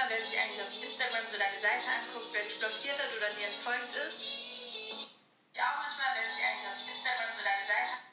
manchmal, wer sich eigentlich auf Instagram so deine Seite anguckt, wer dich blockiert hat oder dir entfolgt ist? Ja, auch manchmal, wer sich eigentlich auf Instagram so deine Seite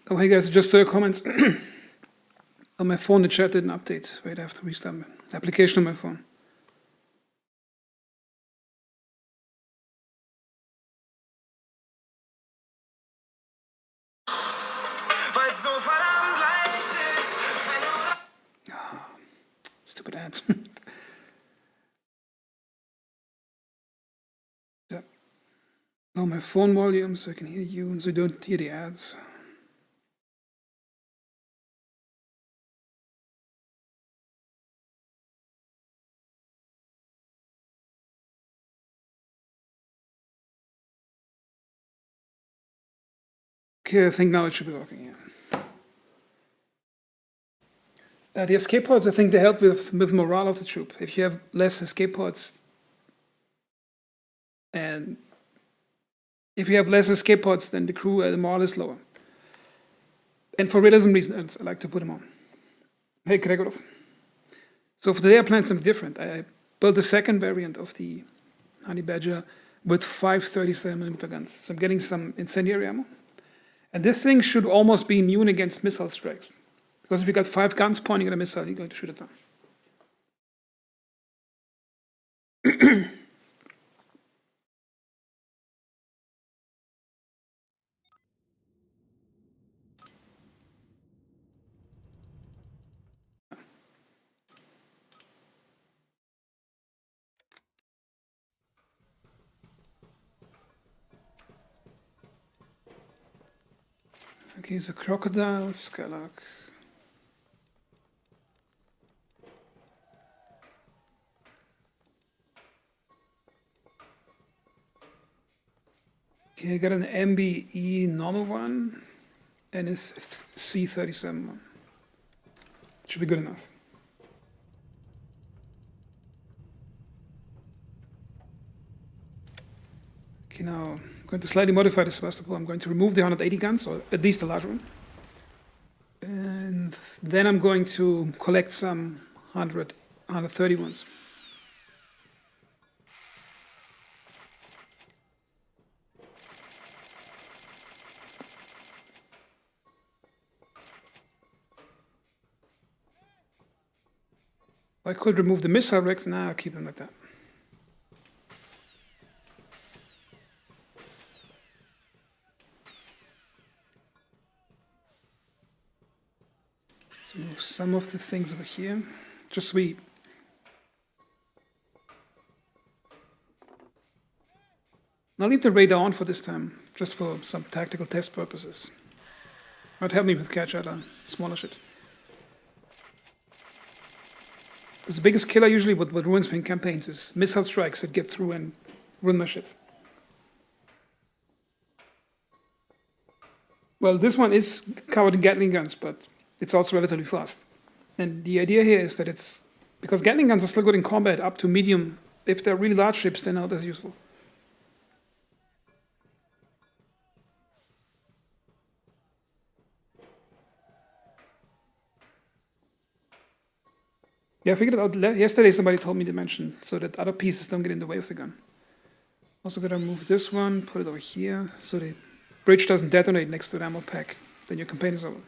Oh, hey guys, just comments. On my phone, the chat didn't update. Wait, I have to restart the application on my phone. Stupid ads. Yeah. Lower my phone volume so I can hear you and so you don't hear the ads. Okay, I think now it should be working, yeah. The escape pods, I think they help with morale of the troop. If you have less escape pods, and if you have less escape pods, then the crew, the morale is lower. And for realism reasons, I like to put them on. Hey, Gregorov. So for today, I planned something different. I built a second variant of the Honey Badger with 5 37mm guns. So I'm getting some incendiary ammo. And this thing should almost be immune against missile strikes. Because if you got 5 guns pointing at a missile, you're going to shoot it down. Okay, so crocodile, skylark. Okay, I got an MBE normal one and a C37 one. Should be good enough. Okay, now I'm going to slightly modify the Sebastopol. I'm going to remove the 180 guns, or at least the large one. And then I'm going to collect some 130 ones. I could remove the missile racks. Now I'll keep them like that. So move some of the things over here. Just sweep. I'll leave the radar on for this time, just for some tactical test purposes. Might help me with catch out on smaller ships. Because the biggest killer usually what ruins me in campaigns is missile strikes that get through and ruin my ships. Well, this one is covered in Gatling guns, but it's also relatively fast. And the idea here is that it's, because Gatling guns are still good in combat up to medium. If they're really large ships, they're not as useful. Yeah, I figured it out yesterday. Somebody told me to mention so that other pieces don't get in the way of the gun. Also gotta move this one, put it over here, so the bridge doesn't detonate next to the ammo pack. Then your campaign is over.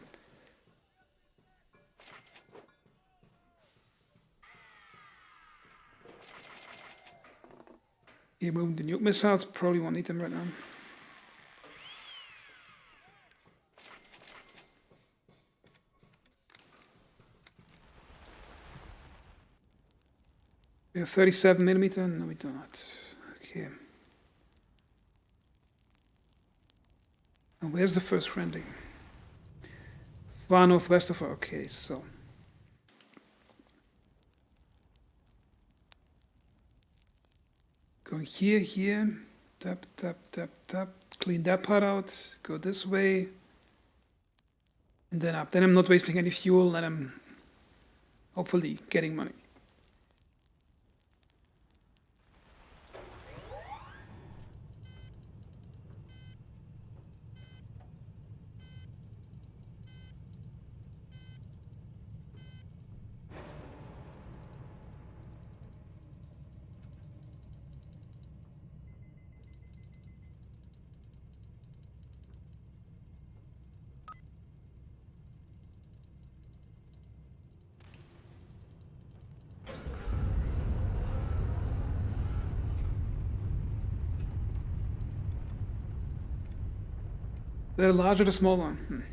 Here, moving the nuke missiles. Probably won't need them right now. We have 37mm. No, we do not. Okay. And where's the first friendly? Far northwest of her. Okay, so. Going here, tap, tap, tap, tap, clean that part out, go this way, and then up. Then I'm not wasting any fuel, and I'm hopefully getting money. The large or the small one?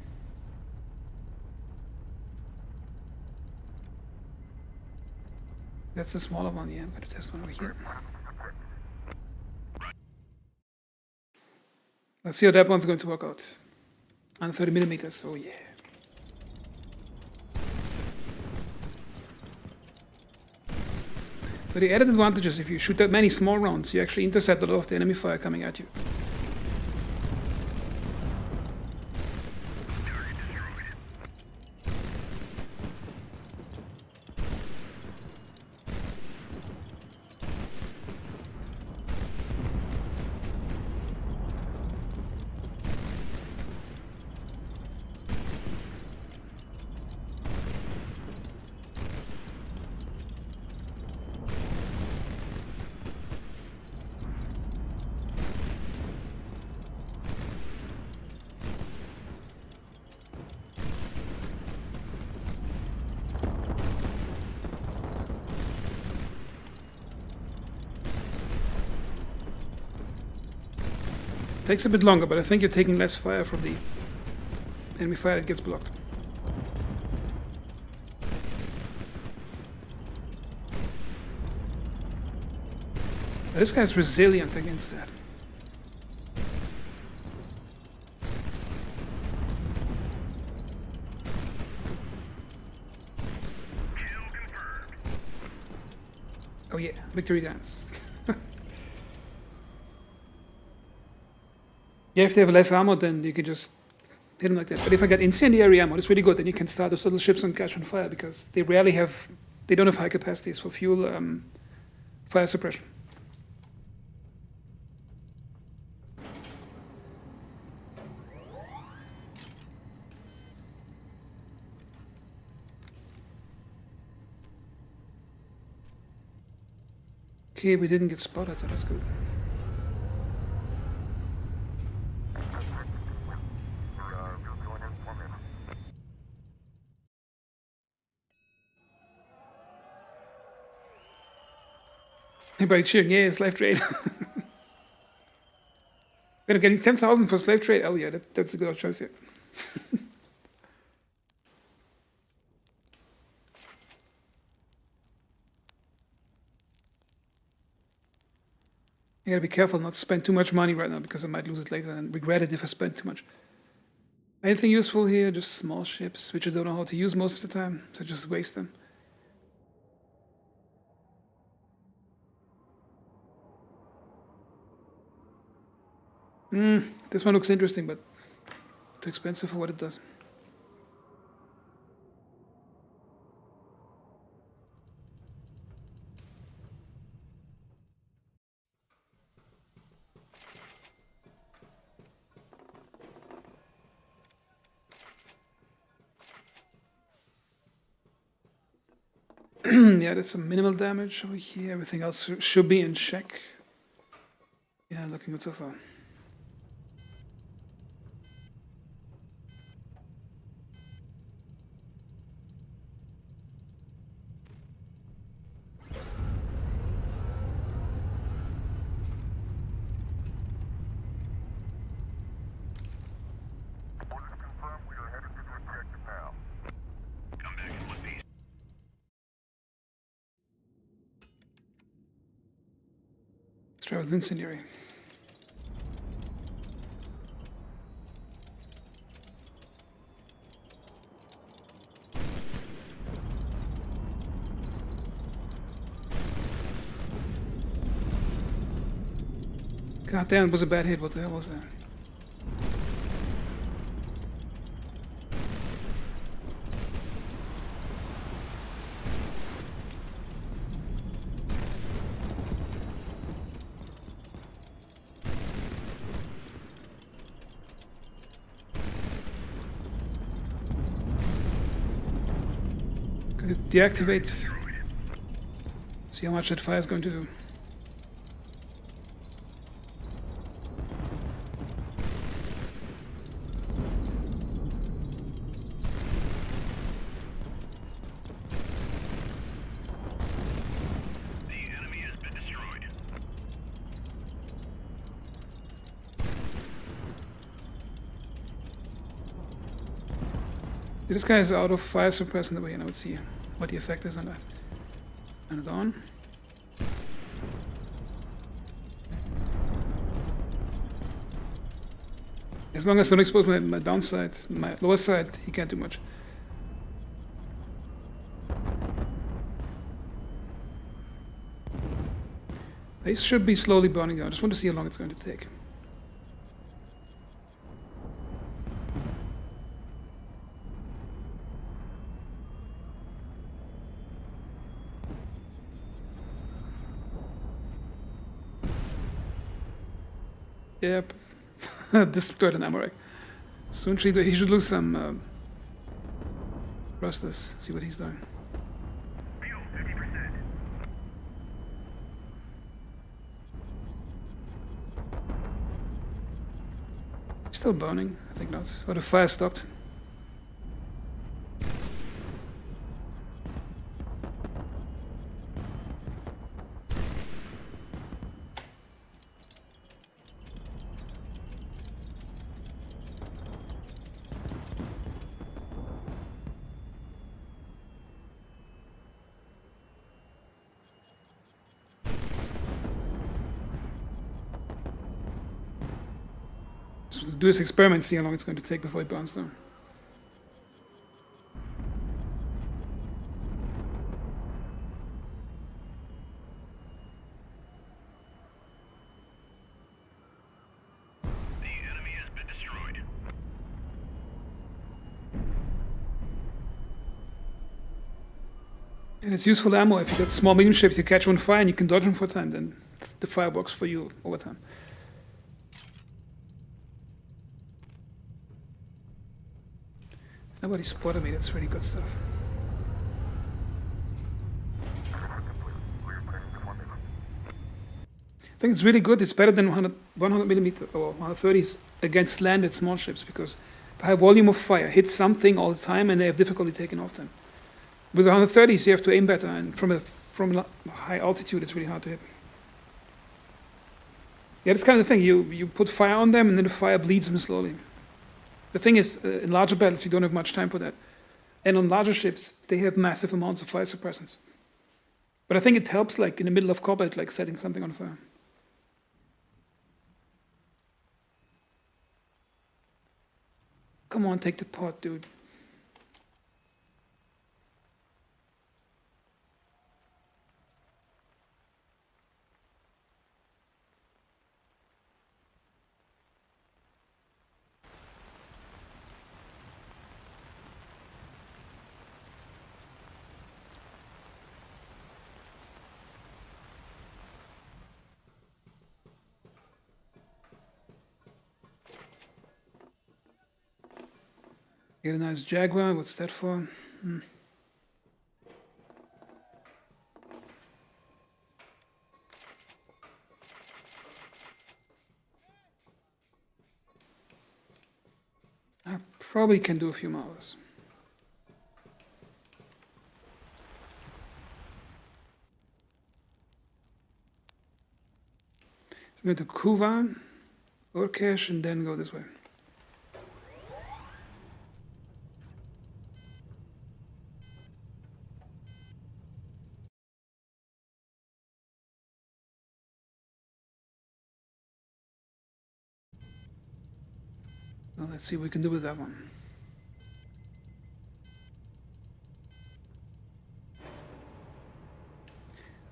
That's the smaller one, yeah. I'm going to test one over here. Let's see how that one's going to work out. 130mm, oh yeah. So the added advantage is if you shoot that many small rounds, you actually intercept a lot of the enemy fire coming at you. Takes a bit longer, but I think you're taking less fire from the enemy fire that gets blocked. But this guy's resilient against that. Oh yeah, victory dance. Yeah, if they have less armor, then you can just hit them like that. But if I get incendiary ammo, it's really good. Then you can start those little ships and catch on fire because they don't have high capacities for fuel fire suppression. Okay, we didn't get spotted, so that's good. Everybody cheering, yeah, slave trade. We're getting 10,000 for slave trade. Oh yeah, that's a good choice, yeah. I gotta be careful not to spend too much money right now because I might lose it later and regret it if I spend too much. Anything useful here? Just small ships, which I don't know how to use most of the time, so I just waste them. This one looks interesting, but too expensive for what it does. Yeah, that's some minimal damage over here. Everything else should be in check. Yeah, looking good so far. Let's try with incendiary. God damn, it was a bad hit. What the hell was that? Deactivate. See how much that fire is going to do. The enemy has been destroyed. This guy is out of fire suppressant in the way, and I would see what the effect is on that. Turn it on. As long as I don't expose my downside, my lower side, he can't do much. These should be slowly burning down. I just want to see how long it's going to take. Yep. Destroyed an ammo rack. Soon he should lose some thrusters. See what he's doing. Fuel 50%. Still burning? I think not. Or the fire stopped. So do this experiment, see how long it's going to take before it burns down. And it's useful ammo. If you got small medium ships, you catch on fire and you can dodge them for a time, then the fire works for you over time. Nobody spotted me, that's really good stuff. I think it's really good. It's better than 100 millimeter or 130s against landed small ships because the high volume of fire hits something all the time and they have difficulty taking off them. With 130s, you have to aim better, and from a high altitude, it's really hard to hit. Yeah, that's kind of the thing. You put fire on them, and then the fire bleeds them slowly. The thing is, in larger battles, you don't have much time for that. And on larger ships, they have massive amounts of fire suppressants. But I think it helps, like in the middle of combat, like setting something on fire. Come on, take the pot, dude. Get a nice Jaguar, what's that for? I probably can do a few miles. So I'm going to Kuva, Urkesh, and then go this way. Well, let's see what we can do with that one.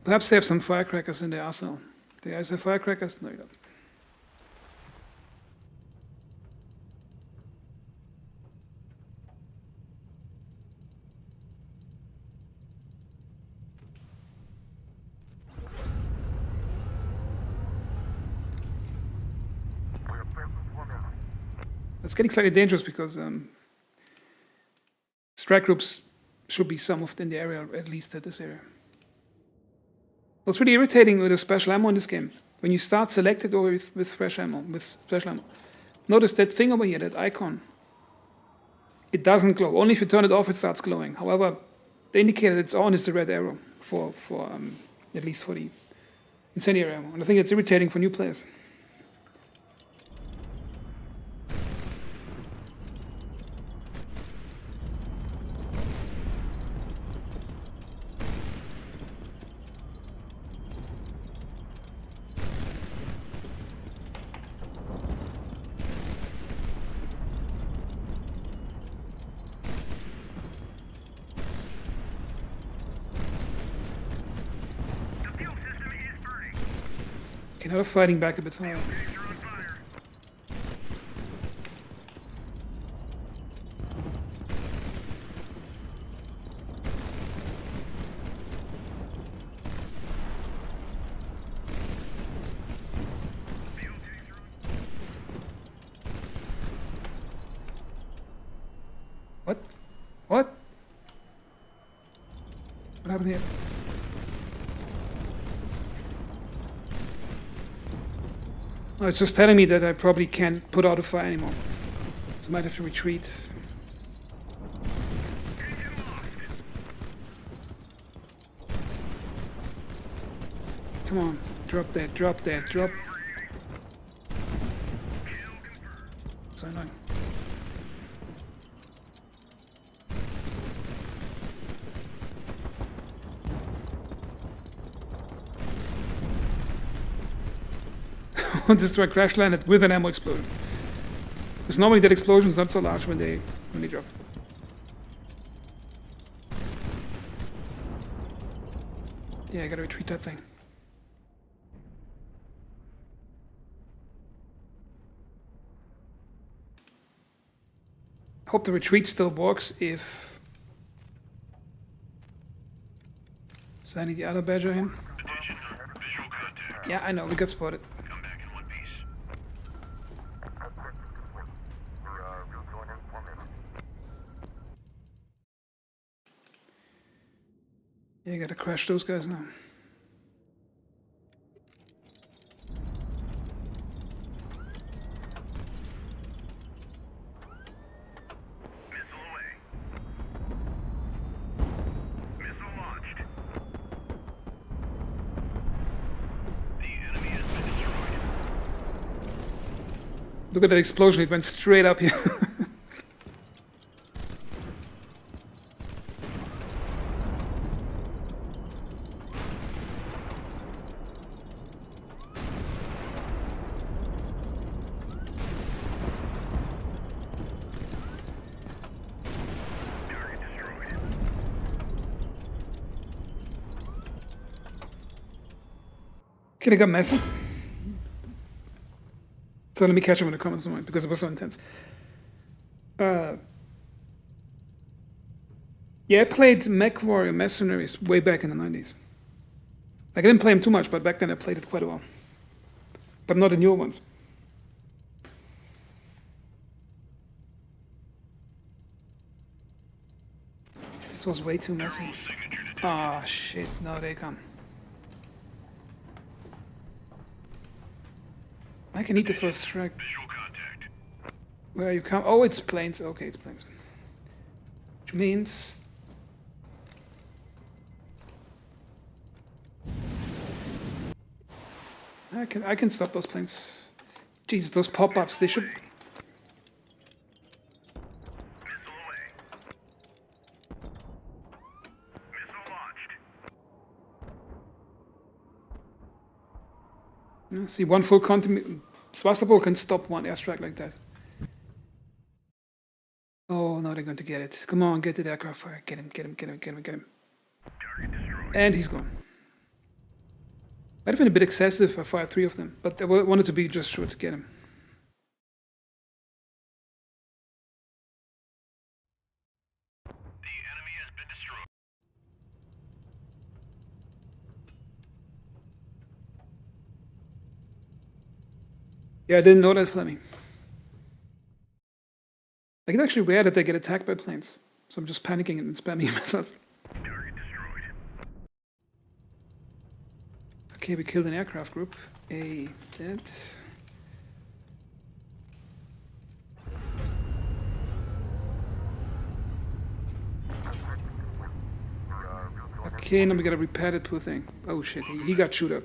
Perhaps they have some firecrackers in their arsenal. Do you guys have firecrackers? No, you don't. It's getting slightly dangerous because strike groups should be some of in the area, at least at this area. What's really irritating with the special ammo in this game, when you start selected or with fresh ammo, with special ammo, notice that thing over here, that icon. It doesn't glow. Only if you turn it off, it starts glowing. However, the indicator that's on is the red arrow for at least for the incendiary ammo. And I think it's irritating for new players. Okay, now they're fighting back a bit higher. What? What? What happened here? Oh, it's just telling me that I probably can't put out a fire anymore. So I might have to retreat. Come on, drop that, drop that, drop. So annoying. Destroy crash landed with an ammo explosion. Because normally that explosion is not so large when they drop. Yeah, I gotta retreat that thing. Hope the retreat still works if So I need the other badger in. Attention, visual contact. Yeah, I know, we got spotted. Come back in one piece. Yeah, you gotta crash those guys now. Missile away. Missile launched. The enemy has been destroyed. Look at that explosion, it went straight up here. Target destroyed. Okay, they got messy. So let me catch them in the comments moment because it was so intense. Yeah, I played Mech Warrior Mercenaries way back in the 90s. Like, I didn't play them too much, but back then I played it quite a while. But not the newer ones. This was way too messy. Signature detected. Ah, shit. No, they come. I can eat the first strike. Visual contact. Where you come? Oh, it's planes. Okay, it's planes. Which means I can stop those planes. Jesus, those pop-ups, they should. Missile away. Missile launched. See, one full Swastable can stop one airstrike like that. Oh, now they're going to get it. Come on, get the aircraft fire. Get him, get him, get him, get him, get him. Target destroyed. And he's gone. Might have been a bit excessive if I fired 3 of them, but I wanted to be just sure to get him. The enemy has been destroyed. Yeah, I didn't know that, Fleming. Like, it's actually rare that they get attacked by planes. So I'm just panicking and spamming missiles. Target destroyed. Okay, we killed an aircraft group. A dead. Okay, now we gotta repair that poor thing. Oh shit, he got chewed up.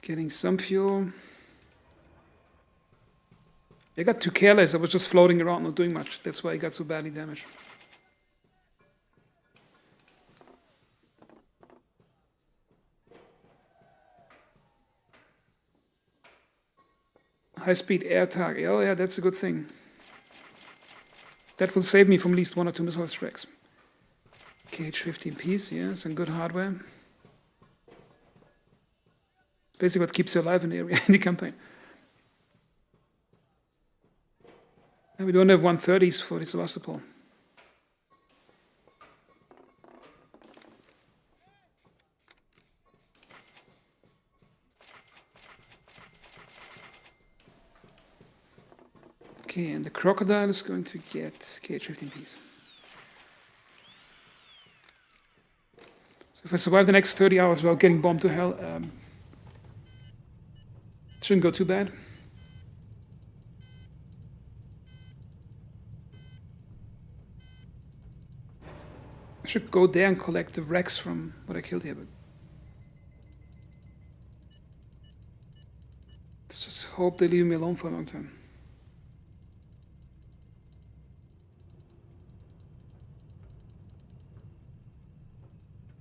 Getting some fuel. I got too careless, I was just floating around, not doing much. That's why I got so badly damaged. High-speed air target. Oh yeah, that's a good thing. That will save me from at least 1 or 2 missile strikes. KH-15 piece, yeah, some good hardware. Basically what keeps you alive in the area, in the campaign. And we don't have 130s for the Sevastopol. Okay, and the crocodile is going to get KH-15 piece. So if I survive the next 30 hours without getting bombed to hell, shouldn't go too bad. I should go there and collect the wrecks from what I killed here, but let's just hope they leave me alone for a long time.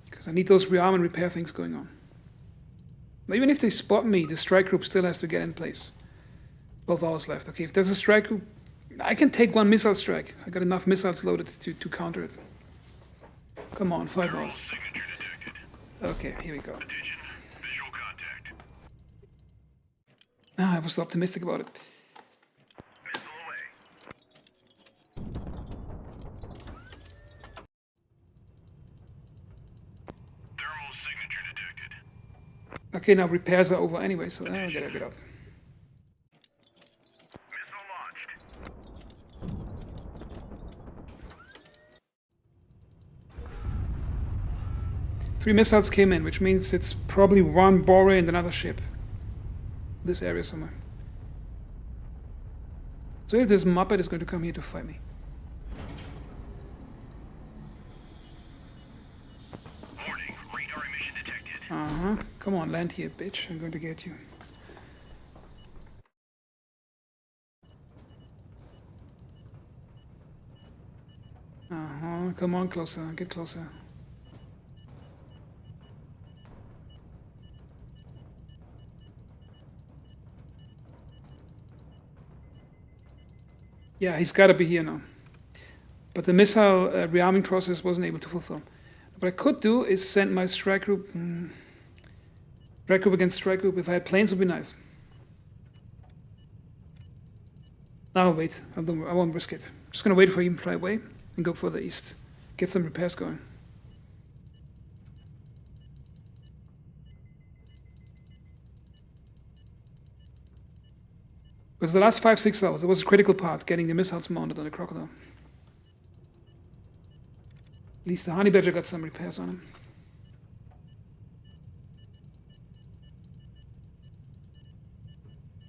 Because I need those rearm and repair things going on. Even if they spot me, the strike group still has to get in place. 12 hours left. Okay, if there's a strike group, I can take 1 missile strike. I got enough missiles loaded to counter it. Come on, 5 hours. Signature detected. Okay, here we go. Attention, visual contact. Ah, I was optimistic about it. Missile away. Okay, now repairs are over anyway, so I'll get up. Missile launched. 3 missiles came in, which means it's probably one Bore and another ship. This area somewhere. So if this Muppet is going to come here to fight me. Warning, radar emission detected. Uh-huh. Come on, land here, bitch. I'm going to get you. Uh-huh. Come on, closer. Get closer. Yeah, he's got to be here now. But the missile rearming process wasn't able to fulfill. What I could do is send my strike group... strike group against strike group. If I had planes, it would be nice. No, wait. I won't risk it. I'm just going to wait for him to fly away and go further east. Get some repairs going. Because the last 5-6 hours, it was a critical part, getting the missiles mounted on the Crocodile. At least the Honey Badger got some repairs on him.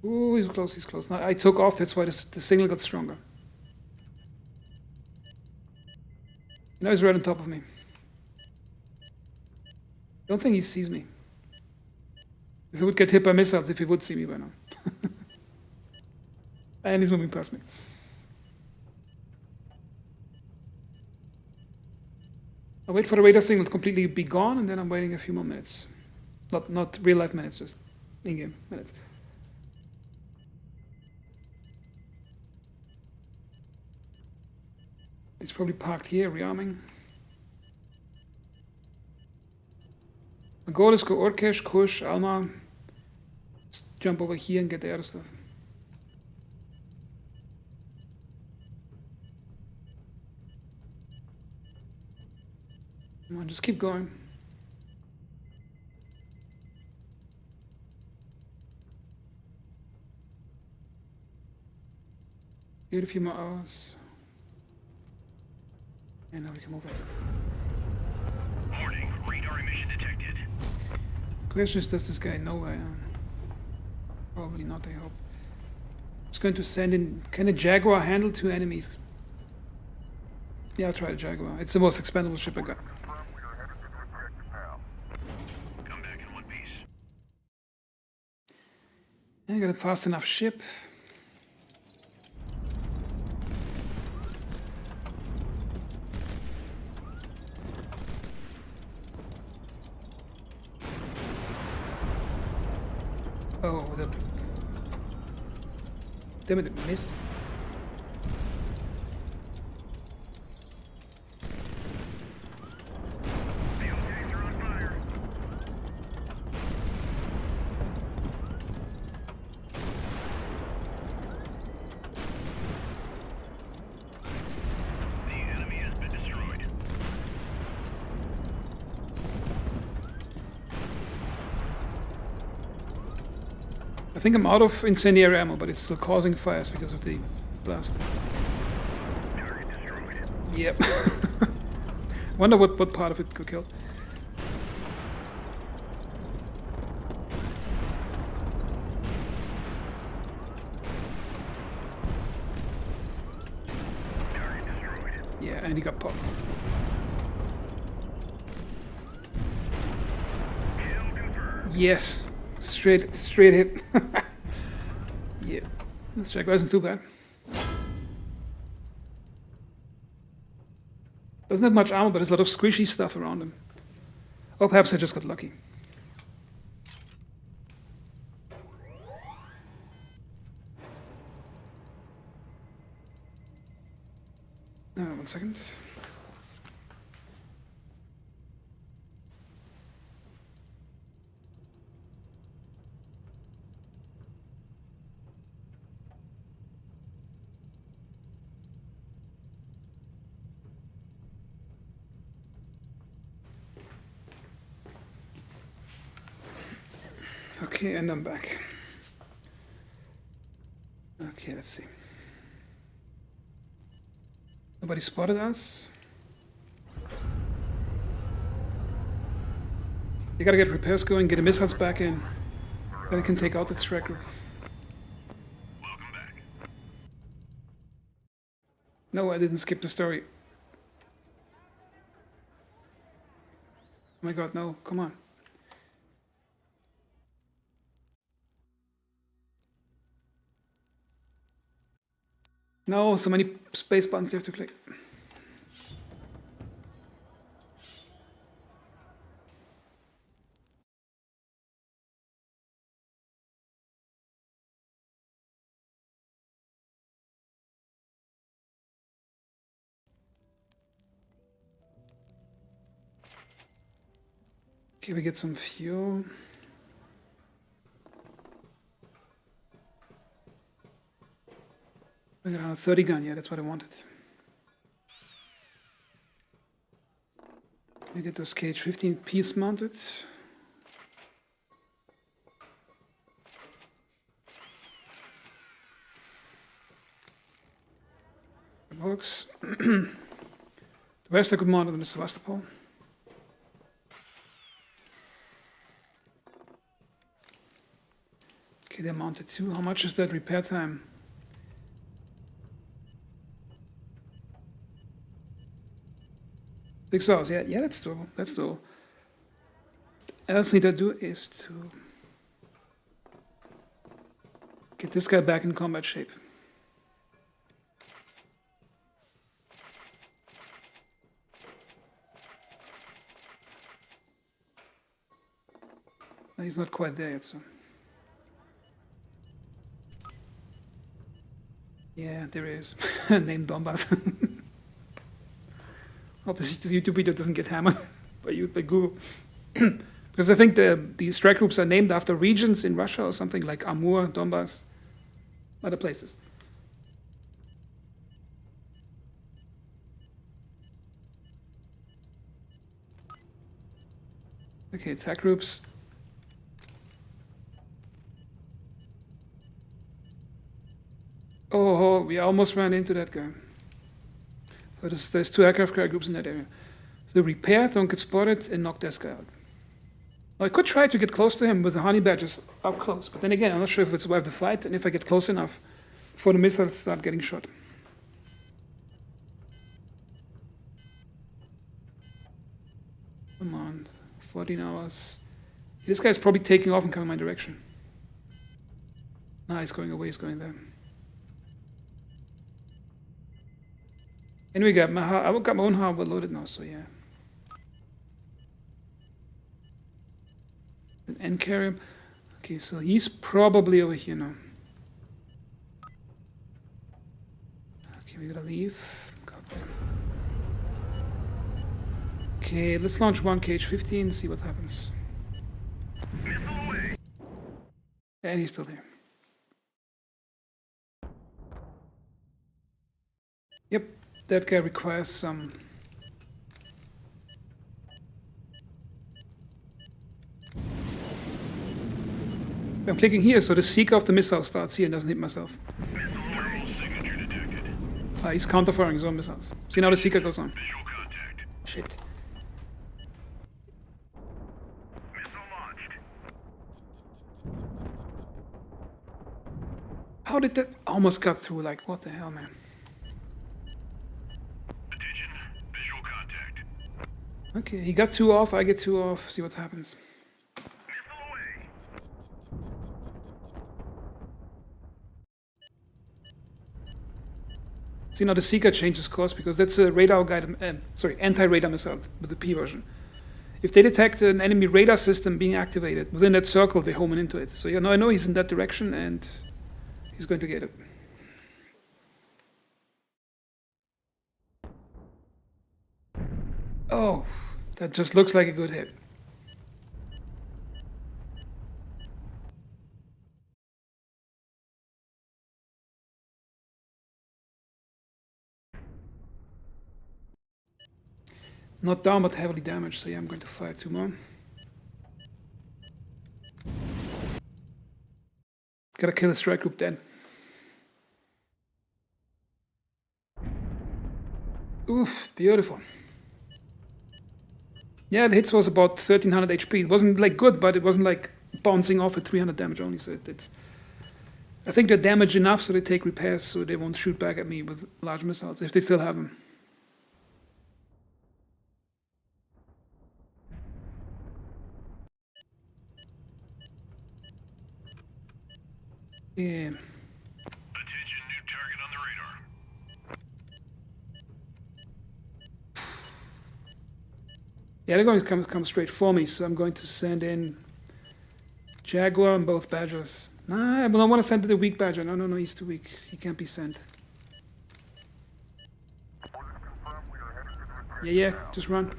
Ooh, he's close, he's close. Now I took off, that's why the signal got stronger. Now he's right on top of me. Don't think he sees me. He would get hit by missiles if he would see me by now. And he's moving past me. I'll wait for the radar signal to completely be gone, and then I'm waiting a few more minutes. Not real life minutes, just in-game minutes. He's probably parked here, rearming. My goal is go Orkesh, Kush, Alma. Just jump over here and get the other stuff. Come on, just keep going. Give it a few more hours. And now we can move it. Warning, radar emission detected. The question is, does this guy know where I am? Probably not, I hope. I'm just going to send in... Can a Jaguar handle 2 enemies? Yeah, I'll try the Jaguar. It's the most expendable ship I got. Come back in one piece. I got a fast enough ship. Oh, damn it, it missed. BLJs are on fire. The enemy has been destroyed. I think I'm out of incendiary ammo, but it's still causing fires because of the blast. Target destroyed. Yep. Wonder what part of it could kill. Target destroyed. Yeah, and he got popped. Kill confirmed. Yes. Straight hit. Yeah. This Jaguar isn't too bad. Doesn't have much armor, but there's a lot of squishy stuff around him. Or perhaps I just got lucky. One second. Okay, and I'm back. Okay, let's see. Nobody spotted us. You gotta get repairs going, get the missiles back in. Then I can take out the tracker. Welcome back. No, I didn't skip the story. Oh my god, no, come on. No, so many space buttons you have to click. Okay, we get some fuel. I got a 30 gun, yeah, that's what I wanted. We get those KH-15 piece mounted. It works. The rest I could mount on the Sevastopol. Okay, they're mounted too. How much is that repair time? Six hours, yeah, that's doable. That's doable. Else need to do is to get this guy back in combat shape. No, he's not quite there yet, so. Yeah, there is. Named Donbass. Hope this YouTube video doesn't get hammered by Google. Because I think these strike groups are named after regions in Russia or something like Amur, Donbass, other places. Okay, attack groups. Oh, we almost ran into that guy. So there's two aircraft carrier groups in that area. So repair, don't get spotted, and knock this guy out. I could try to get close to him with the honey badgers up close, but then again, I'm not sure if it's worth the fight and if I get close enough before the missiles start getting shot. Come on, 14 hours. This guy's probably taking off and coming my direction. Nah, he's going away, he's going there. Anyway, I got my own hardware loaded now, so yeah. An end carrier. Okay, so he's probably over here now. Okay, we gotta leave. God damn. Okay, let's launch one KH-15, see what happens. And he's still there. Yep, that guy requires some... I'm clicking here, so the seeker of the missile starts here and doesn't hit myself. Signature detected. He's counterfiring his own missiles. See, now the seeker goes on. Visual contact. Shit. Missile launched. How did that almost got through? Like, what the hell, man? Attention. Visual contact. Okay, he got two off, I get two off. See what happens. Missile away. See, now the seeker changes course because that's a radar guided, anti-radar missile with the P version. If they detect an enemy radar system being activated within that circle, they home into it. So, yeah, now I know he's in that direction and he's going to get it. Oh, that just looks like a good hit. Not down, but heavily damaged, so yeah, I'm going to fire two more. Gotta kill the strike group then. Oof, beautiful. Yeah, the hits was about 1300 HP. It wasn't like good, but it wasn't like bouncing off at 300 damage only. So it's. I think they're damaged enough so they take repairs so they won't shoot back at me with large missiles if they still have them. Yeah. Attention, new target on the radar. Yeah, they're going to come straight for me, so I'm going to send in Jaguar and both Badgers. Nah, I don't want to send to the weak Badger. No, he's too weak. He can't be sent. Yeah, just run.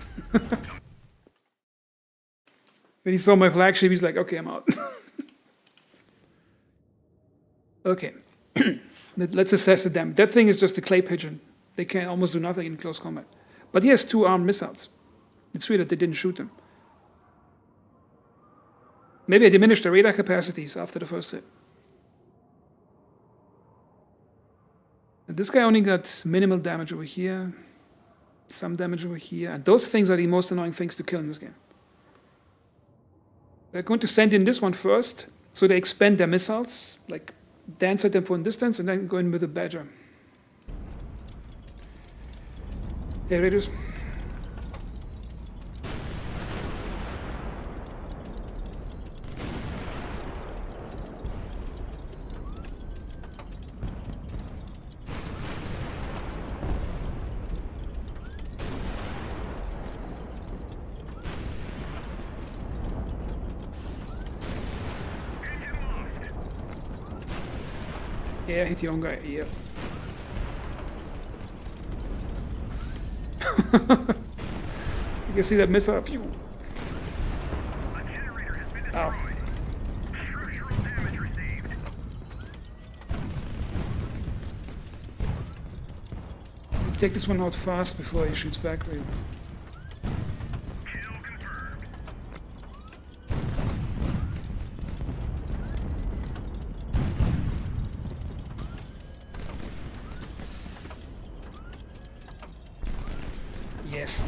When he saw my flagship, he's like, okay, I'm out. Okay, let's assess the damage. That thing is just a clay pigeon. They can almost do nothing in close combat. But he has 2 armed missiles. It's weird that they didn't shoot them. Maybe I diminished the radar capacities after the first hit. And this guy only got minimal damage over here, some damage over here, and those things are the most annoying things to kill in this game. They're going to send in this one first, so they expend their missiles, like dance at them for a distance, and then go in with the Badger. Hey, Raiders. Yeah, hit the own guy, yeah. You can see that missile. Phew. Ow. Take this one out fast before he shoots back. Really. Yes.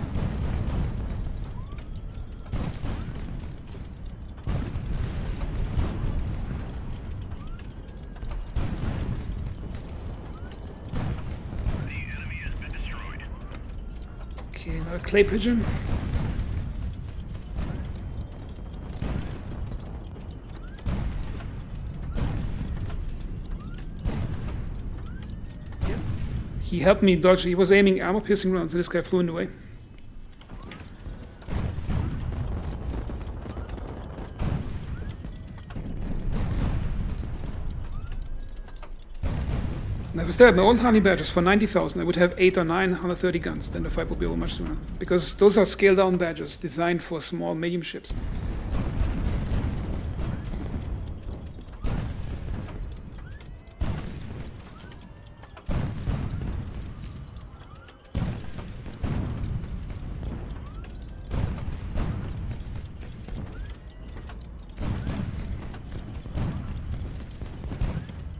The enemy has been destroyed. Okay, another clay pigeon. He helped me dodge. He was aiming armor-piercing rounds, and this guy flew in the way. Now, if I still had my old honey badgers for 90,000, I would have 8 or 9 130 guns. Then the fight would be over much sooner. Because those are scaled-down badgers designed for small, medium ships.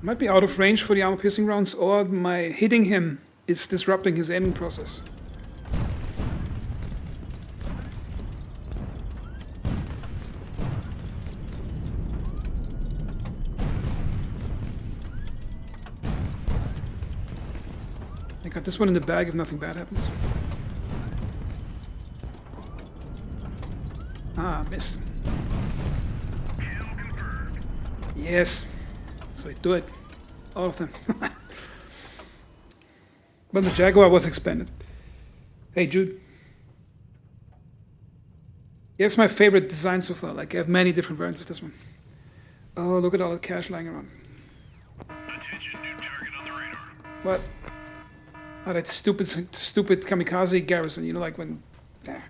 Might be out of range for the armor-piercing rounds, or my hitting him is disrupting his aiming process. I got this one in the bag if nothing bad happens. Ah, missed. Yes. So I do it. All of them. But the Jaguar was expanded. Hey, Jude. Yeah, it's my favorite design so far. Like, I have many different variants of this one. Oh, look at all the cash lying around. Attention, new target on the radar. What? Oh, that stupid kamikaze garrison, you know, like when... There.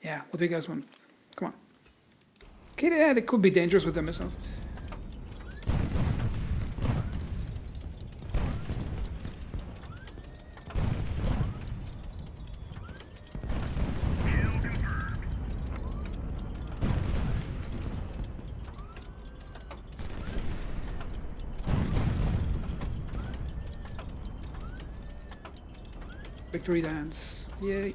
Yeah, what do you guys want? Come on. Okay, yeah, they could be dangerous with their missiles. Victory dance. Yay.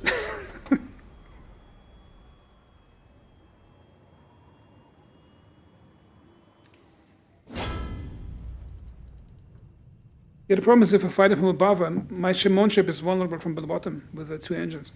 Yeah, the problem is if I fight it from above, my Shimon ship is vulnerable from the bottom with the 2 engines.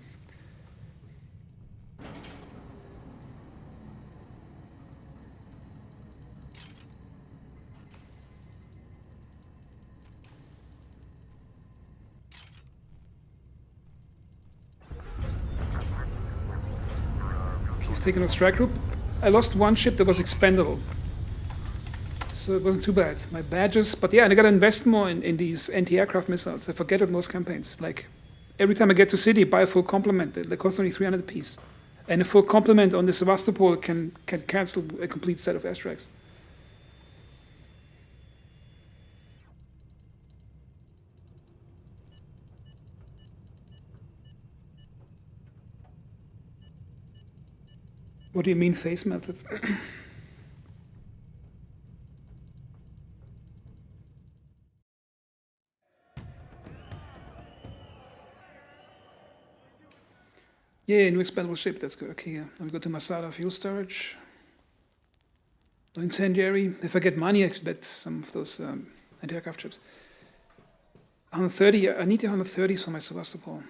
Keep taking a strike group. I lost 1 ship that was expendable. So it wasn't too bad. My badges, but yeah, and I gotta invest more in these anti-aircraft missiles. I forget it most campaigns. Like, every time I get to city, buy a full complement. They cost only 300 apiece. And a full complement on the Sevastopol can cancel a complete set of airstrikes. What do you mean face melted? Yeah, new expendable ship, that's good. Okay, yeah. Let me go to Masada fuel storage. Incendiary. If I get money, I could bet some of those anti-aircraft ships. 130, I need the 130s for my Sevastopol.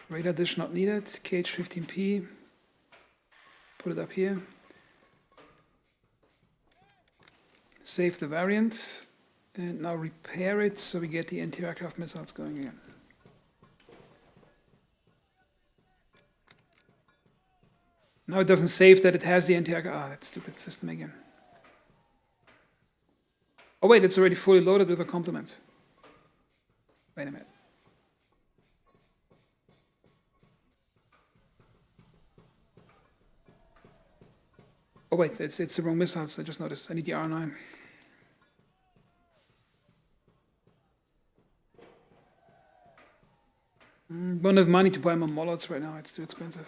Radar dish not needed. KH-15P. Put it up here. Save the variant. And now repair it so we get the anti-aircraft missiles going again. Now it doesn't save that it has the anti-aircraft. Ah, that stupid system again. Oh wait, it's already fully loaded with a complement. Wait a minute. Oh wait, it's the wrong missiles. I just noticed. I need the R9. Don't have money to buy more Molots right now. It's too expensive.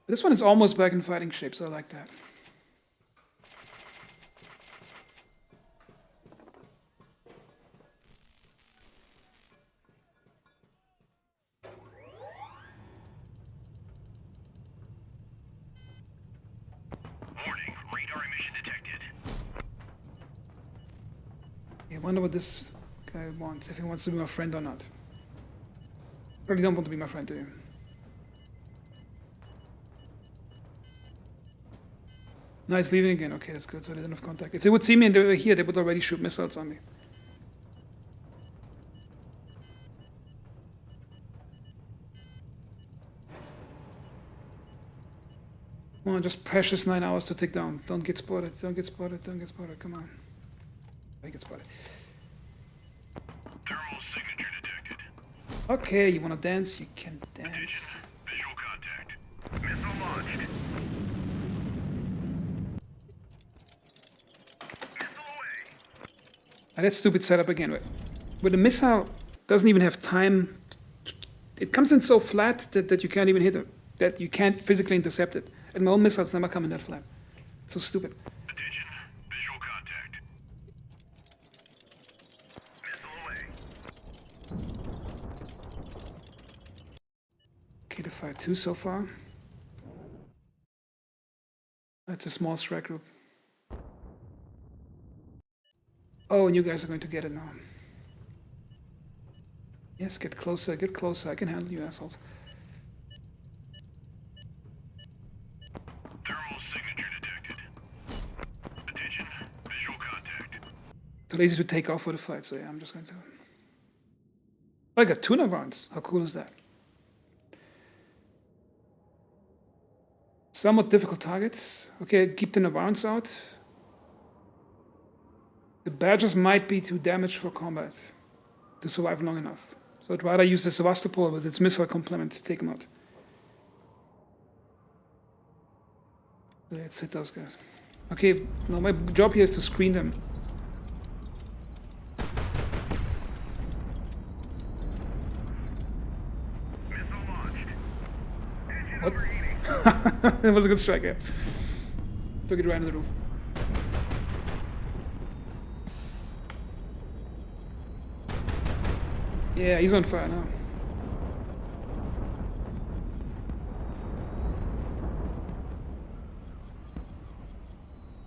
This one is almost back in fighting shape, so I like that. Warning, radar emission detected. I wonder what this guy wants, if he wants to be my friend or not. Probably don't want to be my friend, do you? Nice, leaving again. Okay, that's good. So they don't have contact. If they would see me and they were here, they would already shoot missiles on me. Come on, just precious 9 hours to take down. Don't get spotted. Don't get spotted. Don't get spotted. Come on. I get spotted. Thermal signature detected. Okay, you wanna dance? You can dance. Attention. Visual contact. Missile launched. Missile away. That stupid setup again. Where the missile doesn't even have time. It comes in so flat that you can't even hit it. That you can't physically intercept it. And my own missiles never come in that flat. It's so stupid. Attention. Visual contact. Missile away. Okay, the 5-2 so far. That's a small strike group. Oh, and you guys are going to get it now. Yes, get closer, get closer. I can handle you assholes. Thermal signature detected. Attention. Visual contact. Too lazy to take off for the fight, so yeah, I'm just going to... Oh, I got tuna rounds. How cool is that? Somewhat difficult targets. Okay, keep the Navarans out. The Badgers might be too damaged for combat to survive long enough. So I'd rather use the Sevastopol with its missile complement to take them out. Let's hit those guys. Okay, now my job here is to screen them. Missile launched. Engine What? overheating. That was a good strike, yeah. Took it right in the roof. Yeah, he's on fire now.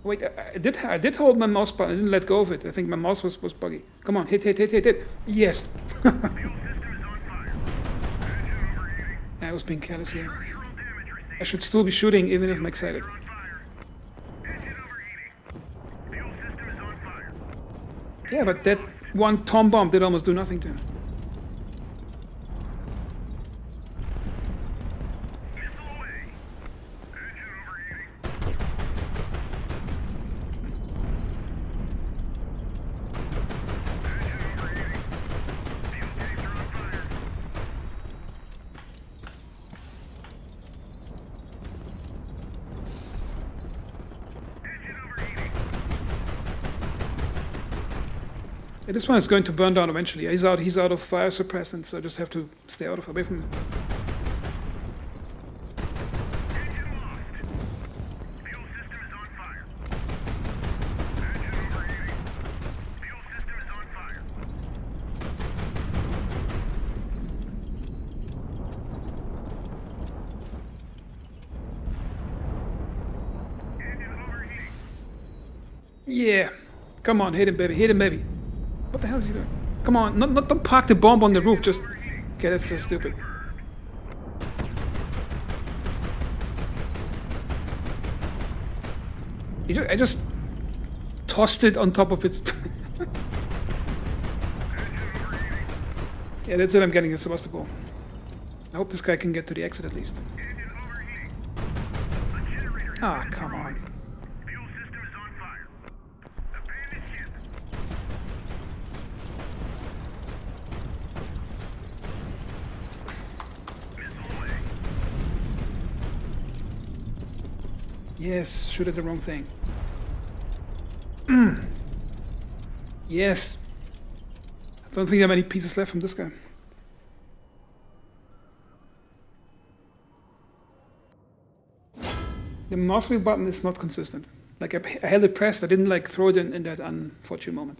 Wait, I did hold my mouse button. I didn't let go of it. I think my mouse was buggy. Come on, hit. Yes. Fuel system is on fire. Engine overheating. I was being careless here. Structural damage received. I should still be shooting even if I'm excited. On fire. Engine overheating. Fuel system is on fire. Yeah, but that one tom bomb did almost do nothing to him. Missile away. Engine overheating. Engine overheating. Fuel tanks are on fire. Engine overheating. Yeah, this one is going to burn down eventually. He's out of fire suppressant, so I just have to stay away from him. Engine lost. Fuel system is on fire. Engine overheating. Fuel system is on fire. Engine overheating. Yeah. Come on, hit him, baby. Hit him, baby. What the hell is he doing? Come on, don't park the bomb on the roof. Just... Okay, that's so stupid. I just tossed it on top of it. Yeah, that's it. I'm getting a Sebastopol. I hope this guy can get to the exit at least. Engine overheating. A generator. Ah, come on. Fuel system is on fire. Abandoned ship. Missile away. Yes, shoot at the wrong thing. Yes. I don't think there are many pieces left from this guy. The mouse wheel button is not consistent. Like I held it pressed, I didn't like throw it in that unfortunate moment.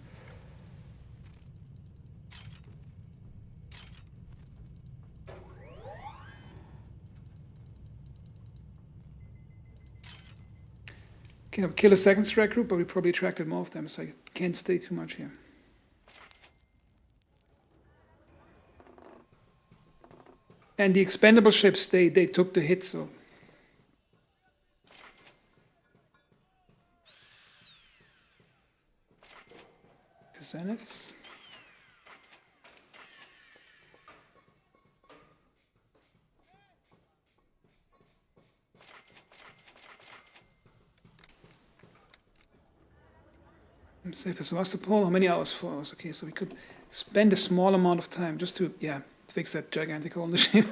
Okay, I'll kill a second strike group, but we probably attracted more of them, so I can't stay too much here. And the expendable ships, they took the hit, so... The Zeniths. Save the Sebastopol. How many hours? 4 hours. Okay, so we could spend a small amount of time just to, yeah, fix that gigantic hole in the ship.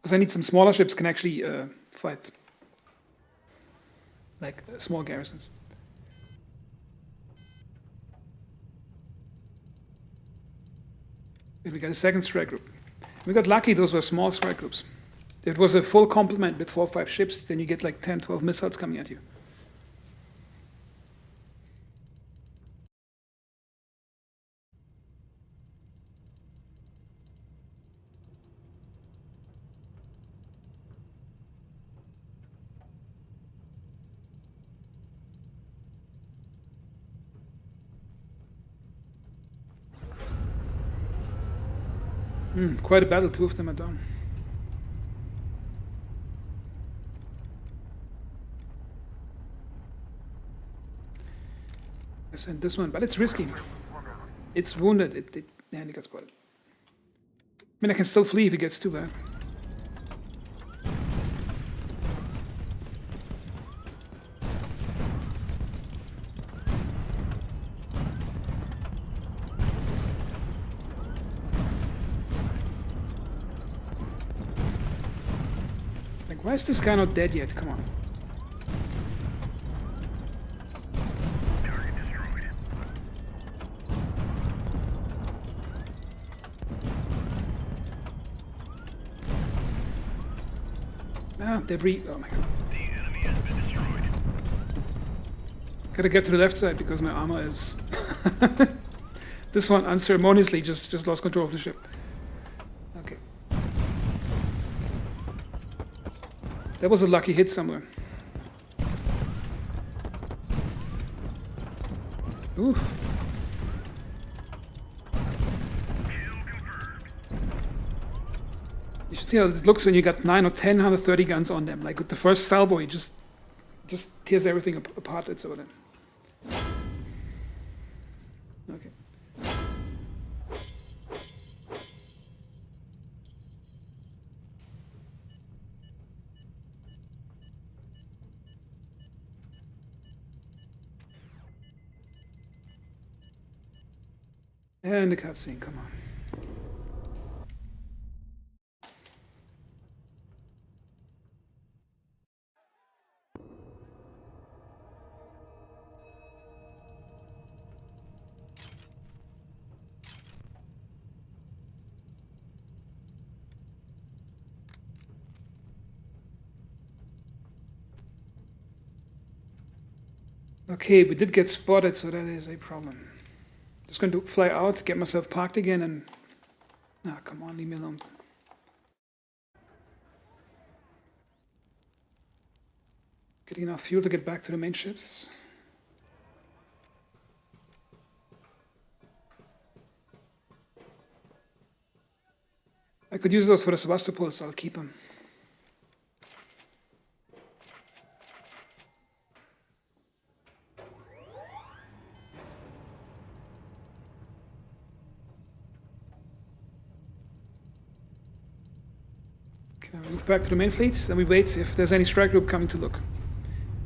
Because I need some smaller ships can actually fight, like small garrisons. And we got a second strike group. We got lucky; those were small strike groups. If it was a full complement with 4 or 5 ships, then you get like 10, 12 missiles coming at you. Quite a battle, 2 of them are down. I sent this one, but it's risky. It's wounded. Yeah, he got spotted. I mean, I can still flee if it gets too bad. Like, why is this guy not dead yet? Come on. Target destroyed. Ah, debris. Oh my god. The enemy has been destroyed. Gotta get to the left side because my armor is... This one unceremoniously just lost control of the ship. Okay. That was a lucky hit somewhere. Ooh. You should see how this looks when you got 9 or 10 130 guns on them. Like with the first salvo, you just tears everything apart. It's over there. Okay. And the cutscene, come on. Okay, we did get spotted, so that is a problem. Just going to fly out, get myself parked again, and... Ah, come on, leave me alone. Getting enough fuel to get back to the main ships. I could use those for the Sevastopol, so I'll keep them. Move back to the main fleet, and we wait if there's any strike group coming to look.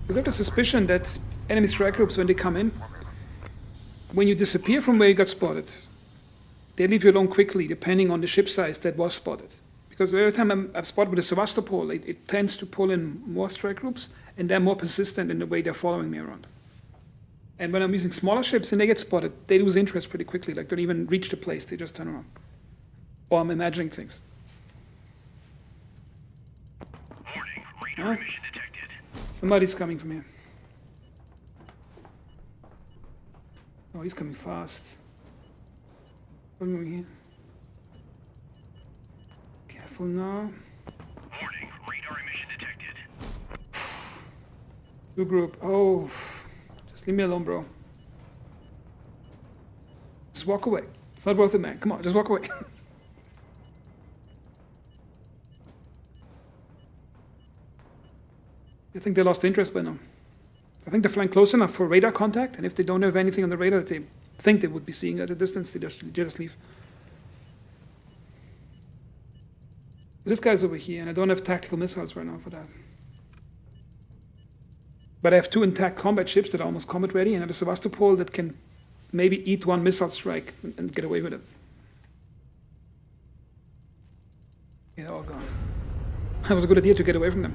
Because I have the suspicion that enemy strike groups, when they come in, when you disappear from where you got spotted, they leave you alone quickly, depending on the ship size that was spotted. Because every time I'm spotted with a Sevastopol, it tends to pull in more strike groups, and they're more persistent in the way they're following me around. And when I'm using smaller ships and they get spotted, they lose interest pretty quickly. Like, they don't even reach the place, they just turn around. Or I'm imagining things. Huh? Somebody's coming from here. Oh, he's coming fast. What are we here? Careful now. Warning, radar emission detected. Two group. Oh, just leave me alone, bro. Just walk away. It's not worth it, man. Come on, just walk away. I think they lost interest by now. I think they're flying close enough for radar contact, and if they don't have anything on the radar that they think they would be seeing at a distance, they just leave. This guy's over here, and I don't have tactical missiles right now for that. But I have 2 intact combat ships that are almost combat ready, and I have a Sevastopol that can maybe eat 1 missile strike and get away with it. Yeah, they're all gone. That was a good idea to get away from them.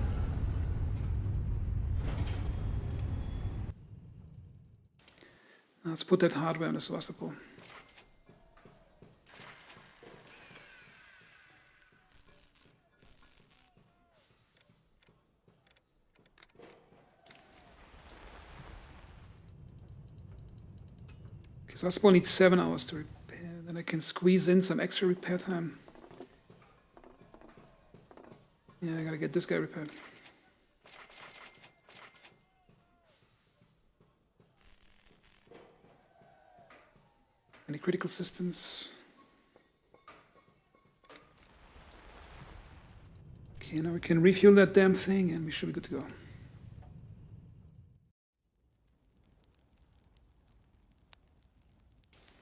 Let's put that hardware on the Sevastopol. Okay, Sevastopol needs 7 hours to repair. Then I can squeeze in some extra repair time. Yeah, I gotta get this guy repaired. Any critical systems? Okay, now we can refuel that damn thing and we should be good to go.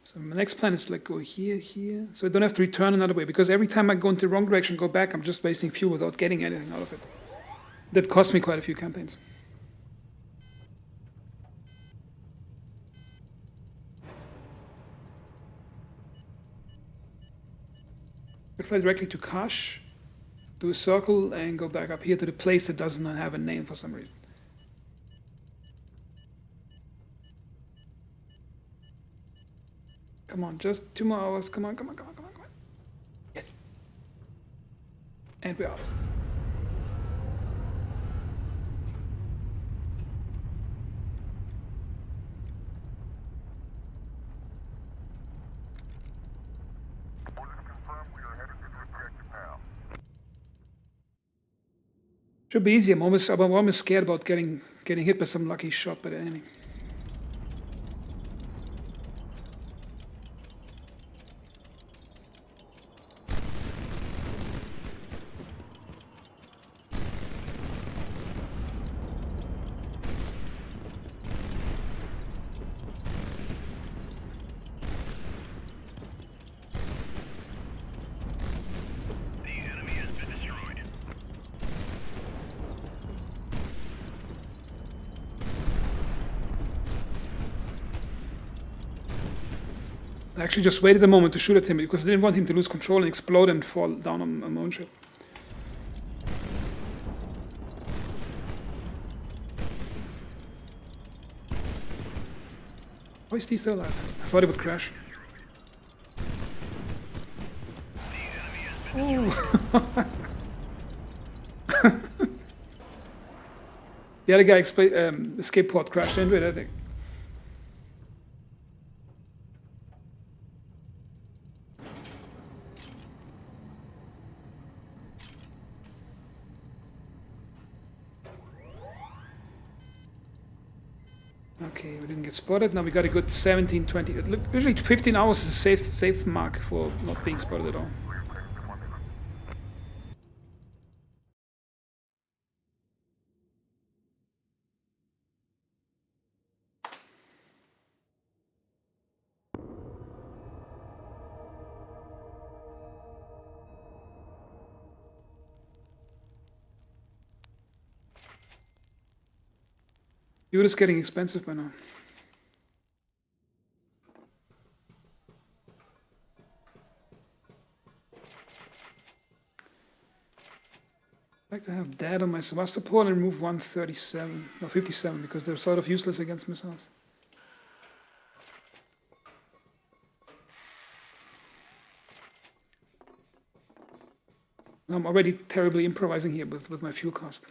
So my next plan is to like go here, here. So I don't have to return another way, because every time I go into the wrong direction, go back, I'm just wasting fuel without getting anything out of it. That cost me quite a few campaigns. I fly directly to Kash, do a circle, and go back up here to the place that does not have a name for some reason. Come on, just 2 more hours. Come on, come on, come on, come on, come on. Yes. And we're out. Should be easy. I'm almost scared about getting hit by some lucky shot by the enemy. The enemy has been destroyed. I actually just waited a moment to shoot at him because I didn't want him to lose control and explode and fall down on my own ship. Why is he still alive? I thought he would crash. Oh. The other guy escape pod crashed into it, I think. Okay, we didn't get spotted. Now we got a good 17, 20. Look, usually 15 hours is a safe mark for not being spotted at all. Fuel is getting expensive by now. I'd like to have that on my Sevastopol and remove 137 or 57 because they're sort of useless against missiles. I'm already terribly improvising here with my fuel cost.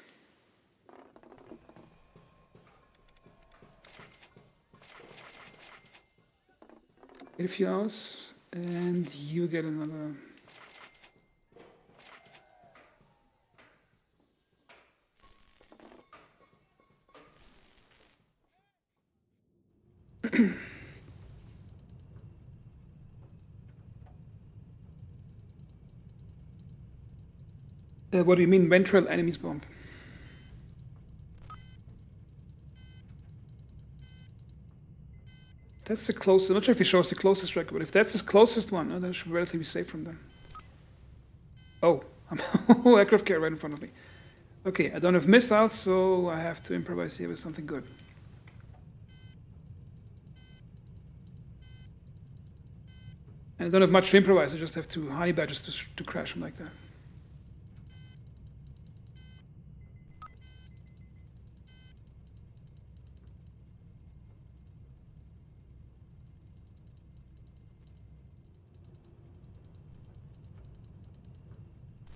Get a few hours, and you get another. What do you mean, ventral enemies bomb? That's the closest. I'm not sure if it shows the closest record, but if that's the closest one, then I should be relatively safe from them. Oh, aircraft carrier right in front of me. Okay, I don't have missiles, so I have to improvise here with something good. And I don't have much to improvise, I just have two honey badgers to crash them like that.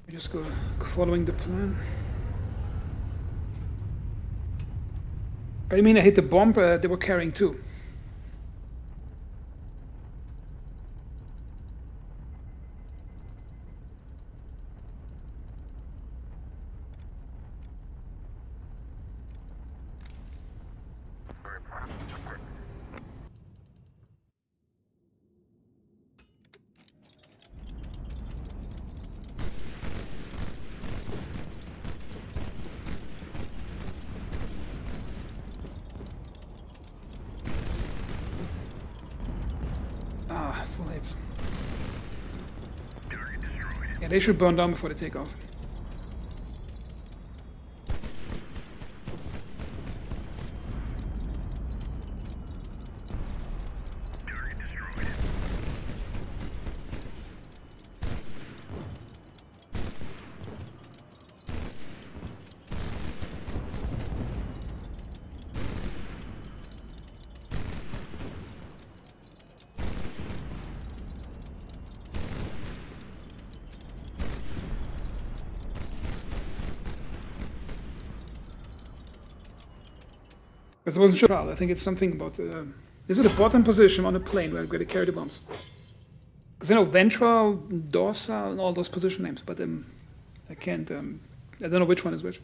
I just go following the plan. I mean, I hit the bomb, they were carrying too. Full hits. Yeah, they should burn down before they take off. Because I wasn't sure. I think it's something about is it the bottom position on the plane where I'm going to carry the bombs? Because I know ventral, dorsal, and all those position names, but I can't. I don't know which one is which.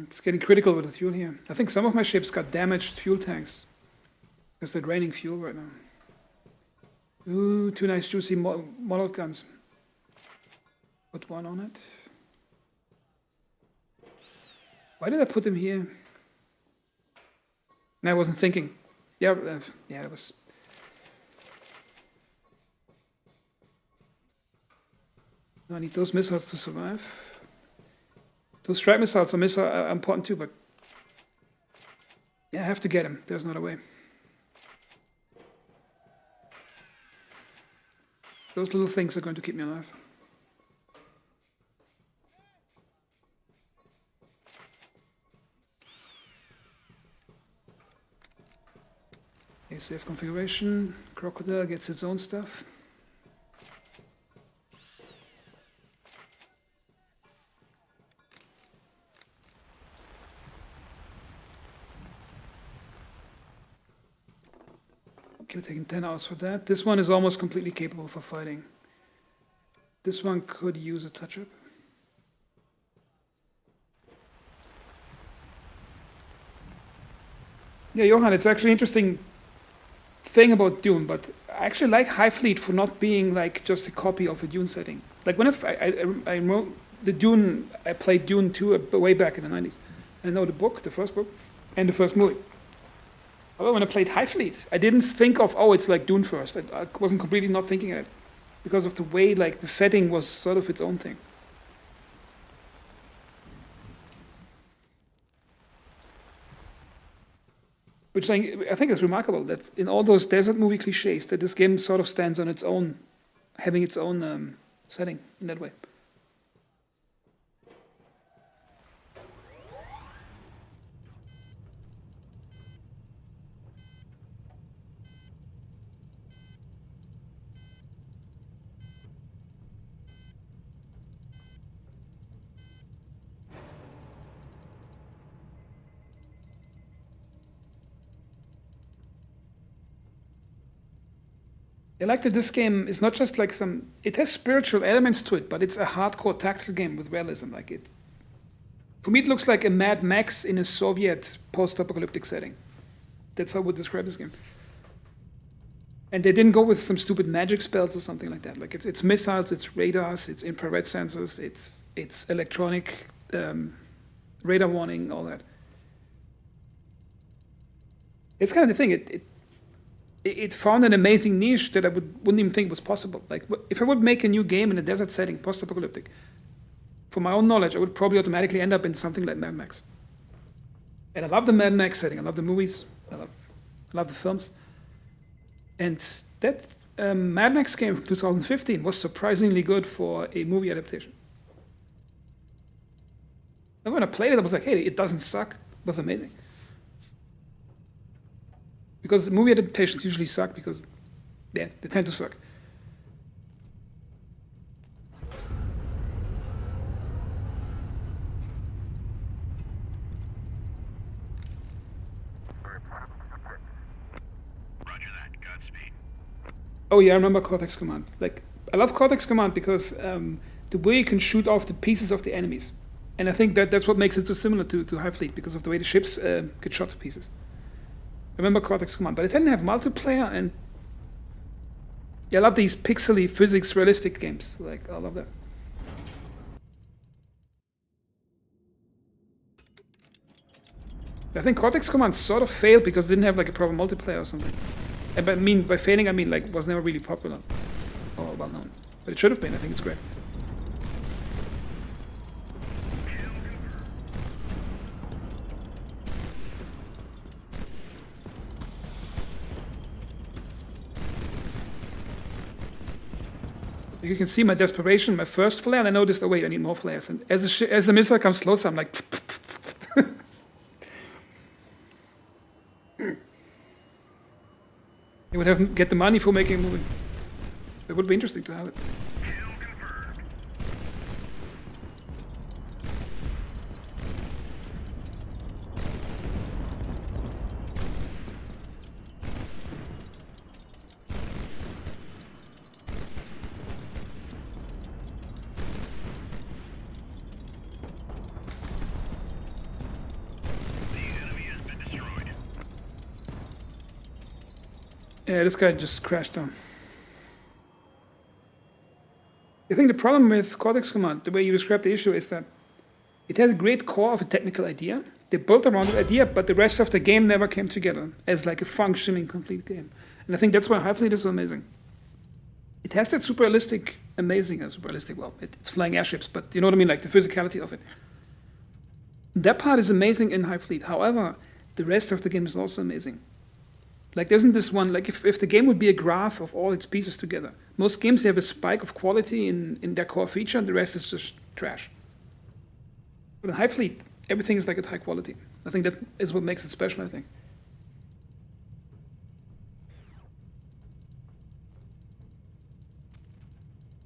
It's getting critical with the fuel here. I think some of my ships got damaged fuel tanks because they're draining fuel right now. Ooh, 2 nice juicy model guns. Put 1 on it. Why did I put them here? No, I wasn't thinking. Yeah, it was. I need those missiles to survive. Those strike missiles are important too, but yeah, I have to get them. There's not a way. Those little things are going to keep me alive. Okay, safe configuration. Crocodile gets its own stuff. Okay, we're taking 10 hours for that. This one is almost completely capable for fighting. This one could use a touch-up. Yeah, Johan, it's actually interesting thing about Dune, but I actually like Highfleet for not being like just a copy of a Dune setting. Like when I wrote the Dune, I played Dune 2 way back in the 90s. I know the book, the first book, and the first movie. However, when I played Highfleet, I didn't think of, oh, it's like Dune first. I wasn't completely not thinking of it because of the way like the setting was sort of its own thing. Which I think is remarkable that in all those desert movie cliches, that this game sort of stands on its own, having its own setting in that way. I like that this game is not just like it has spiritual elements to it, but it's a hardcore tactical game with realism. Like it, for me, it looks like a Mad Max in a Soviet post-apocalyptic setting. That's how I would describe this game. And they didn't go with some stupid magic spells or something like that. Like it's missiles, it's radars, it's infrared sensors, it's electronic radar warning, all that. It's kind of the thing. It found an amazing niche that I wouldn't even think was possible. Like, if I would make a new game in a desert setting, post-apocalyptic, from my own knowledge, I would probably automatically end up in something like Mad Max. And I love the Mad Max setting. I love the movies. I love the films. And that Mad Max game from 2015 was surprisingly good for a movie adaptation. And when I played it, I was like, hey, it doesn't suck. It was amazing. Because movie adaptations usually suck because, yeah, they tend to suck. Roger that. Godspeed. Oh yeah, I remember Cortex Command. Like, I love Cortex Command because the way you can shoot off the pieces of the enemies. And I think that's what makes it so similar to Highfleet, because of the way the ships get shot to pieces. Remember Cortex Command, but it didn't have multiplayer, and yeah, I love these pixely physics realistic games. Like, I love that. I think Cortex Command sort of failed because it didn't have like a proper multiplayer or something. And by failing, I mean like was never really popular or well known. But it should have been. I think it's great. You can see my desperation, my first flare, and I noticed, oh wait, I need more flares. And as the missile comes closer, I'm like... You would have to get the money for making a movie. It would be interesting to have it. Yeah, this guy just crashed down. I think the problem with Cortex Command, the way you describe the issue, is that it has a great core of a technical idea. They built around the idea, but the rest of the game never came together as like a functioning, complete game. And I think that's why Highfleet is so amazing. It has that super realistic, well, it's flying airships, but you know what I mean, like the physicality of it. That part is amazing in Highfleet. However, the rest of the game is also amazing. Like, there isn't this one, like, if the game would be a graph of all its pieces together, most games have a spike of quality in their core feature, and the rest is just trash. But in Highfleet, everything is like at high quality. I think that is what makes it special, I think.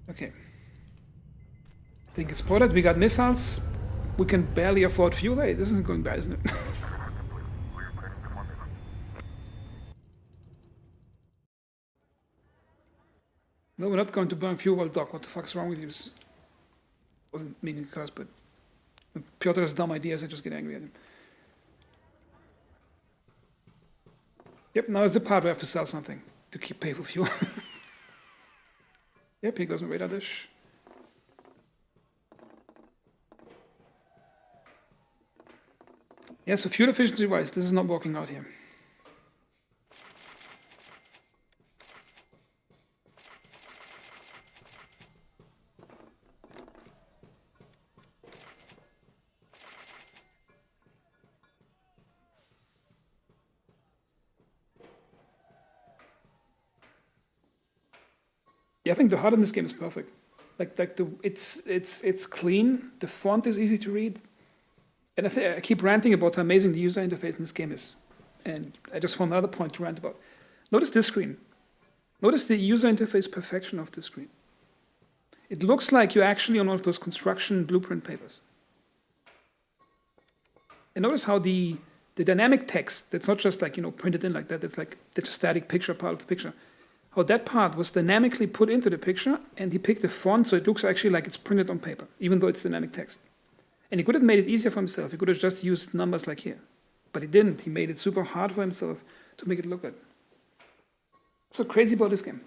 Okay. I think it's spotted. We got missiles. We can barely afford fuel. Hey, this isn't going bad, isn't it? No, we're not going to burn fuel while dock. What the fuck's wrong with you? Wasn't meaning to curse, but Piotr has dumb ideas. I just get angry at him. Yep, now is the part where I have to sell something to pay for fuel. Yep, here goes my radar dish. Yeah, so fuel efficiency wise, this is not working out here. Yeah, I think the HUD in this game is perfect. It's clean. The font is easy to read, and I keep ranting about how amazing the user interface in this game is. And I just found another point to rant about. Notice this screen. Notice the user interface perfection of this screen. It looks like you're actually on one of those construction blueprint papers. And notice how the dynamic text, that's not just like, printed in like that, it's like the static picture part of the picture. How that part was dynamically put into the picture, and he picked the font so it looks actually like it's printed on paper, even though it's dynamic text. And he could have made it easier for himself. He could have just used numbers like here. But he didn't. He made it super hard for himself to make it look good. What's so crazy about this game?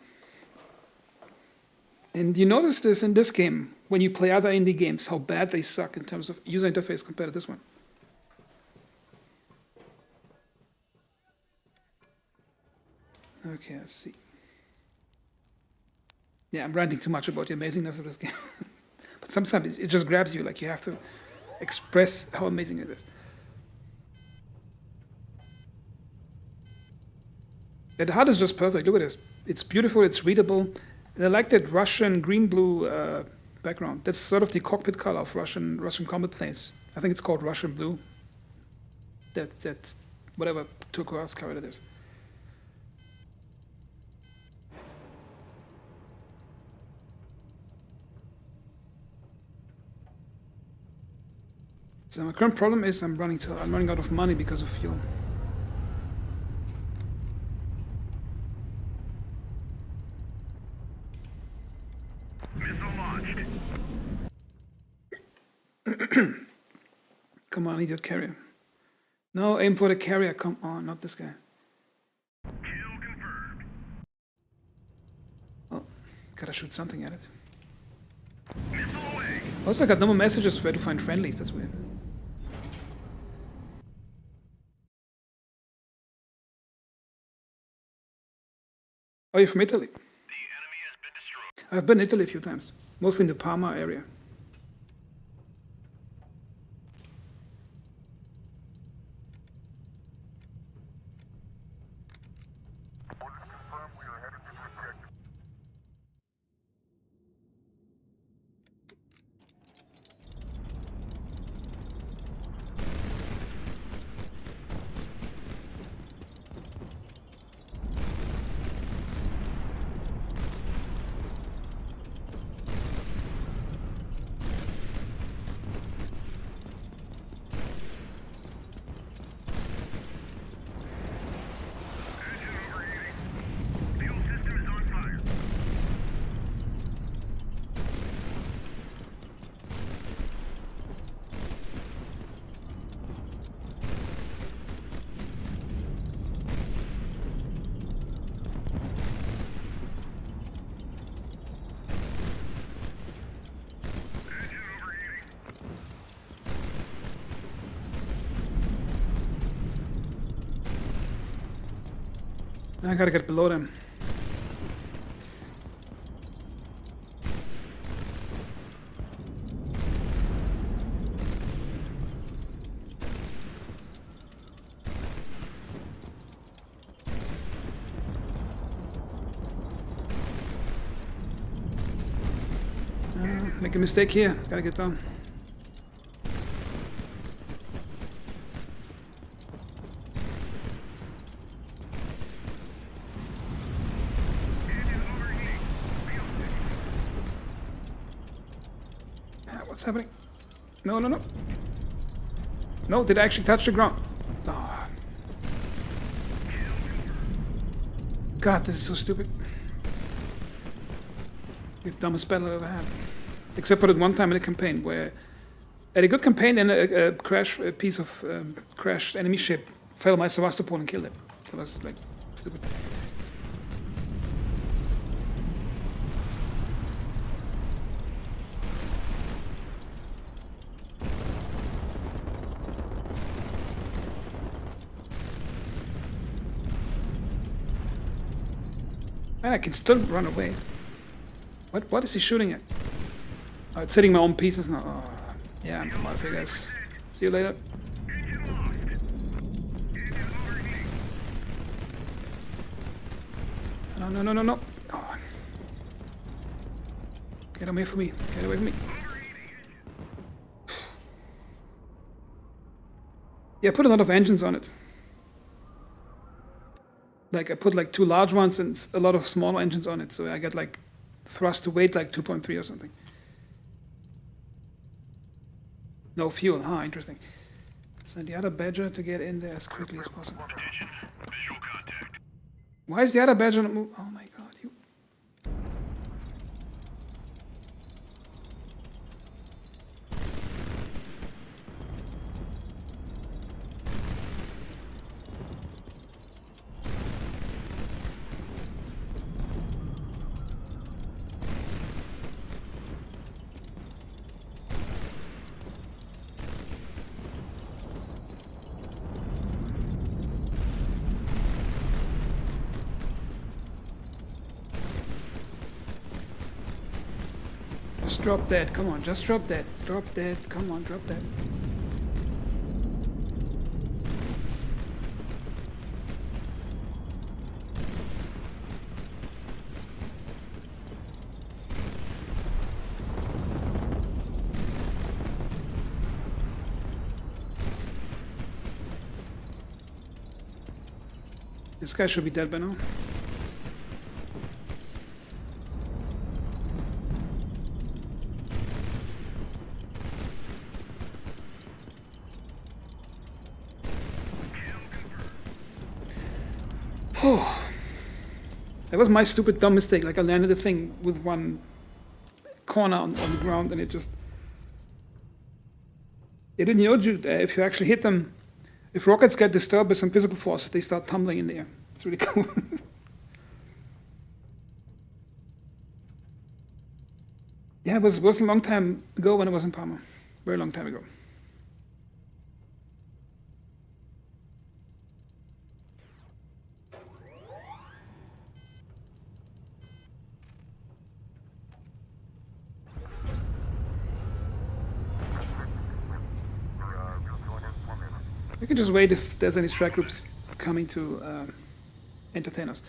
And you notice this in this game, when you play other indie games, how bad they suck in terms of user interface compared to this one. Okay, let's see. Yeah, I'm ranting too much about the amazingness of this game. But sometimes it just grabs you, like you have to express how amazing it is. Yeah, the HUD is just perfect. Look at this. It's beautiful, it's readable. And I like that Russian green-blue background. That's sort of the cockpit color of Russian combat planes. I think it's called Russian blue. That whatever turquoise color it is. So my current problem is I'm running out of money because of fuel. Missile launched. Come on, idiot carrier. No, aim for the carrier. Come on, not this guy. Kill confirmed. Oh, gotta shoot something at it. Missile away. Also, I got no more messages for where to find friendlies. That's weird. Oh, you're from Italy? The enemy has been destroyed. I've been in Italy a few times, mostly in the Parma area. I gotta get below them. Make a mistake here. Gotta get down. What's happening? No, no, no. No, did I actually touch the ground? Oh. God, this is so stupid. The dumbest battle I've ever had. Except for that one time in a campaign where I had a good campaign and a piece of crashed enemy ship fell on my Sevastopol and killed it. That was like stupid. And I can still run away. What is he shooting at? Oh, it's hitting my own pieces now. Oh, yeah, I'm out of here, guys. See you later. No, no, no, no, no. Oh. Get away from me. Get away from me. Yeah, I put a lot of engines on it. Like, I put like 2 large ones and a lot of small engines on it, so I get like thrust to weight like 2.3 or something. No fuel, huh? Interesting. Send the other Badger to get in there as quickly as possible. Attention. Visual contact. Why is the other Badger not moving? Oh my god, you. Just drop that, come on, just drop that. Drop that, come on, drop that. This guy should be dead by now. Oh, that was my stupid dumb mistake. Like I landed the thing with one corner on the ground and it just... It didn't know you, if you actually hit them, if rockets get disturbed by some physical force, they start tumbling in the air. It's really cool. Yeah, it was a long time ago when I was in Parma. Very long time ago. We can just wait if there's any strike groups coming to entertain us.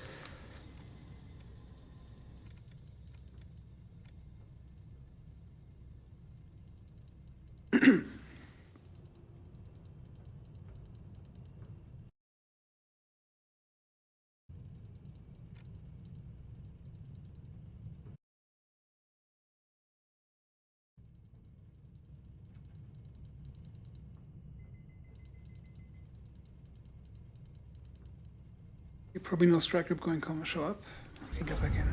Probably no strike group going to come and show up. We can get back in.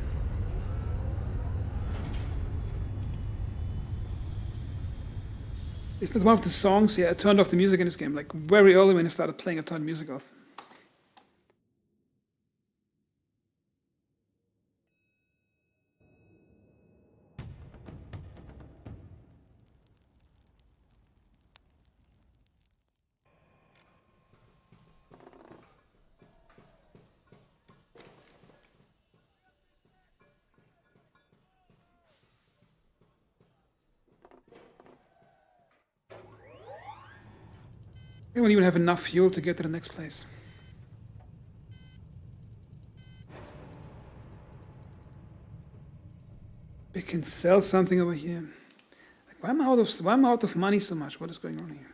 Is that one of the songs? Yeah, I turned off the music in this game. Like very early when I started playing, I turned music off. We won't even have enough fuel to get to the next place. We can sell something over here. Like, why am I out of money so much? What is going on here?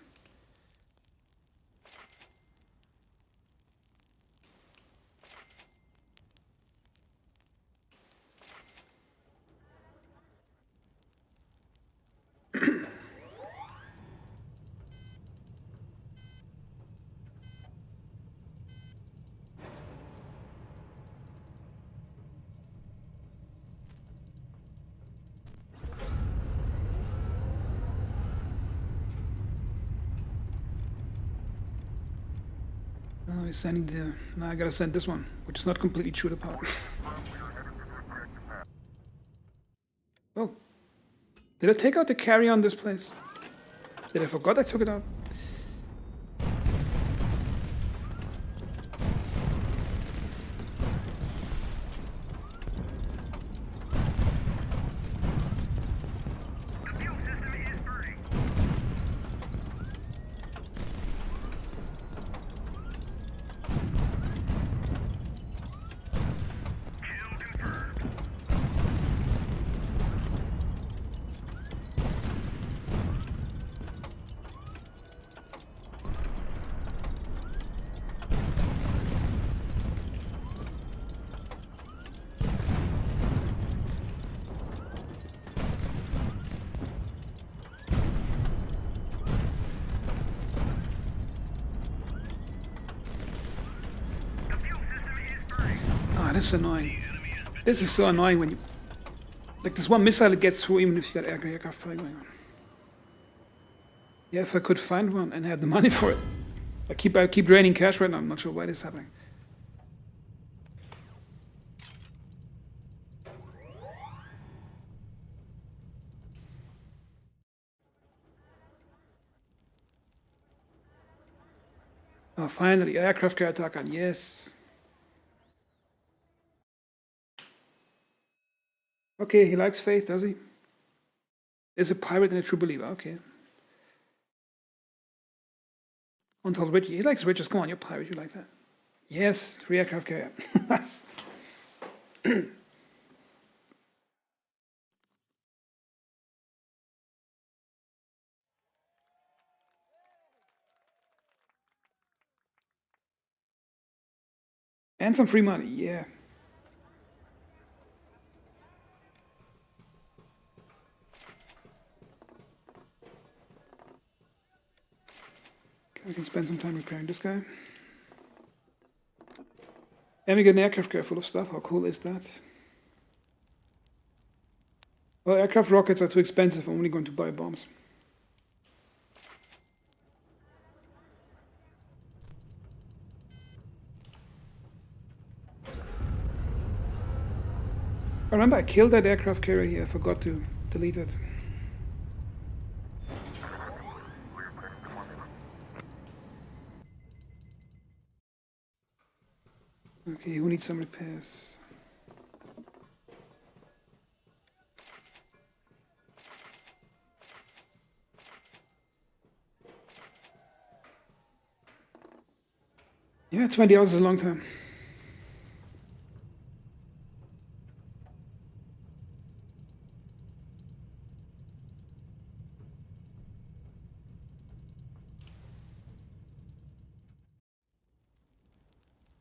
Oh, he's sending the... Now I gotta send this one, which is not completely chewed apart. Oh. Did I take out the carry on this place? Did I forgot I took it out? The fuel system is burning. Kill confirmed. The fuel system is burning. Ah, this is annoying. This is so annoying when you... Like, this one missile that gets through even if you got aircraft fire going on. Yeah, if I could find one and had the money for it. I keep draining cash right now. I'm not sure why this is happening. Oh, finally, aircraft carrier attack on. Yes. Okay, he likes faith, does he? Is a pirate and a true believer. Okay. Untold Rich. He likes riches. Come on, you're a pirate. You like that. Yes, free aircraft carrier. And some free money, yeah. Okay, we can spend some time repairing this guy. And we get an aircraft carrier full of stuff. How cool is that? Well, aircraft rockets are too expensive. I'm only going to buy bombs. I remember I killed that aircraft carrier here. I forgot to delete it. Okay, who needs some repairs? Yeah, 20 hours is a long time.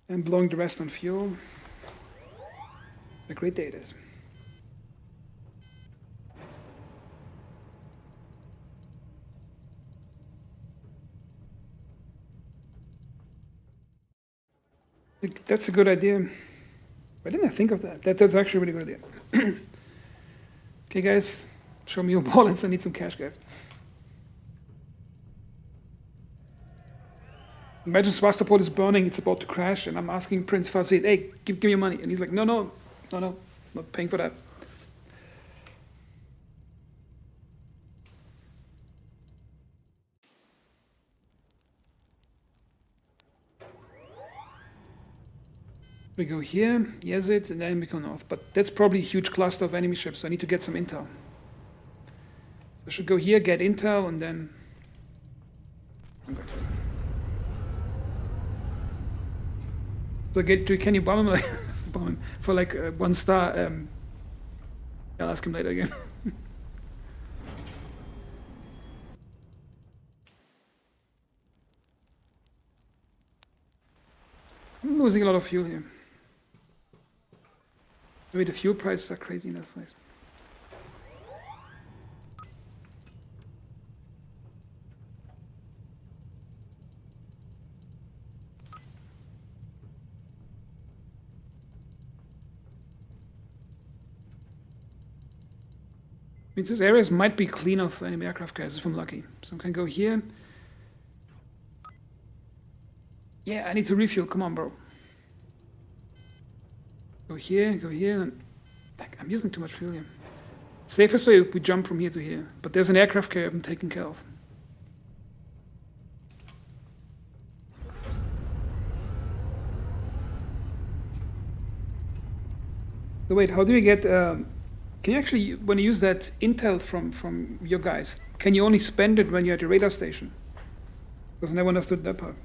And blowing the rest on fuel. A great day it is. That's a good idea. Why didn't I think of that? That's actually a really good idea. Okay, guys, show me your wallets. I need some cash, guys. Imagine Swastopol is burning, it's about to crash, and I'm asking Prince Fasid, hey, give me your money. And he's like, no, not paying for that. We go here, Yazid, and then we go north. But that's probably a huge cluster of enemy ships, so I need to get some intel. So I should go here, get intel, and then... I'm going to... So can you bomb him, bomb him for like 1 star? I'll ask him later again. I'm losing a lot of fuel here. Maybe the fuel prices are crazy in that place. Means this areas might be clean of enemy aircraft carriers if I'm lucky. So I can go here. Yeah, I need to refuel. Come on, bro. Go here, and I'm using too much fuel here. Safest way would be jump from here to here. But there's an aircraft carrier I'm taking care of. So wait, how do you get... can you actually, when you use that intel from your guys, can you only spend it when you're at the radar station? Because I never understood that part.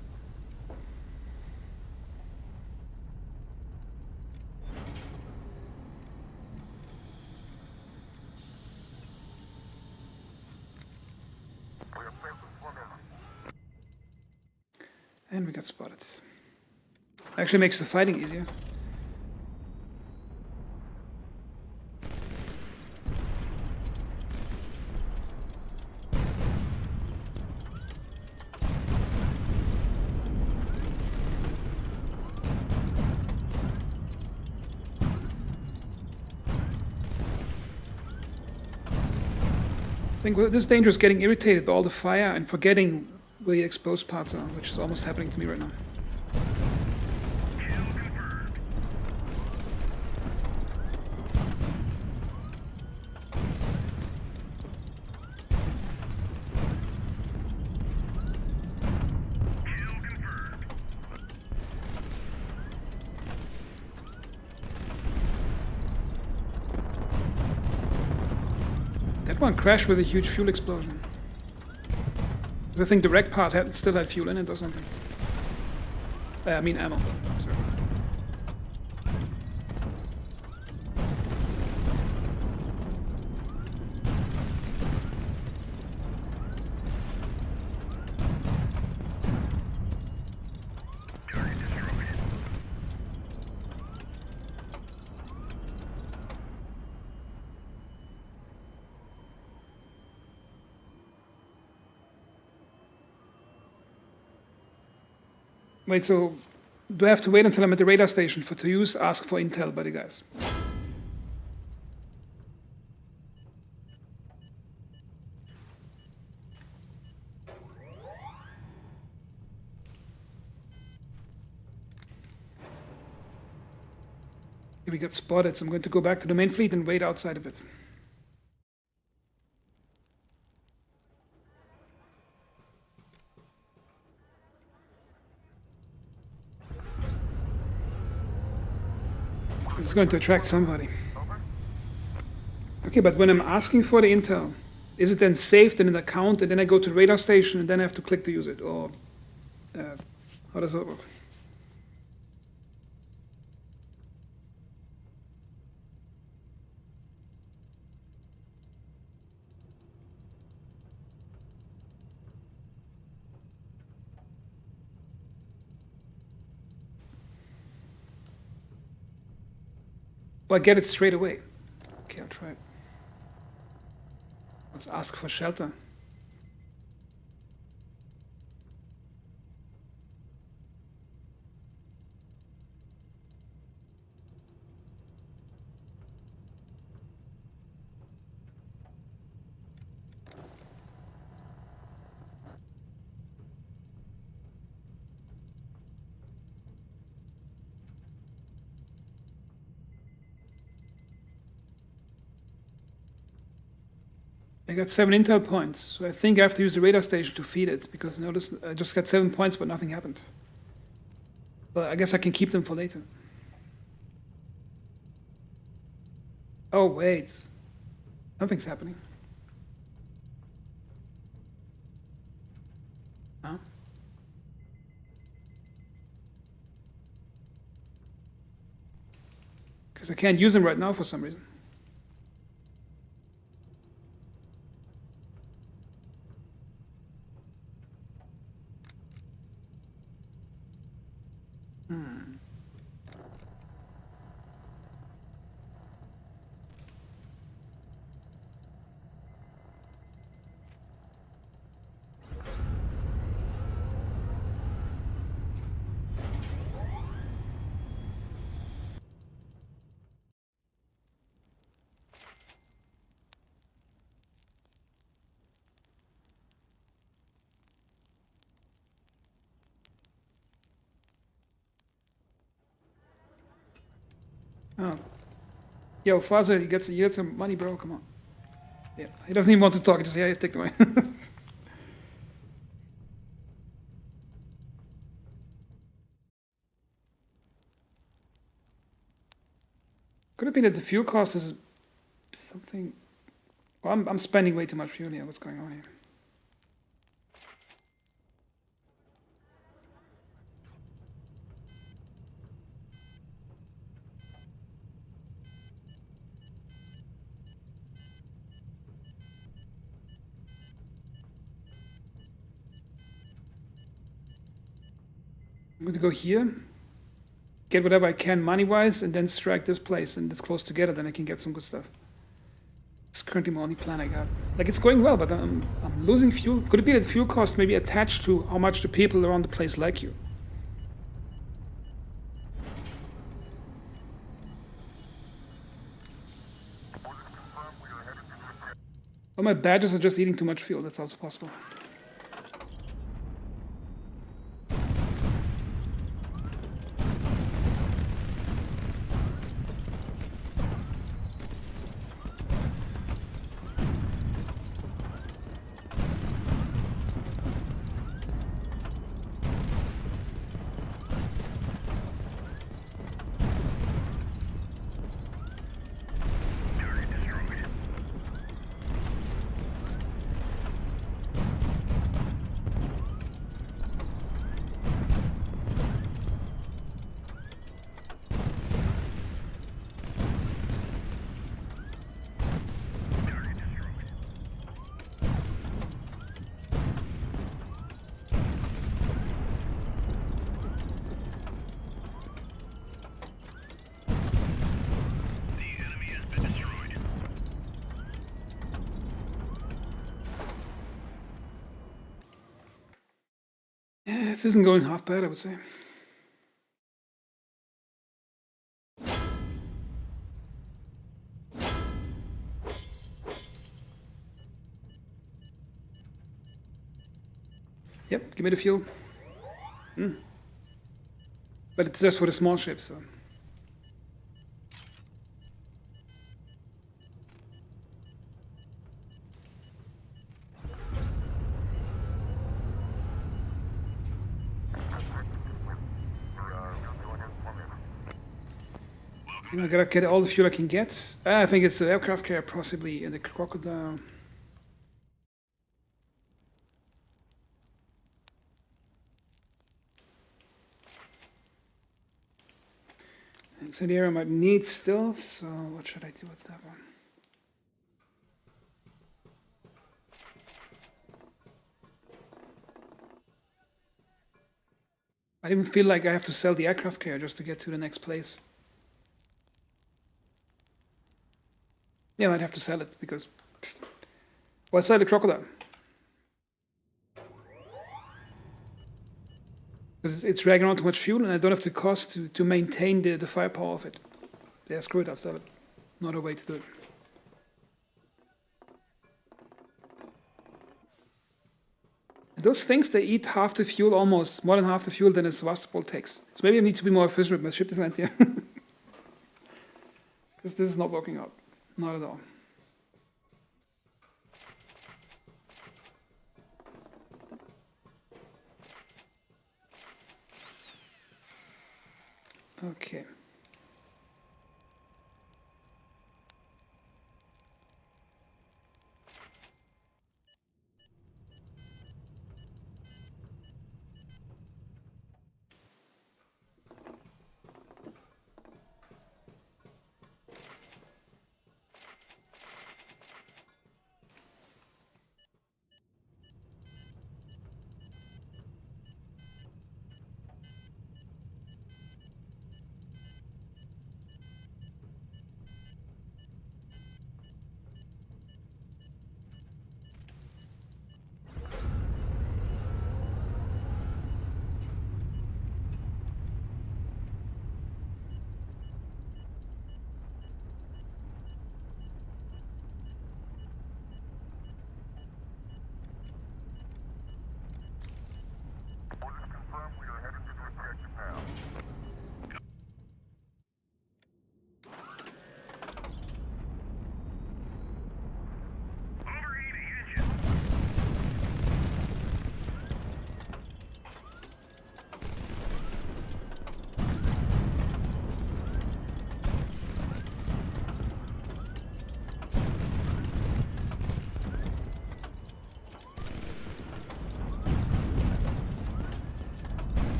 And we got spotted. Actually makes the fighting easier. I think this danger is getting irritated by all the fire and forgetting where the exposed parts are, which is almost happening to me right now. That one crashed with a huge fuel explosion. I think the wreck part still had fuel in it or something. I mean ammo. Sorry. Wait, so do I have to wait until I'm at the radar station to ask for intel by the guys? We got spotted, so I'm going to go back to the main fleet and wait outside a bit. This is going to attract somebody. Okay, but when I'm asking for the intel, is it then saved in an account and then I go to the radar station and then I have to click to use it? Or how does that work? Well, I get it straight away. Okay, I'll try it. Let's ask for shelter. I got 7 intel points, so I think I have to use the radar station to feed it, because notice I just got 7 points, but nothing happened. But I guess I can keep them for later. Oh, wait. Something's happening. Huh? Because I can't use them right now for some reason. Oh. Yo, Faza, you get some money, bro. Come on. Yeah, he doesn't even want to talk. He just, yeah, take the money. Could it be that the fuel cost is something? Well, I'm spending way too much fuel here. What's going on here? I'm going to go here, get whatever I can money-wise, and then strike this place, and it's close together, then I can get some good stuff. It's currently my only plan I got. Like, it's going well, but I'm losing fuel. Could it be that fuel cost may be attached to how much the people around the place like you? Or my badges are just eating too much fuel. That's also possible. Yeah, this isn't going half bad, I would say. Yep, give me the fuel. But it's just for the small ships, so. I gotta get all the fuel I can get. I think it's the aircraft carrier, possibly, and the crocodile. It's an area I might need still, so what should I do with that one? I even feel like I have to sell the aircraft carrier just to get to the next place. Yeah, I'd have to sell it because... Well, sell the crocodile. Because it's dragging on too much fuel and I don't have the cost to maintain the firepower of it. Yeah, screw it, I'll sell it. Not a way to do it. And those things, they eat half the fuel almost, more than half the fuel than a Sevastopol takes. So maybe I need to be more efficient with my ship designs here. Because this is not working out. Not at all. Okay.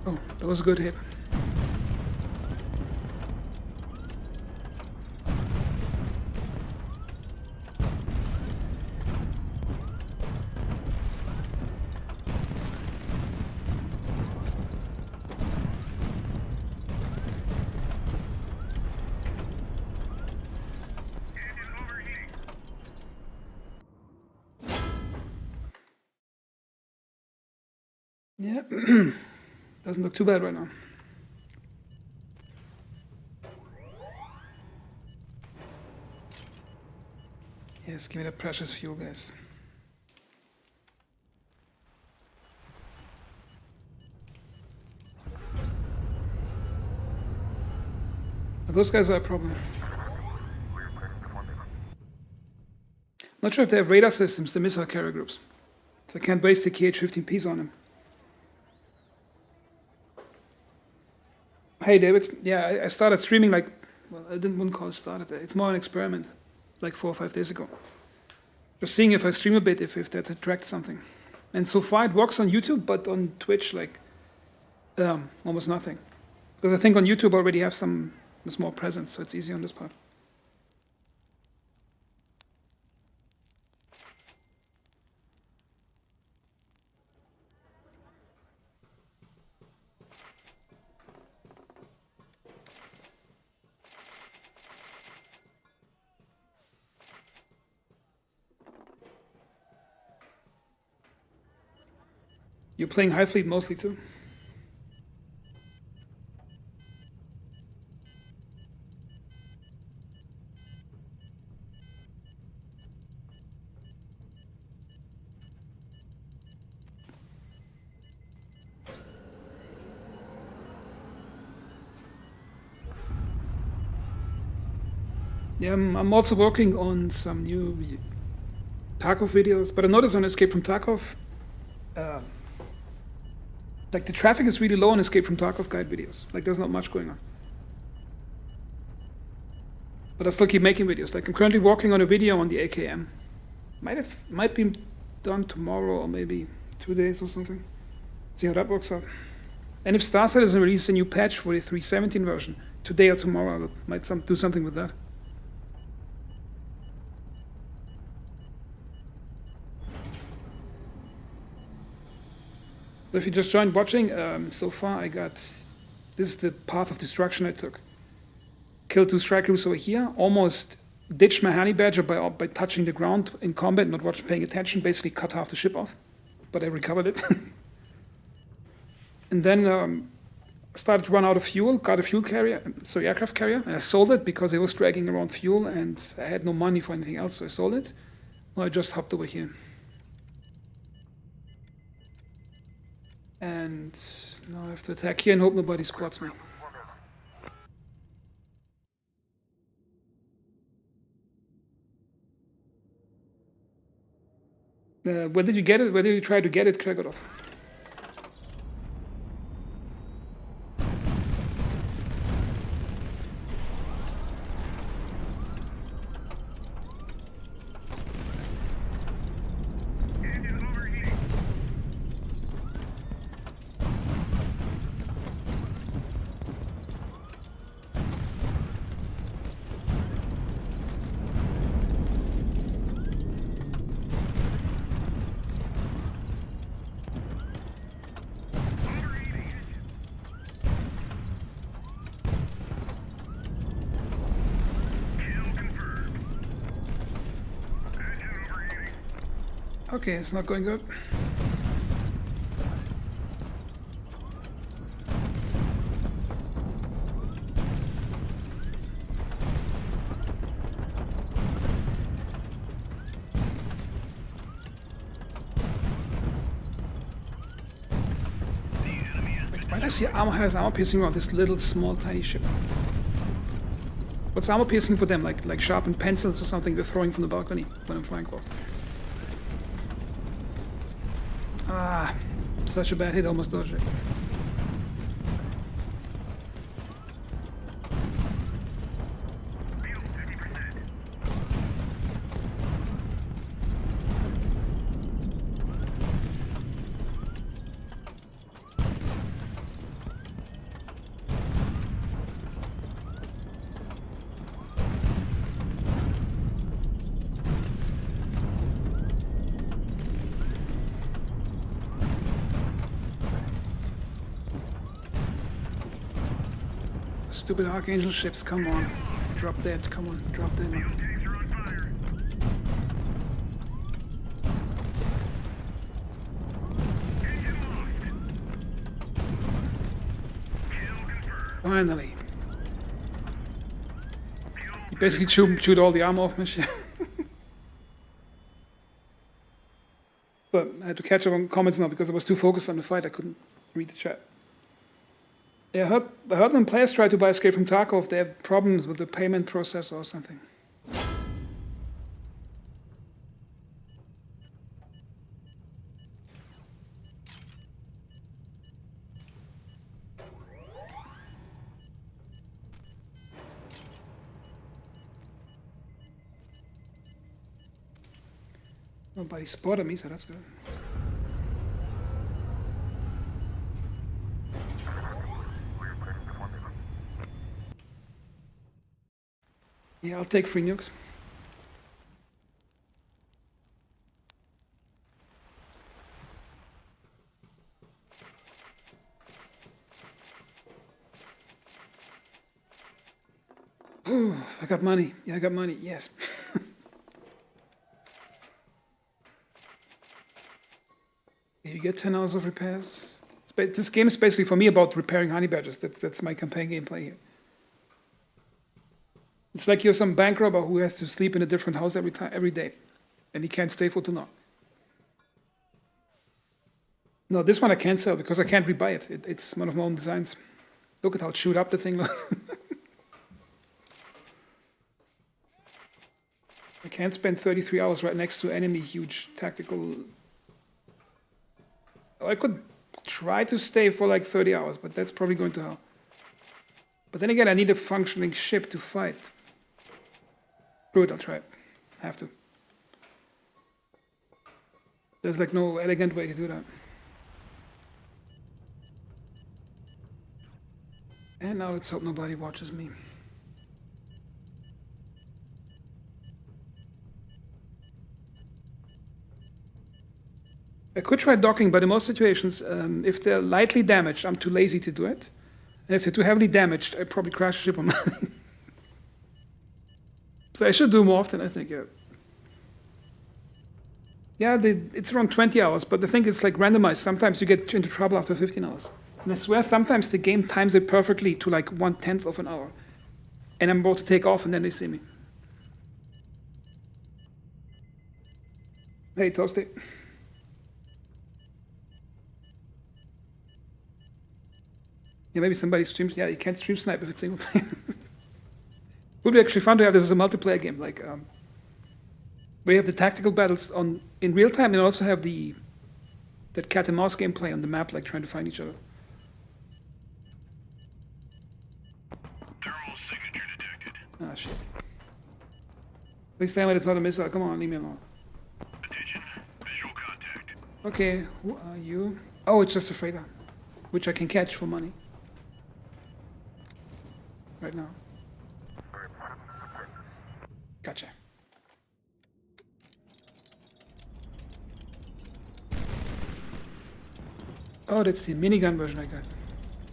Oh, that was a good hit. Engine overheating. Yeah, doesn't look too bad right now. Yes, give me that precious fuel, guys. Those guys are a problem. Not sure if they have radar systems, the missile carrier groups. So I can't waste the KH-15Ps on them. Hey David, yeah, I started streaming like, well, I wouldn't call it started. It's more an experiment, like 4 or 5 days ago. Just seeing if I stream a bit, if that attracts something. And so far it works on YouTube, but on Twitch, like, almost nothing. Because I think on YouTube I already have some small presence, so it's easy on this part. You're playing Highfleet mostly too? Yeah, I'm also working on some new Tarkov videos, but I noticed on Escape from Tarkov, like the traffic is really low on Escape from Tarkov guide videos. Like there's not much going on. But I still keep making videos. Like I'm currently working on a video on the AKM. Might be done tomorrow or maybe 2 days or something. See how that works out. And if Star Citizen releases a new patch for the 3.17 version today or tomorrow, I might do something with that. So if you just joined watching, so far I got, this is the path of destruction I took. Killed 2 strike groups over here, almost ditched my honey badger by touching the ground in combat, not paying attention, basically cut half the ship off, but I recovered it. And then started to run out of fuel, got a fuel carrier, sorry, aircraft carrier, and I sold it because it was dragging around fuel and I had no money for anything else, so I sold it. Now I just hopped over here. And now I have to attack here and hope nobody squats me. Where did you get it? Where did you try to get it, Kragodov? Engine overheating. Okay, it's not going good. Why does he has armor piercing on this little small tiny ship? What's armor piercing for them? Like sharpened pencils or something they're throwing from the balcony when I'm flying close. Ah, such a bad hit, almost dodged it. Fuel 50%. Stupid Archangel ships, come on. Drop dead, come on, drop dead. Tanks are on fire. Engine lost. Kill confirmed. Finally. Fuel Basically chewed all the armor off my ship. But I had to catch up on comments now because I was too focused on the fight, I couldn't read the chat. Yeah, I heard when players try to buy Escape from Tarkov, they have problems with the payment process or something. Nobody spotted me, so that's good. Yeah, I'll take 3 nukes. Ooh, I got money. Yeah, I got money. Yes. You get 10 hours of repairs. This game is basically for me about repairing honey badgers. That's my campaign gameplay here. It's like you're some bank robber who has to sleep in a different house every day, and he can't stay for too long. No, this one I can't sell because I can't rebuy it. It's one of my own designs. Look at how chewed up the thing looks. I can't spend 33 hours right next to enemy huge tactical. I could try to stay for like 30 hours, but that's probably going to hell. But then again, I need a functioning ship to fight. Screw it, I'll try it. Have to. There's like no elegant way to do that. And now let's hope nobody watches me. I could try docking, but in most situations, if they're lightly damaged, I'm too lazy to do it. And if they're too heavily damaged, I probably crash the ship on landing. So I should do more often, I think, yeah. Yeah, it's around 20 hours, but the thing is like randomized. Sometimes you get into trouble after 15 hours. And I swear sometimes the game times it perfectly to like 1/10 of an hour. And I'm about to take off and then they see me. Hey, Toasty. Yeah, maybe somebody streams. Yeah, you can't stream snipe if it's single player. Would be actually fun to have this as a multiplayer game, like where you have the tactical battles in real time, and also have that cat and mouse gameplay on the map, like trying to find each other. thermal signature detected. Ah, shit. Please tell me it's not a missile. Come on, leave me alone. Attention, visual contact. Okay, who are you? Oh, it's just a freighter, which I can catch for money. Right now. Gotcha. Oh, that's the minigun version I got.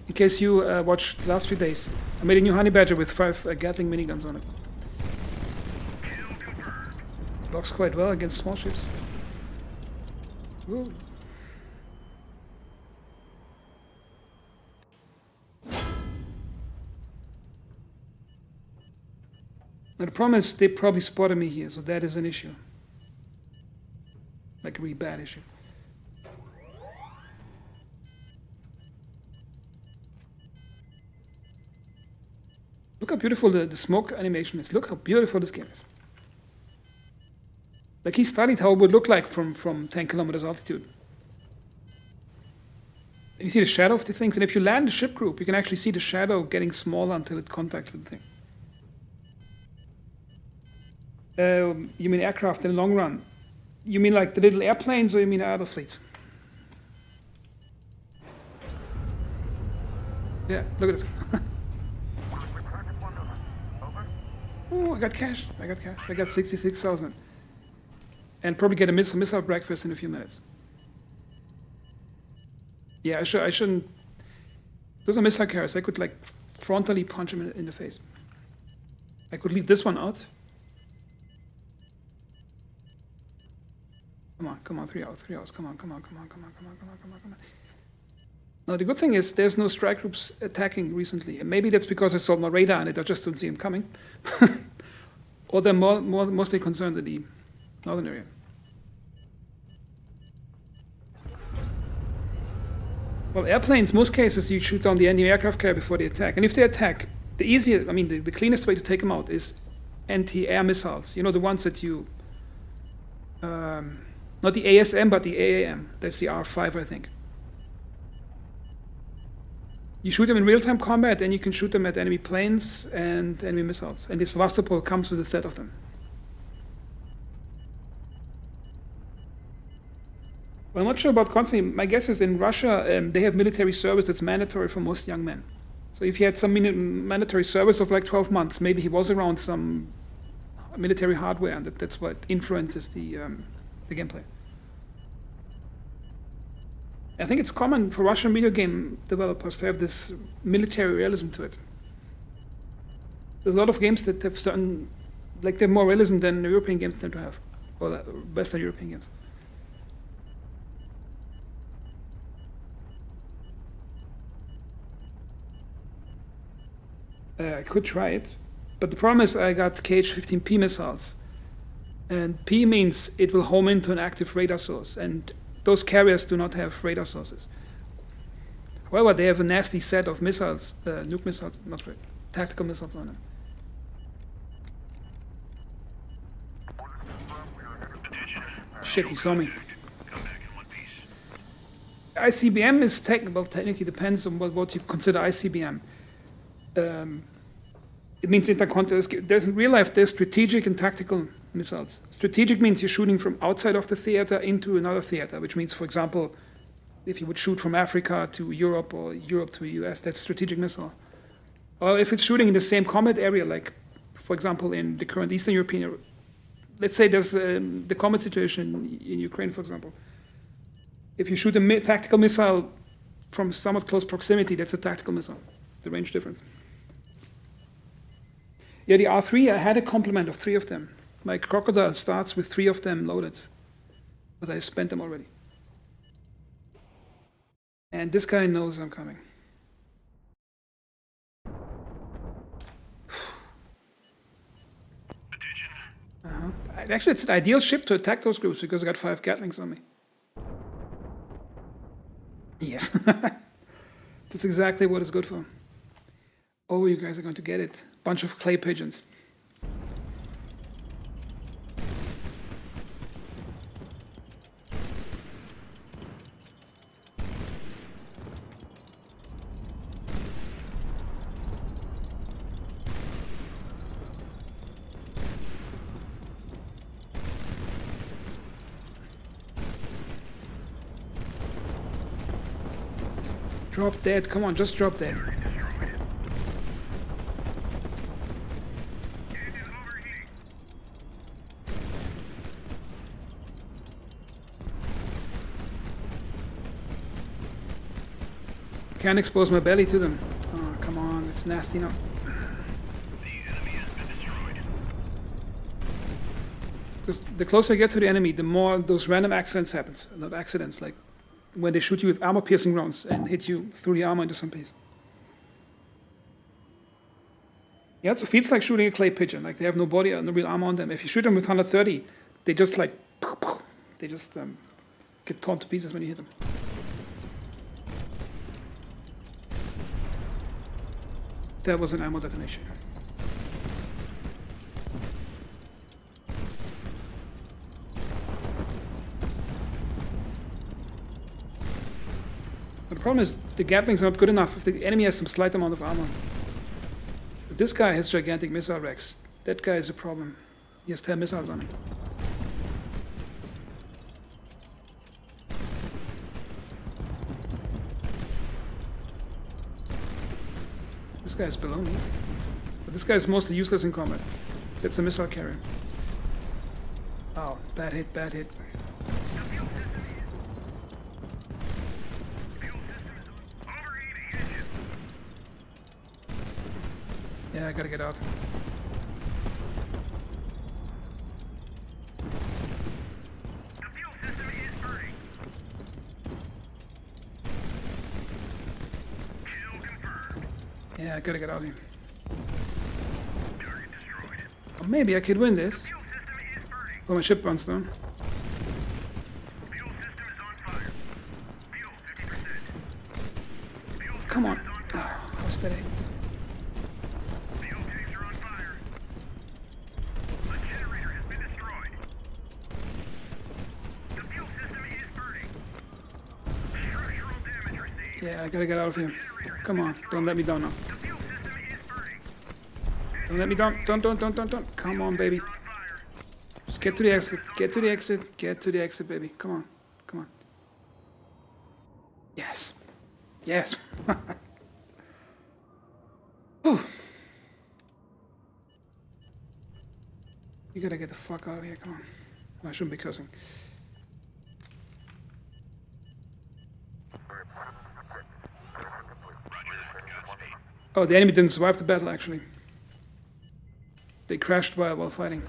In case you watched the last few days, I made a new honey badger with 5 Gatling miniguns on it. Kill confirmed. Blocks quite well against small ships. Ooh. Now the problem is they probably spotted me here, so that is an issue. Like a really bad issue. Look how beautiful the smoke animation is. Look how beautiful this game is. Like he studied how it would look like from 10 kilometers altitude. And you see the shadow of the things, and if you land the ship group, you can actually see the shadow getting smaller until it contacts with the thing. You mean aircraft in the long run? You mean like the little airplanes, or you mean other fleets? Yeah, look at this. Oh, I got cash. I got 66,000. And probably get a missile breakfast in a few minutes. Yeah, I shouldn't. Those are missile carriers. I could like frontally punch him in the face. I could leave this one out. Come on, 3 hours, come on. Now the good thing is there's no strike groups attacking recently, and maybe that's because I saw my radar and I just don't see them coming. Or they're mostly concerned in the northern area. Well, airplanes, most cases you shoot down the enemy aircraft carrier before they attack. And if they attack, the cleanest way to take them out is anti-air missiles. You know, the ones that you, not the ASM, but the AAM. That's the R5, I think. You shoot them in real-time combat, and you can shoot them at enemy planes and enemy missiles. And this Sevastopol comes with a set of them. Well, I'm not sure about constantly. My guess is in Russia, they have military service that's mandatory for most young men. So if he had some mandatory service of like 12 months, maybe he was around some military hardware, and that's what influences the gameplay. I think it's common for Russian video game developers to have this military realism to it. There's a lot of games that have certain, like they have more realism than European games tend to have, or Western European games. I could try it, but the problem is I got KH-15P missiles, and P means it will home into an active radar source, and those carriers do not have radar sources. However, they have a nasty set of missiles, nuke missiles, not really, tactical missiles on them. Shit, he saw me. ICBM is technically depends on what you consider ICBM. It means intercontinental. There's in real life there's strategic and tactical missiles. Strategic means you're shooting from outside of the theater into another theater, which means, for example, if you would shoot from Africa to Europe or Europe to the US, that's strategic missile. Or if it's shooting in the same combat area, like, for example, in the current Eastern European, let's say there's the combat situation in Ukraine, for example. If you shoot a tactical missile from somewhat close proximity, that's a tactical missile, the range difference. Yeah, the R3, I had a complement of 3 of them. My Crocodile starts with 3 of them loaded, but I spent them already. And this guy knows I'm coming. Actually, it's an ideal ship to attack those groups because I got 5 Gatlings on me. Yes. That's exactly what it's good for. Oh, you guys are going to get it. Bunch of clay pigeons. Drop dead. Come on, just drop dead. Can't expose my belly to them. Oh, come on, it's nasty enough. Because the closer you get to the enemy, the more those random accidents happens. Not accidents, like when they shoot you with armor-piercing rounds and hit you through the armor into some piece. Yeah, it feels like shooting a clay pigeon. Like they have no body, no real armor on them. If you shoot them with 130, they just like, they just get torn to pieces when you hit them. That was an ammo detonation. But the problem is the Gatling's not good enough if the enemy has some slight amount of armor. But this guy has gigantic missile racks. That guy is a problem. He has 10 missiles on him. This guy is below me. But this guy is mostly useless in combat. That's a missile carrier. Oh, bad hit, bad hit. Yeah, I gotta get out. The fuel system is burning. Kill confirmed. Yeah, I gotta get out here. Target destroyed. Or maybe I could win this. Fuel system is burning. Oh, my ship burns down. Fuel system is on fire. Fuel 50%. Fuel Come on. system is on Oh, fire. what's that? Fuel tanks are on fire. A generator has been destroyed. The fuel system is burning. Structural damage received. Yeah, I gotta get out of here. Come on, don't let me down now. The fuel system is burning. Don't let me down. Don't. Come on, baby. On fire. Just get to the exit. Get to the exit. Get to the exit, baby. Come on. Come on. Yes. Yes. Whew. You gotta get the fuck out of here. Come on. I shouldn't be cussing. Oh, the enemy didn't survive the battle, actually. They crashed while fighting.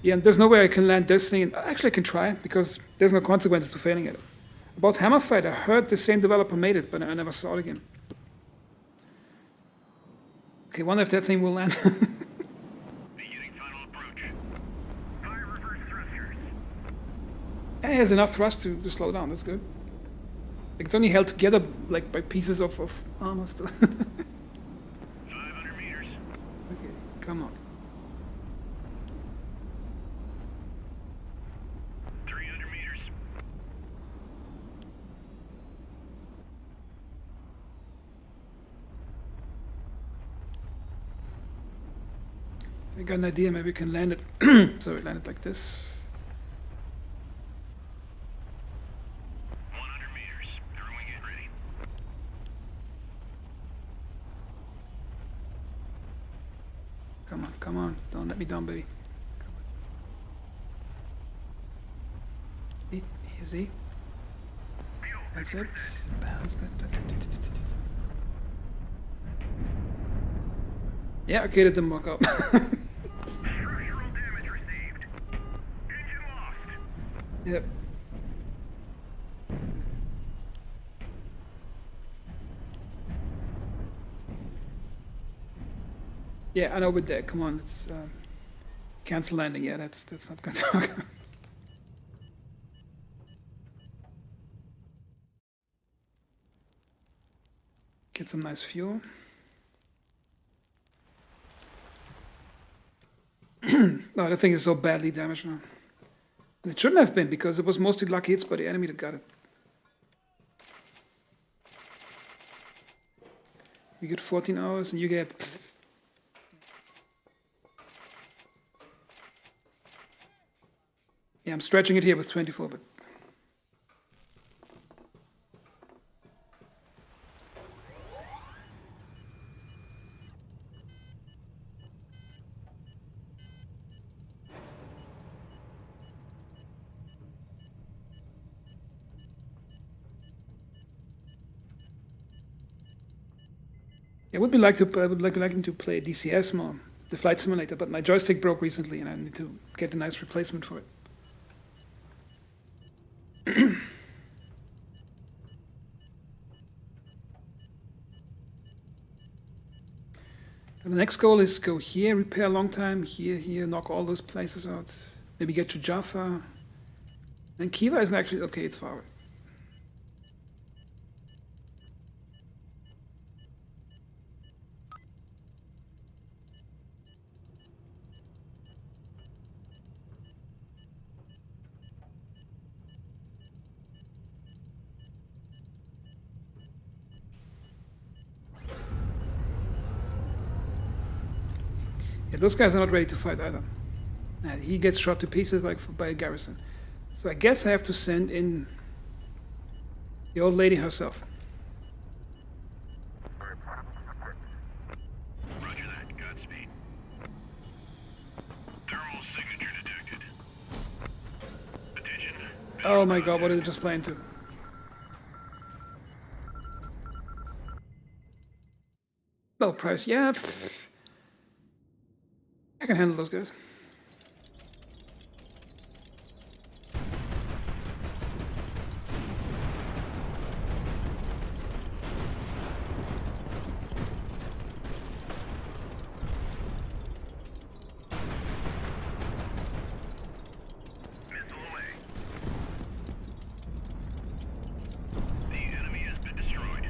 Yeah, and there's no way I can land this thing. Actually, I can try, because there's no consequences to failing it. About Hammerfight, I heard the same developer made it, but I never saw it again. Okay, wonder if that thing will land. Beginning final approach. Fire reverse thrusters. It has enough thrust to slow down, that's good. Like, it's only held together like by pieces of armor still. 500 meters. Okay, come on. 300 meters. I got an idea, maybe we can land it. So we land it like this. 100 meters. Throwing it ready. Come on, don't let me down, baby. Come on. Easy. That's it. Balance. Yeah, okay, that didn't work out. Structural damage received. Engine lost. Yep. Yeah, I know, but come on, it's cancel landing. Yeah, that's not going to work. Get some nice fuel. No, that thing is so badly damaged now. And it shouldn't have been, because it was mostly lucky hits by the enemy that got it. You get 14 hours and you get... Yeah, I'm stretching it here with 24, but... I would like him to play DCS more, the flight simulator, but my joystick broke recently and I need to get a nice replacement for it. And the next goal is go here, repair a long time, here, knock all those places out. Maybe get to Jaffa. And Kiva isn't actually, okay, it's far away. Yeah, those guys are not ready to fight either. He gets shot to pieces like by a garrison. So I guess I have to send in the old lady herself. Roger that. Godspeed. Thermal signature detected. Attention. Oh my god, what did it just fly into? price. Yeah, I can handle those guys. Missile away. The enemy has been destroyed.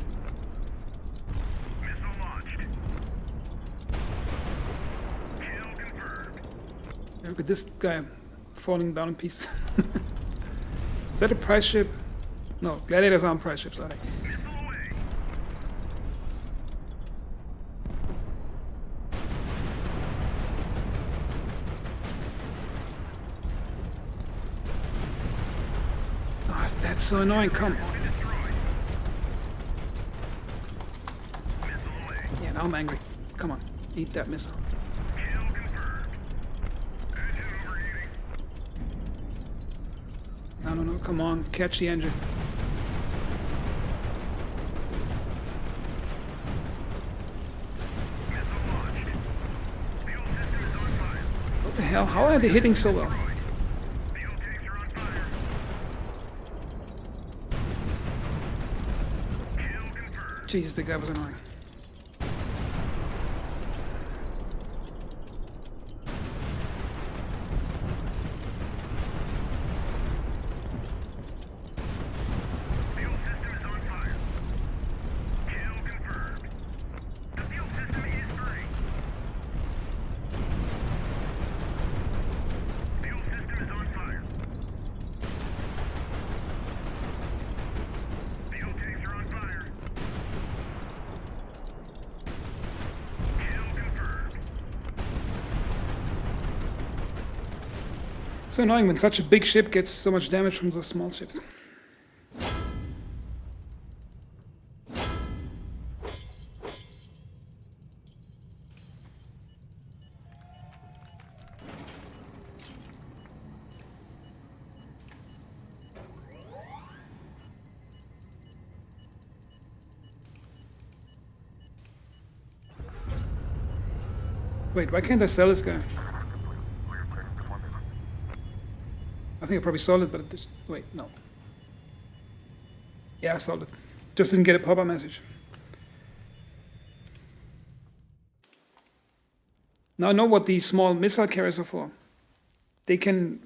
Missile launched. Kill confirmed. Look at this guy falling down in pieces. Is that a prize ship? No, gladiators aren't prize ships, are they? Missile away. Oh, that's so annoying. Come. Target destroyed. Missile away. Yeah, now I'm angry. Come on, eat that missile. Kill confirmed. Engine overheating. No, no, no. Come on, catch the engine. Missile launched. Fuel system is on fire. What the hell? How are they hitting so well? Fuel tanks are on fire. Kill confirmed. Jesus, the guy was annoying. Fuel system is on fire. Kill confirmed. The fuel system is burning. Fuel system is on fire. Fuel tanks are on fire. Kill confirmed. It's so annoying when such a big ship gets so much damage from those small ships. Wait, why can't I sell this guy? I think I probably sold it, but it just, wait, no. Yeah, I sold it. Just didn't get a pop-up message. Now I know what these small missile carriers are for. They can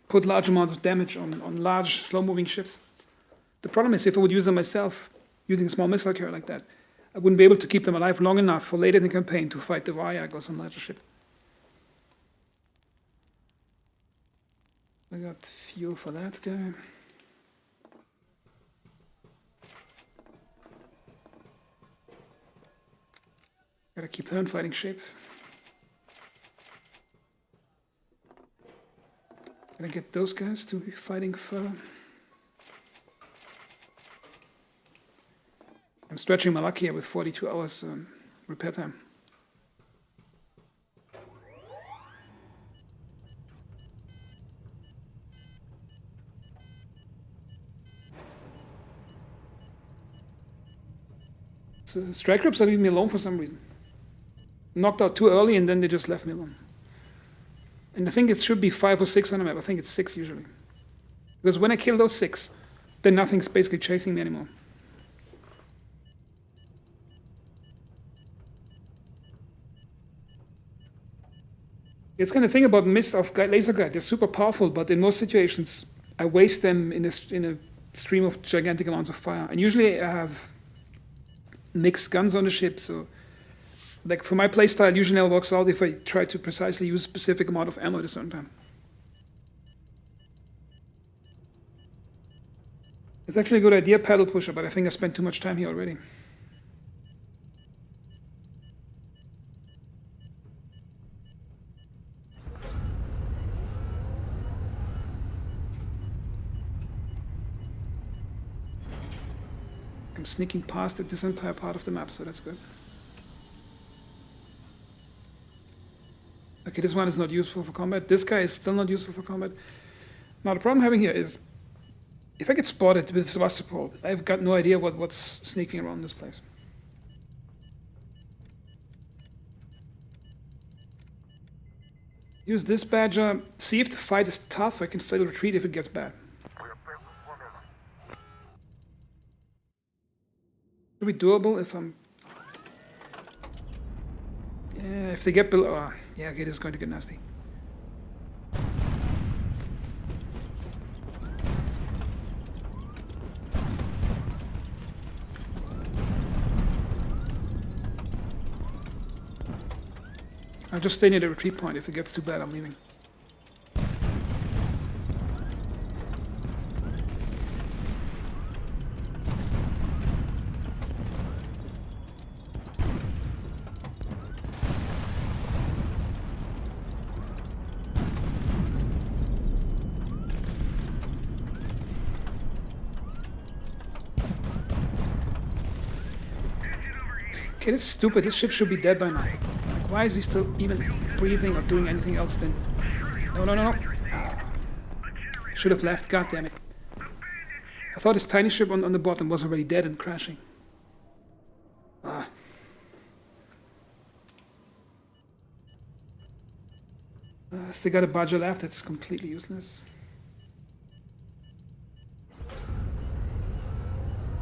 put large amounts of damage on large, slow-moving ships. The problem is if I would use them myself, using a small missile carrier like that, I wouldn't be able to keep them alive long enough for later in the campaign to fight the Varyak or some larger ship. I got fuel for that guy. Gotta keep her in fighting shape. Gotta get those guys to be fighting further. I'm stretching my luck here with 42 hours repair time. So strike groups are leaving me alone for some reason. Knocked out too early and then they just left me alone. And I think it should be 5 or 6 on the map. I think it's 6 usually. Because when I kill those 6, then nothing's basically chasing me anymore. It's kind of thing about mist of laser guide. They're super powerful, but in most situations, I waste them in a stream of gigantic amounts of fire. And usually I have mixed guns on the ship, so like for my playstyle, usually it works out if I try to precisely use a specific amount of ammo at a certain time. It's actually a good idea, paddle pusher, but I think I spent too much time here already. I'm sneaking past this entire part of the map, so that's good. Okay, this one is not useful for combat. This guy is still not useful for combat. Now the problem I'm having here is, if I get spotted with Sevastopol, I've got no idea what's sneaking around this place. Use this badger. See if the fight is tough. I can still retreat if it gets bad. Should be doable if I'm... Yeah, if they get below... Oh, yeah, okay, this is going to get nasty. I'll just stay near the retreat point. If it gets too bad, I'm leaving. Okay, this is stupid. This ship should be dead by now. Like, why is he still even breathing or doing anything else then? No, no, no, no. Should have left, god damn it. I thought this tiny ship on the bottom was already dead and crashing. Still got a badger left, that's completely useless.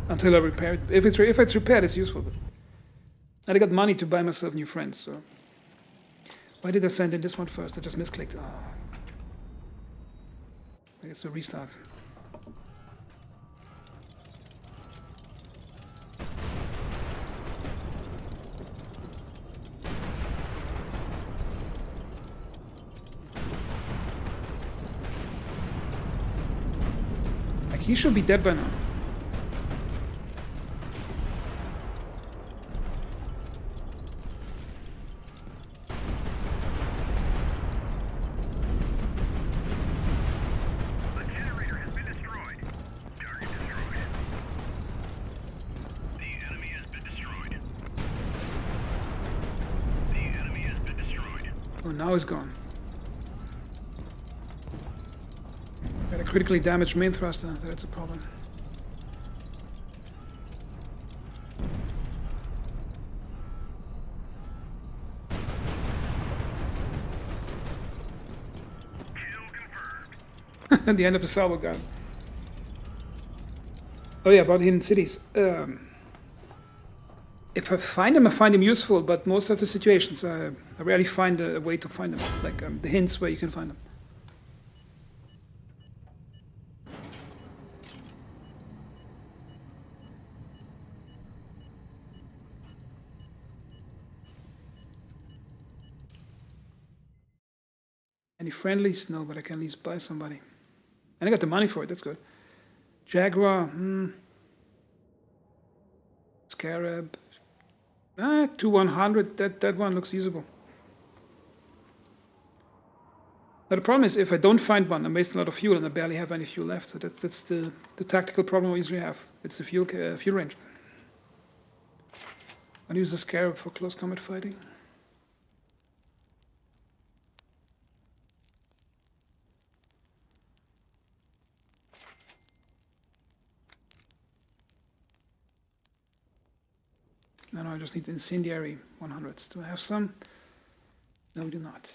Until I repair it. If it's repaired, it's useful. But I got money to buy myself new friends, so... Why did I send in this one first? I just misclicked. Oh. I guess a restart. Like, he should be dead by now. Now he's gone. Got a critically damaged main thruster, so that's a problem. At the end of the salvo gun. Oh yeah, about hidden cities. If I find them useful, but most of the situations, I rarely find a way to find them, like the hints where you can find them. Any friendlies? No, but I can at least buy somebody. And I got the money for it, that's good. Jaguar, Scarab. 2-100, that one looks usable. Now the problem is if I don't find one, I'm wasting a lot of fuel and I barely have any fuel left. So that's the tactical problem we usually have. It's the fuel range. I'll use the Scarab for close combat fighting. No, I just need incendiary 100s. Do I have some? No, we do not.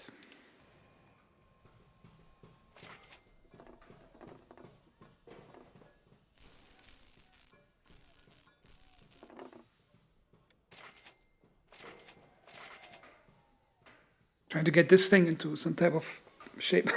Trying to get this thing into some type of shape.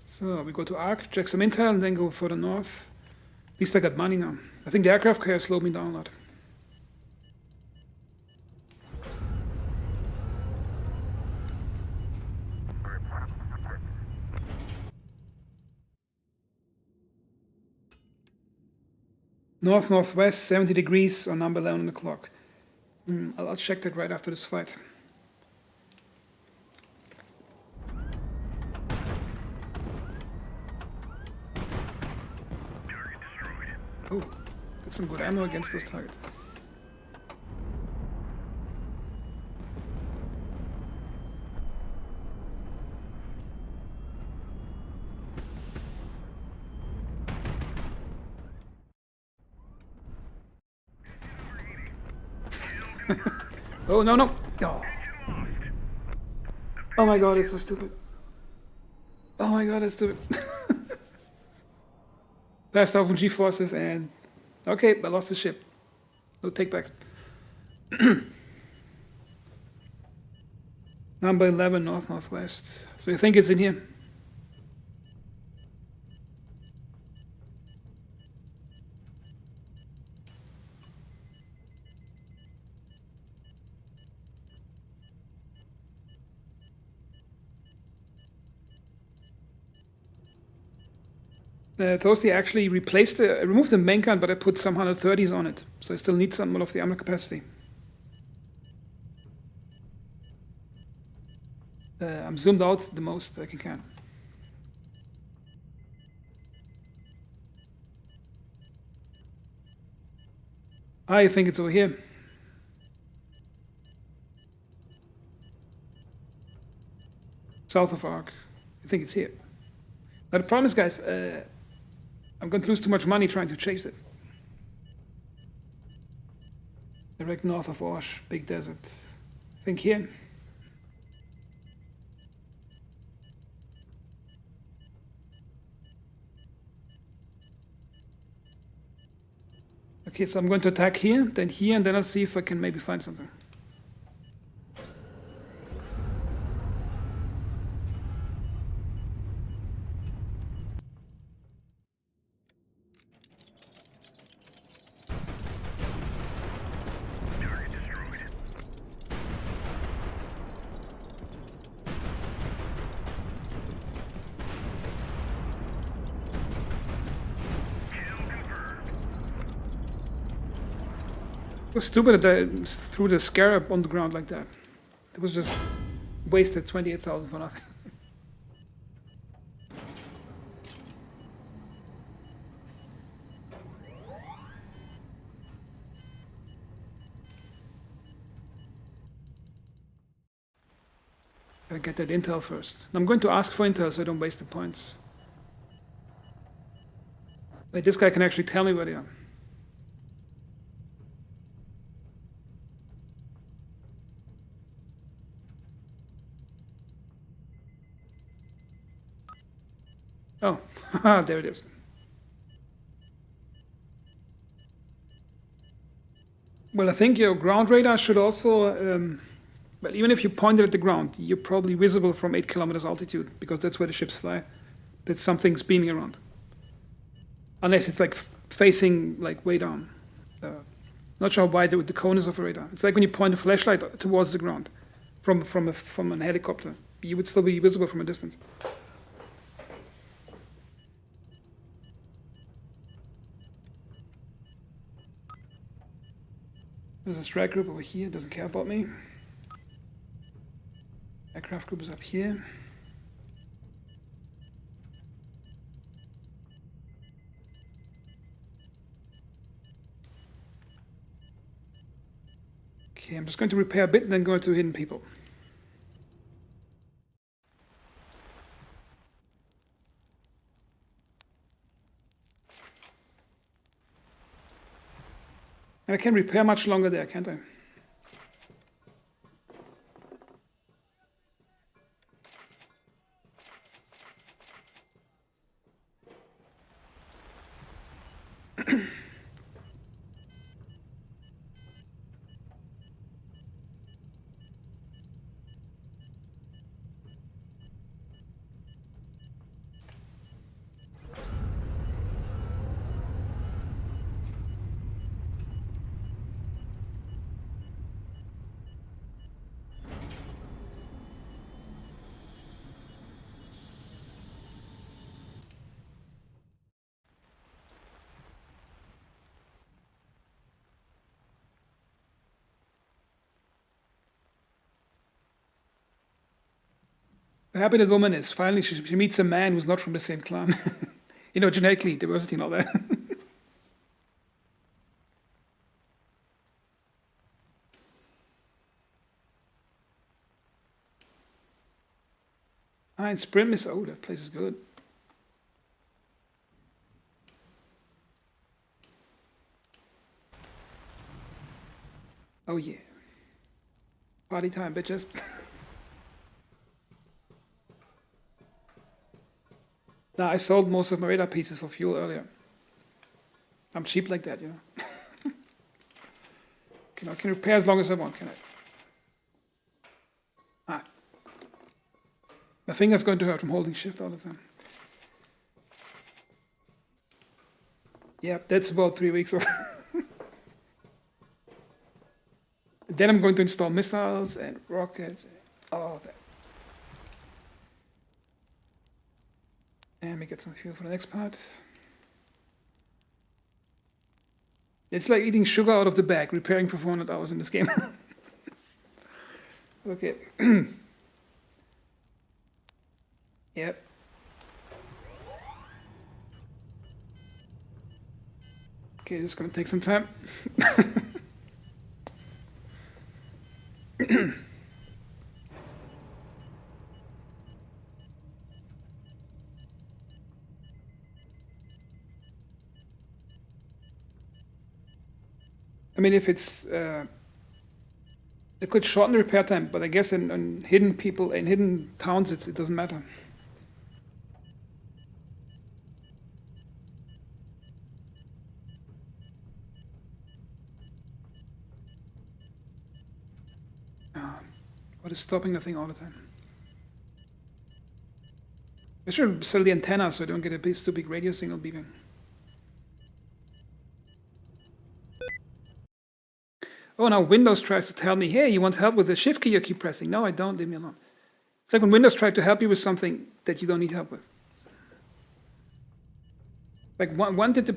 So we go to Arc, check some intel, and then go further north. At least I got money now. I think the aircraft carrier slowed me down a lot. North-northwest, 70 degrees, or number 11 on the clock. I'll check that right after this fight. Oh, that's some good ammo against those targets. Oh, no, no. Oh. Oh my god, it's so stupid. Oh my god, it's stupid. Passed out from G-forces and... Okay, I lost the ship. No takebacks. Number 11, north-northwest. So you think it's in here? Toasty actually removed the main gun, but I put some 130s on it. So I still need some more of the armor capacity. I'm zoomed out the most I can. I think it's over here. South of Arc. I think it's here. But the problem is, guys, I'm going to lose too much money trying to chase it. Direct north of Osh, big desert. I think here. Okay, so I'm going to attack here, and then I'll see if I can maybe find something. Target destroyed. Kill confirmed. It was stupid that I threw the scarab on the ground like that. It was just wasted 28,000 for nothing. Gotta get that intel first. And I'm going to ask for intel so I don't waste the points. Wait, this guy can actually tell me where they are. Oh, there it is. Well, I think your ground radar should also, well, even if you point it at the ground, you're probably visible from 8 kilometers altitude, because that's where the ships fly. That something's beaming around. Unless it's like facing like way down. Not sure why the cone is of a radar. It's like when you point a flashlight towards the ground from a helicopter. You would still be visible from a distance. There's a strike group over here, doesn't care about me. Aircraft group is up here. Okay, I'm just going to repair a bit and then go to hidden people. And I can repair much longer there, can't I? How happy that woman is. Finally, she meets a man who's not from the same clan. You know, genetically, diversity and all that. And Sprim is, oh, that place is good. Oh yeah. Party time, bitches. Nah, I sold most of my radar pieces for fuel earlier. I'm cheap like that, you know. I can repair as long as I want, can I? Ah. My finger's going to hurt from holding shift all the time. Yeah, that's about 3 weeks off. Then I'm going to install missiles and rockets, all of that. And we get some fuel for the next part. It's like eating sugar out of the bag, repairing for 400 hours in this game. Okay. Yep. Okay, this is gonna take some time. I mean, if it's, it could shorten the repair time, but I guess in hidden people, in hidden towns, it doesn't matter. What is stopping the thing all the time? I should sell the antenna so I don't get a too big radio signal beeping. Oh, now Windows tries to tell me, hey, you want help with the shift key you keep pressing. No, I don't, leave me alone. It's like when Windows tried to help you with something that you don't need help with. Like one did the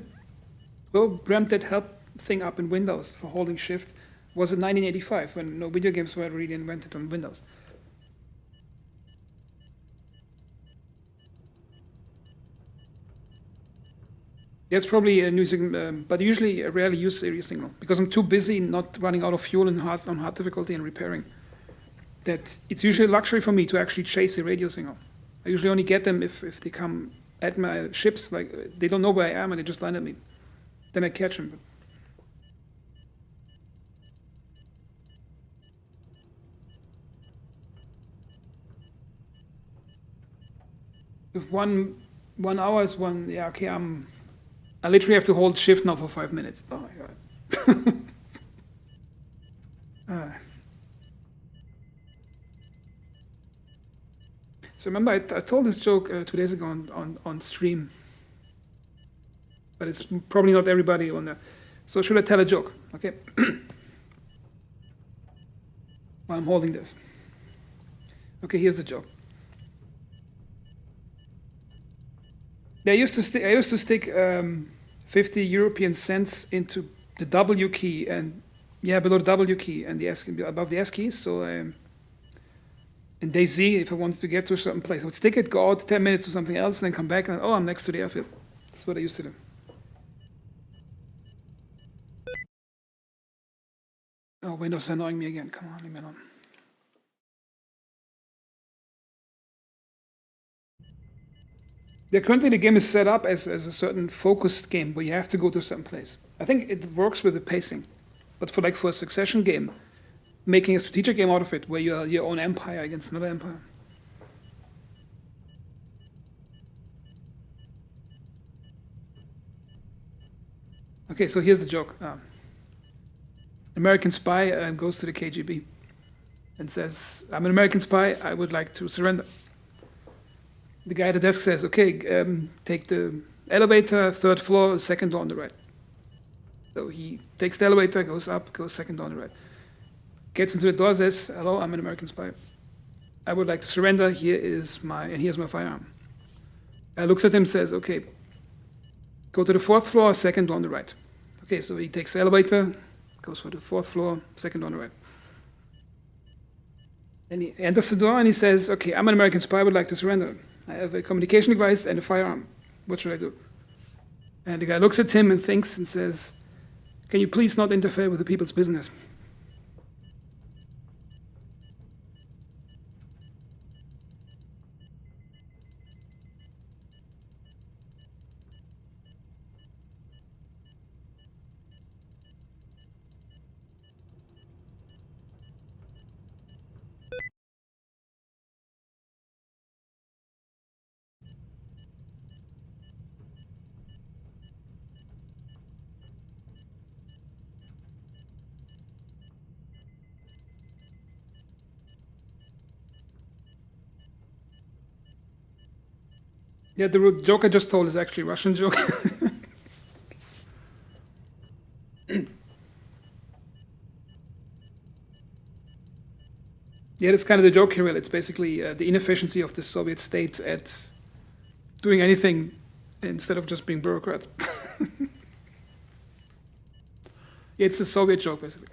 ramped that help thing up in Windows for holding shift was in 1985 when no video games were really invented on Windows. That's probably a new signal, but usually I rarely use serious signal because I'm too busy not running out of fuel on hard difficulty and repairing. That it's usually a luxury for me to actually chase the radio signal. I usually only get them if they come at my ships, like they don't know where I am and they just land at me. Then I catch them. If 1 hour is one, yeah, okay, I literally have to hold shift now for 5 minutes. Oh my god. So remember, I told this joke 2 days ago on stream, but it's probably not everybody on there. So should I tell a joke? Okay. While I'm holding this. Okay, here's the joke. I used to stick 50 European cents into the W key and below the W key and the S above the S keys. So in DayZ, if I wanted to get to a certain place, I would stick it, go out 10 minutes to something else, and then come back and I'm next to the airfield. That's what I used to do. Oh, Windows is annoying me again. Come on, leave me alone. Yeah, currently the game is set up as a certain focused game where you have to go to a certain place. I think it works with the pacing, but for a succession game, making a strategic game out of it where you're your own empire against another empire. Okay, so here's the joke. American spy goes to the KGB and says, I'm an American spy, I would like to surrender. The guy at the desk says, okay, take the elevator, 3rd floor, 2nd door on the right. So he takes the elevator, goes up, goes 2nd door on the right. Gets into the door, says, hello, I'm an American spy. I would like to surrender, here's my firearm. Looks at him, says, okay, go to the 4th floor, 2nd door on the right. Okay, so he takes the elevator, goes for the 4th floor, 2nd door on the right. Then he enters the door and he says, okay, I'm an American spy, I would like to surrender. I have a communication device and a firearm. What should I do? And the guy looks at him and thinks and says, can you please not interfere with the people's business? Yeah, the joke I just told is actually a Russian joke. Yeah, that's kind of the joke here. It's basically the inefficiency of the Soviet state at doing anything instead of just being bureaucrats. It's a Soviet joke, basically.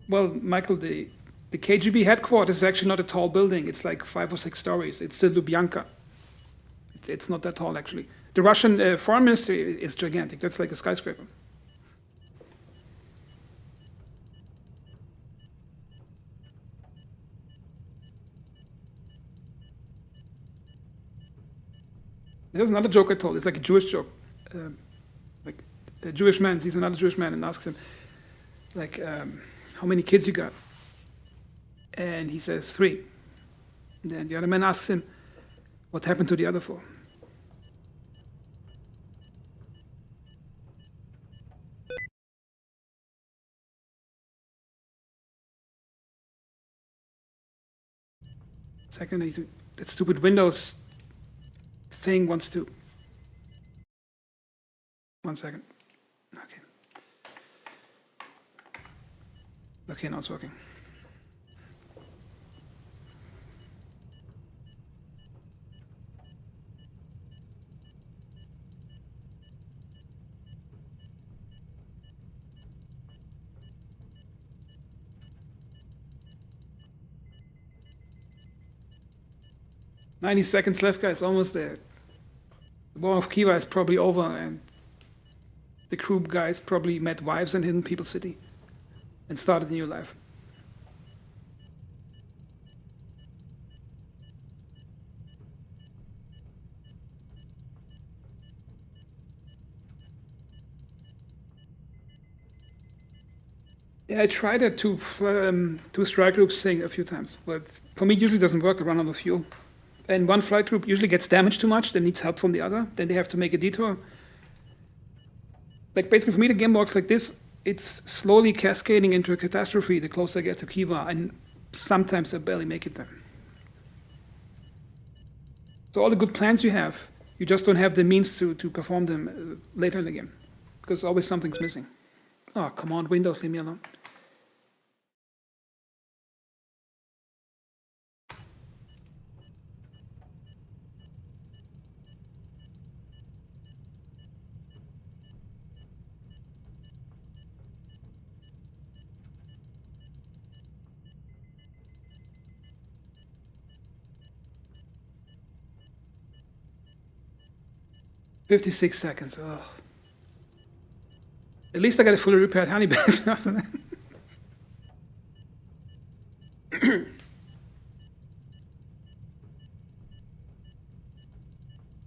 Well, Michael, the KGB headquarters is actually not a tall building. It's like 5 or 6 stories. It's the Lubyanka. It's not that tall, actually. The Russian foreign ministry is gigantic. That's like a skyscraper. There's another joke I told. It's like a Jewish joke. Like a Jewish man sees another Jewish man and asks him, like, how many kids you got? And he says 3. And then the other man asks him, what happened to the other 4? Second, that stupid Windows thing wants to. 1 second. Okay. Okay, now it's working. "90 seconds left, guys. Almost there. The War of Kiva is probably over, and the crew guys probably met wives in Hidden People City and started a new life." Yeah, I tried that two strike groups thing a few times, but for me it usually doesn't work. I run out of fuel. And one flight group usually gets damaged too much, then needs help from the other, then they have to make a detour. Like basically for me the game works like this. It's slowly cascading into a catastrophe the closer I get to Kiva, and sometimes I barely make it there. So all the good plans you have, you just don't have the means to perform them later in the game, because always something's missing. Oh, come on, Windows, leave me alone. "56 seconds. Oh. At least I got a fully repaired honey badge after that.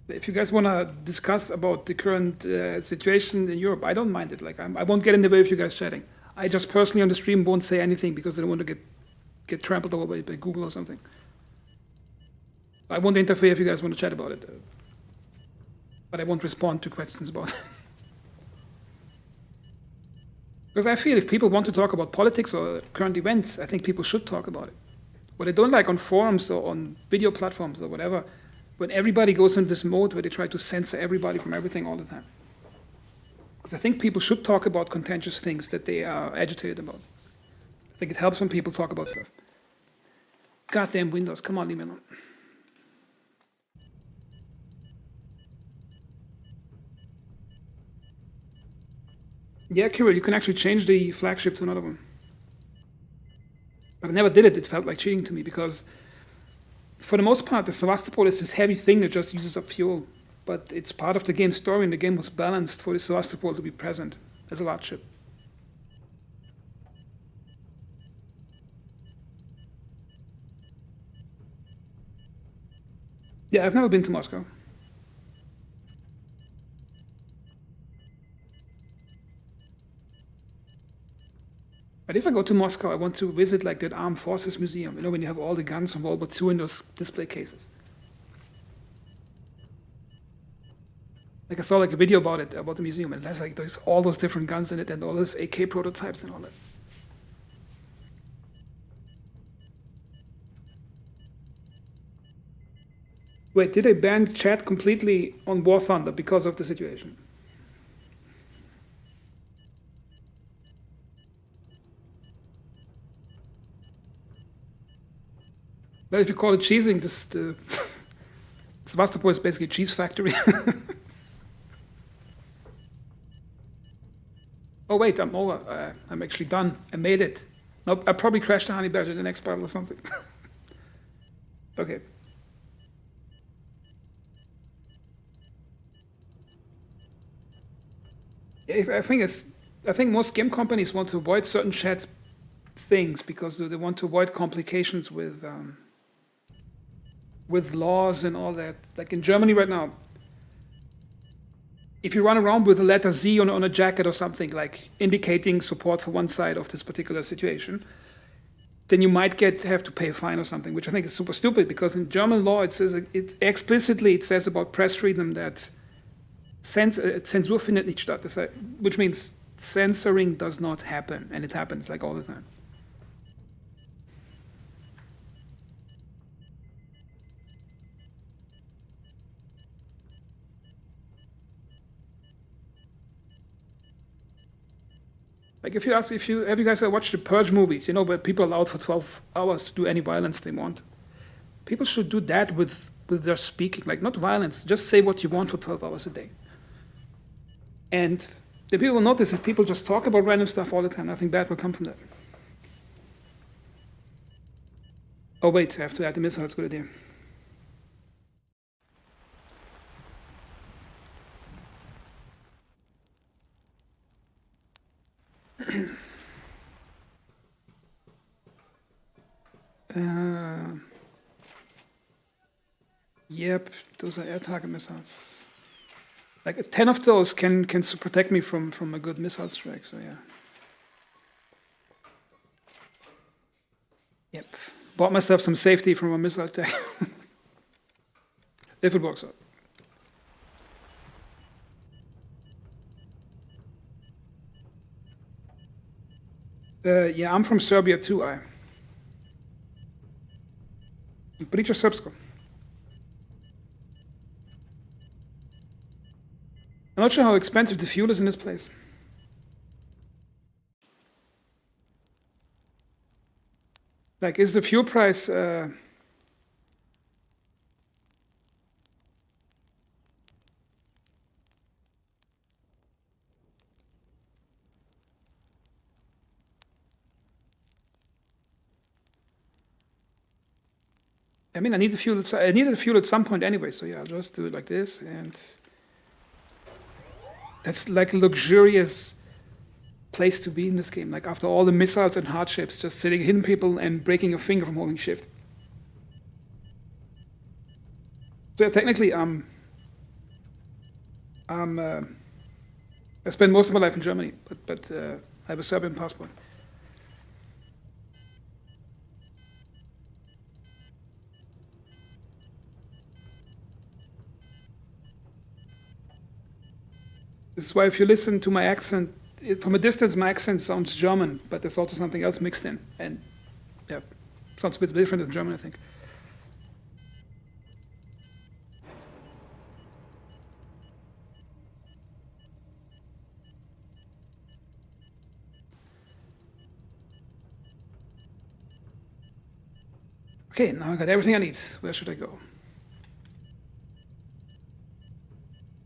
If you guys want to discuss about the current situation in Europe, I don't mind it. Like I won't get in the way of you guys chatting. I just personally on the stream won't say anything because I don't want to get trampled over by Google or something. I won't interfere if you guys want to chat about it. But I won't respond to questions about it. Because I feel if people want to talk about politics or current events, I think people should talk about it. What I don't like on forums or on video platforms or whatever, when everybody goes into this mode where they try to censor everybody from everything all the time. Because I think people should talk about contentious things that they are agitated about. I think it helps when people talk about stuff. Goddamn Windows, come on, leave me alone. Yeah, Kirill, you can actually change the flagship to another one. But I never did it. It felt like cheating to me because, for the most part, the Sevastopol is this heavy thing that just uses up fuel. But it's part of the game's story, and the game was balanced for the Sevastopol to be present as a large ship. Yeah, I've never been to Moscow. But if I go to Moscow, I want to visit like that Armed Forces Museum, you know, when you have all the guns from World War II in those display cases. Like I saw like a video about it, about the museum, and there's like there's all those different guns in it and all those AK prototypes and all that. Wait, did they ban chat completely on War Thunder because of the situation? Well, if you call it cheesing, the Sevastopol is basically a cheese factory. Oh wait, I'm over. I'm actually done. I made it. Nope, I probably crashed the honey badger in the next battle or something. Okay. I think most game companies want to avoid certain chat things because they want to avoid complications with laws and all that. Like in Germany right now, if you run around with the letter Z on a jacket or something, like indicating support for one side of this particular situation, then you might have to pay a fine or something, which I think is super stupid because in German law it says explicitly about press freedom that Zensur findet nicht statt, which means censoring does not happen, and it happens like all the time. Like if you guys watched the Purge movies, you know, where people are allowed for 12 hours to do any violence they want. People should do that with their speaking, like not violence, just say what you want for 12 hours a day. And the people will notice if people just talk about random stuff all the time, nothing bad will come from that. Oh wait, I have to add the missile, that's a good idea. Yep, those are air target missiles. Like 10 of those can protect me from a good missile strike, so yeah. Yep, bought myself some safety from a missile attack. If it works out. Yeah, I'm from Serbia too, I'm Priča Srpsko. I'm not sure how expensive the fuel is in this place. Like, is the fuel price... I mean, I needed the fuel at some point anyway, so yeah, I'll just do it like this, and... That's like a luxurious place to be in this game. Like after all the missiles and hardships, just hitting people and breaking your finger from holding shift. So yeah, technically, I spent most of my life in Germany, but I have a Serbian passport. This is why if you listen to my accent, from a distance my accent sounds German, but there's also something else mixed in. And yeah, it sounds a bit different in German, I think. Okay, now I got everything I need. Where should I go?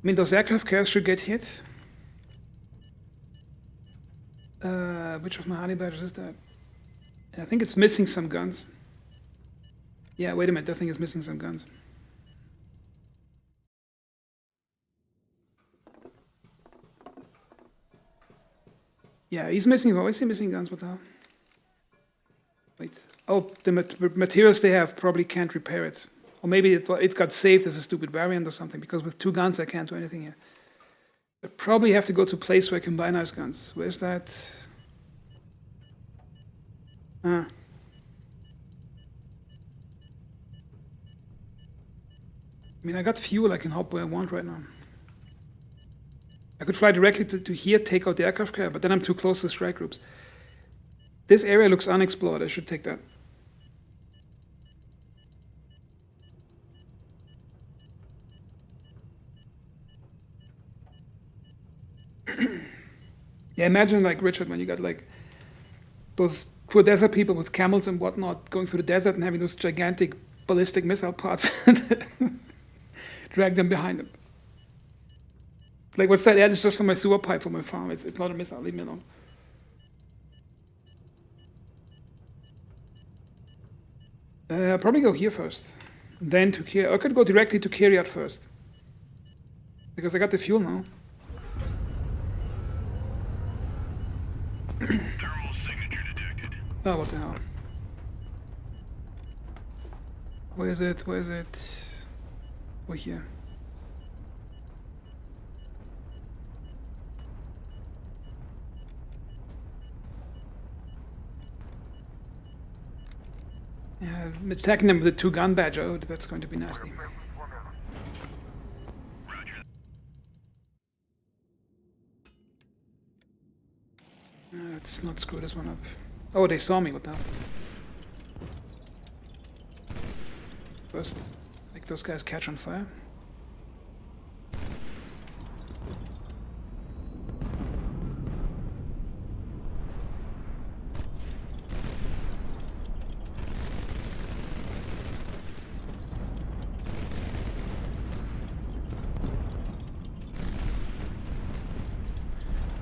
I mean, those aircraft carriers should get hit. Which of my honey badgers is that? I think it's missing some guns. Yeah, wait a minute, that thing is missing some guns. Yeah, he's missing. Why is he missing guns? What the hell? Wait. Oh, the materials they have probably can't repair it. Or maybe it got saved as a stupid variant or something, because with 2 guns I can't do anything here. I probably have to go to a place where I can buy nice guns. Where's that? I mean, I got fuel, I can hop where I want right now. could fly directly to here, take out the aircraft carrier, but then I'm too close to strike groups. This area looks unexplored. I should take that. Yeah, imagine like Richard when you got like those poor desert people with camels and whatnot going through the desert and having those gigantic ballistic missile pods drag them behind them. Like, what's that? Yeah, it's just on my sewer pipe for my farm. It's not a missile. Leave me alone. I'll probably go here first. Then to Kiryat. I could go directly to Kiryat first. Because I got the fuel now. Thermal signature detected. Oh, what the hell? Where is it? Where is it? We're here. Yeah, I'm attacking them with a 2-gun badge. Oh, that's going to be nasty. Let's not screw this one up. Oh, they saw me. What the hell? First, make those guys catch on fire.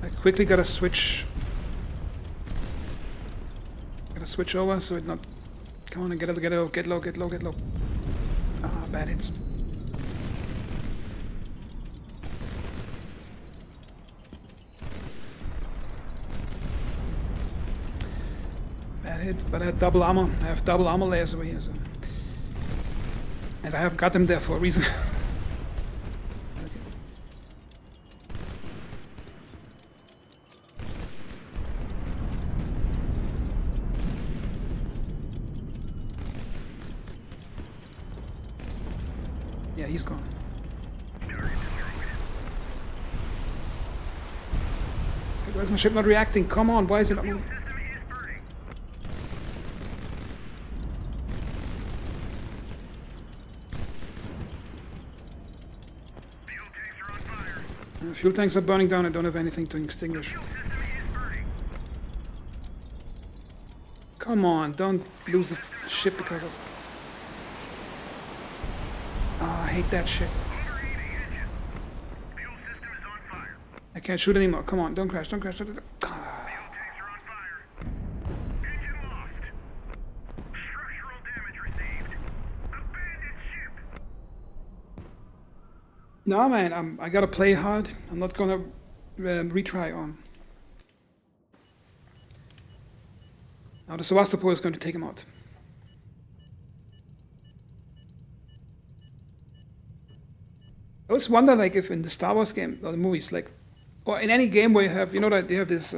I quickly gotta switch over so it not. Come on and get low. Ah, bad hits. Bad hit, but I had double armor. I have double armor layers over here, so. And I have got them there for a reason. Yeah, he's gone. Why is my ship not reacting? Come on, why is it not moving? Fuel tanks are burning down. I don't have anything to extinguish. Come on, don't lose the ship because of... I hate that shit. I can't shoot anymore. Come on, don't crash. No, man, I gotta play hard. I'm not gonna retry on. Now the Sevastopol is going to take him out. I always wonder, like, if in the Star Wars game or the movies, like, or in any game where you have, you know, that they have this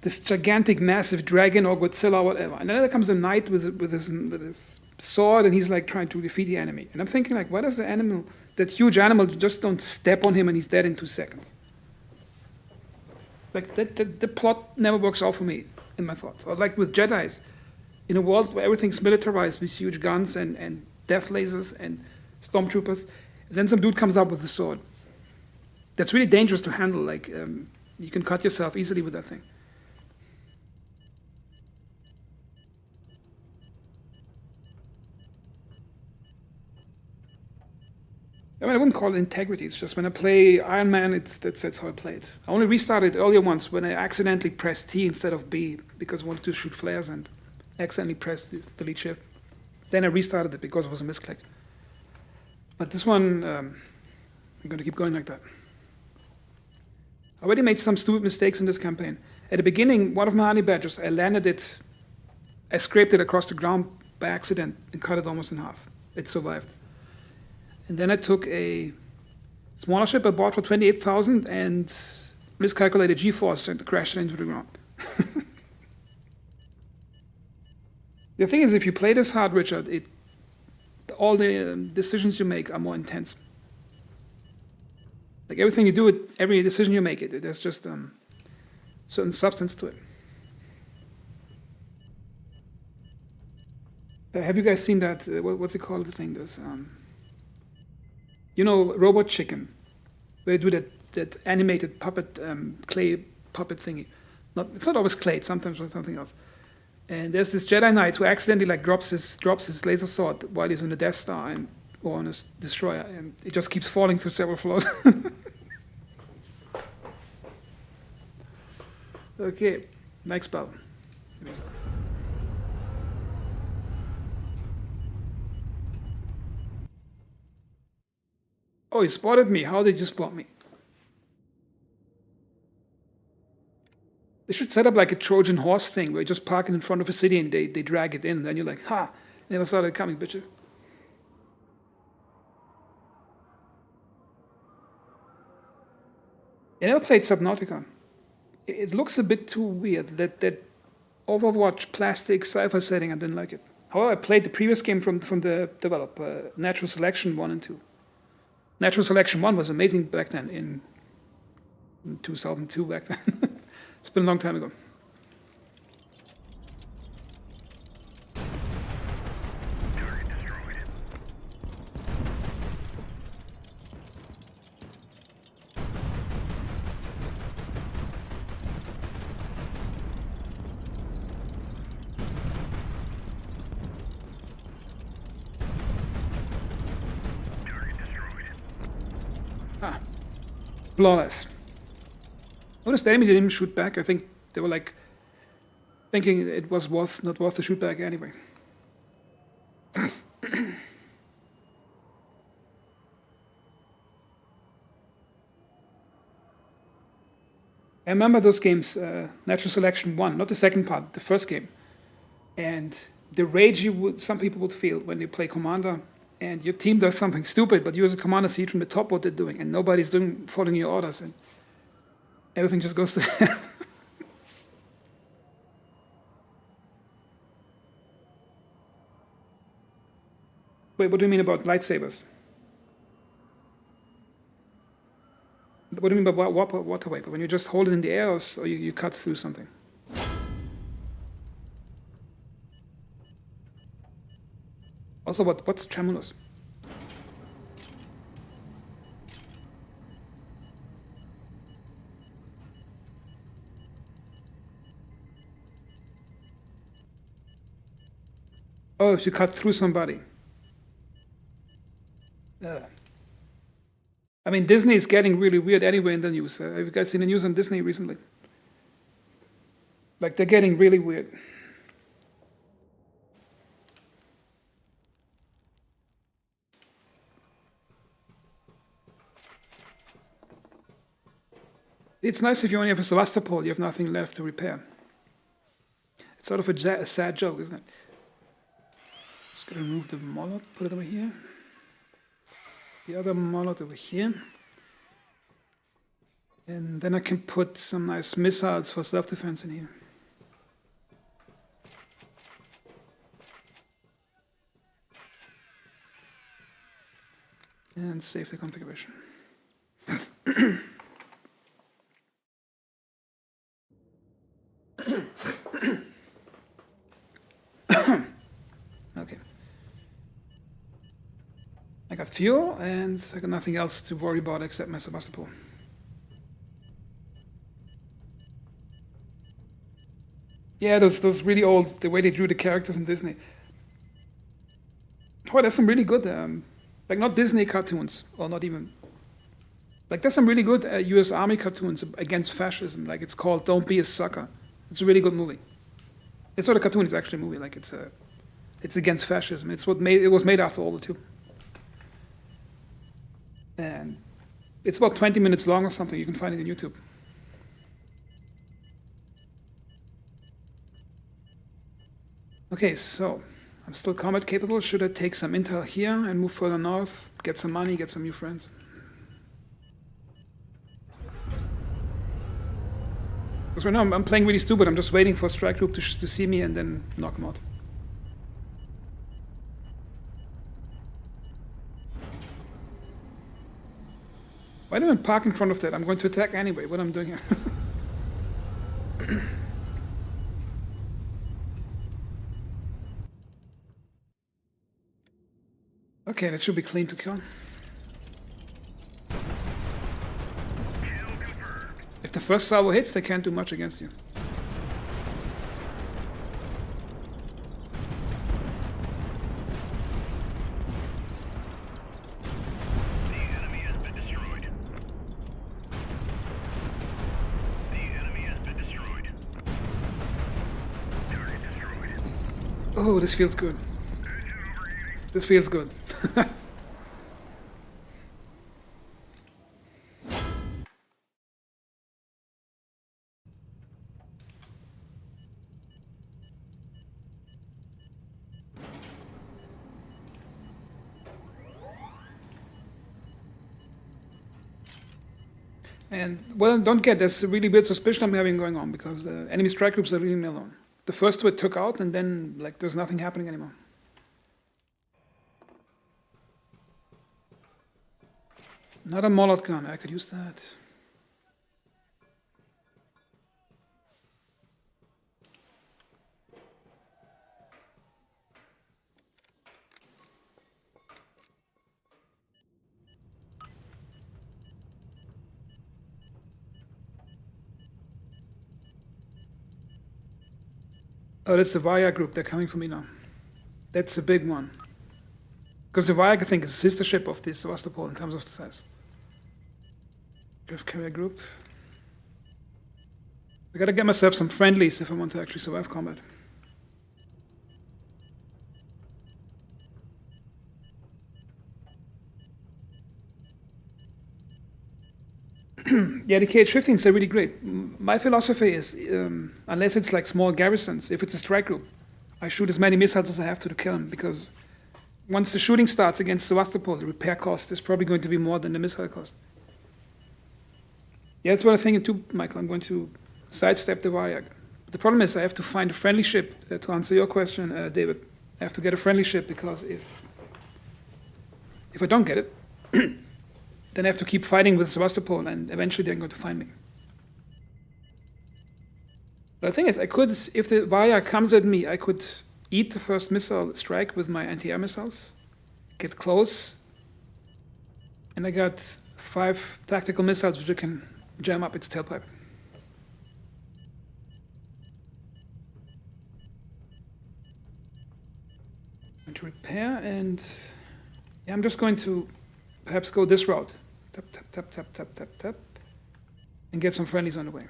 this gigantic, massive dragon or Godzilla or whatever, and then there comes a knight with his sword, and he's like trying to defeat the enemy. And I'm thinking, like, why does the animal, that huge animal, just don't step on him and he's dead in 2 seconds? Like, the plot never works out for me in my thoughts. Or like with Jedis, in a world where everything's militarized with huge guns and death lasers and stormtroopers. Then some dude comes up with a sword. That's really dangerous to handle. Like, you can cut yourself easily with that thing. I mean, I wouldn't call it integrity. It's just when I play Iron Man, that's how I play it. I only restarted earlier once when I accidentally pressed T instead of B because I wanted to shoot flares and accidentally pressed the delete shift. Then I restarted it because it was a misclick. But this one, I'm going to keep going like that. I already made some stupid mistakes in this campaign. At the beginning, one of my honey badgers, I scraped it across the ground by accident and cut it almost in half. It survived. And then I took a smaller ship I bought for 28,000 and miscalculated G-force and crashed it into the ground. The thing is, if you play this hard, Richard, all the decisions you make are more intense. Like everything you do, every decision you make, there's just certain substance to it. Have you guys seen that? What's it called? The thing there's, Robot Chicken. They do that animated puppet clay puppet thingy. It's not always clay. It's sometimes something else. And there's this Jedi Knight who accidentally like drops his laser sword while he's on the Death Star or on a destroyer, and it just keeps falling through several floors. Okay, next battle. Oh, he spotted me. How did you spot me? They should set up like a Trojan horse thing where you just park it in front of a city and they drag it in, and then you're like, ha, never saw that coming, bitch. I never played Subnautica. It looks a bit too weird. That Overwatch plastic sci-fi setting, I didn't like it. However, I played the previous game from the developer, Natural Selection 1 and 2. Natural Selection 1 was amazing back then, in 2002 back then. It's been a long time ago. Target destroyed. Target destroyed. Flawless. Notice the enemy didn't even shoot back. I think they were like thinking it was not worth the shoot back anyway. I remember those games, Natural Selection 1, not the second part, the first game. And the rage some people would feel when they play Commander and your team does something stupid, but you as a commander see from the top what they're doing, and nobody's following your orders, and everything just goes to hell. Wait, what do you mean about lightsabers? What do you mean by water vapor? When you just hold it in the air, or you cut through something? Also, what's tremulous? Oh, if you cut through somebody. I mean, Disney is getting really weird anyway in the news. Have you guys seen the news on Disney recently? Like, they're getting really weird. It's nice if you only have a Sevastopol, you have nothing left to repair. It's sort of a sad joke, isn't it? Just gonna remove the Molot, put it over here. The other Molot over here. And then I can put some nice missiles for self-defense in here. And save the configuration. Okay. I got fuel, and I got nothing else to worry about except my Sevastopol. Yeah, those really old, the way they drew the characters in Disney. Oh, there's some really good, like not Disney cartoons, or not even, like there's some really good US Army cartoons against fascism, like it's called Don't Be a Sucker. It's a really good movie. It's not a cartoon, it's actually a movie, like it's against fascism. It was made after World War II. And it's about 20 minutes long or something, you can find it on YouTube. Okay, so I'm still combat capable. Should I take some intel here and move further north, get some money, get some new friends? Because right now I'm playing really stupid. I'm just waiting for a strike group to see me and then knock them out. Why don't I park in front of that? I'm going to attack anyway. What I'm doing here? Okay, that should be clean to kill. Kill confirmed. If the first salvo hits, they can't do much against you. The enemy has been destroyed. The enemy has been destroyed. Target destroyed. Oh, this feels good. Engine overheating. This feels good. And, well, don't get, there's a really weird suspicion I'm having going on, because the enemy strike groups are leaving me alone. The first two it took out, and then, like, there's nothing happening anymore. Another Molot gun, I could use that. Oh, that's the Varya group. They're coming for me now. That's a big one. Because the Varya, I think, is a sister ship of this Sevastopol in terms of the size. Drift carrier group. I gotta get myself some friendlies if I want to actually survive combat. Yeah, the KH-15s are really great. My philosophy is, unless it's like small garrisons, if it's a strike group, I shoot as many missiles as I have to kill them, because once the shooting starts against Sevastopol, the repair cost is probably going to be more than the missile cost. Yeah, that's what I'm thinking too, Michael. I'm going to sidestep the Varyak. The problem is I have to find a friendly ship, to answer your question, David. I have to get a friendly ship, because if I don't get it, then I have to keep fighting with Sevastopol, and eventually they're going to find me. But the thing is, I could, if the Varya comes at me, I could eat the first missile strike with my anti-air missiles, get close, and I got 5 tactical missiles which I can jam up its tailpipe. Going to repair, and yeah, I'm just going to perhaps go this route. Tap, tap, tap, tap, tap, tap, tap, and get some friendlies on the way.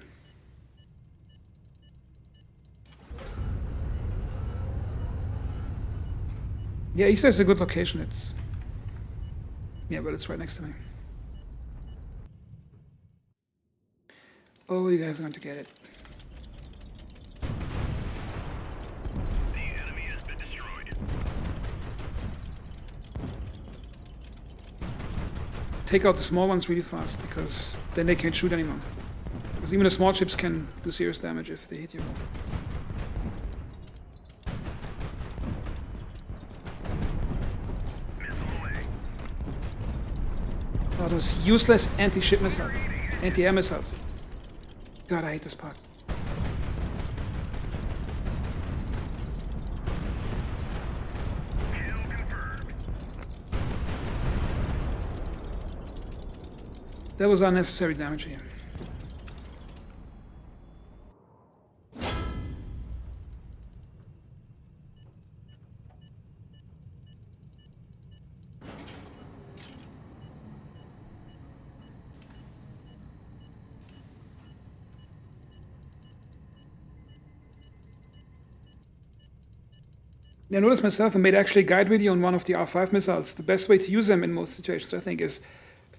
Yeah, Easter is a good location. It's, yeah, but it's right next to me. Oh, you guys are going to get it. The enemy has been destroyed. Take out the small ones really fast, because then they can't shoot anymore. Because even the small ships can do serious damage if they hit you. Missile away. Oh, those useless anti-ship missiles, anti-air missiles. God, I hate this part. Kill confirmed. That was unnecessary damage here. I noticed myself, I made actually a guide video on one of the R5 missiles. The best way to use them in most situations, I think, is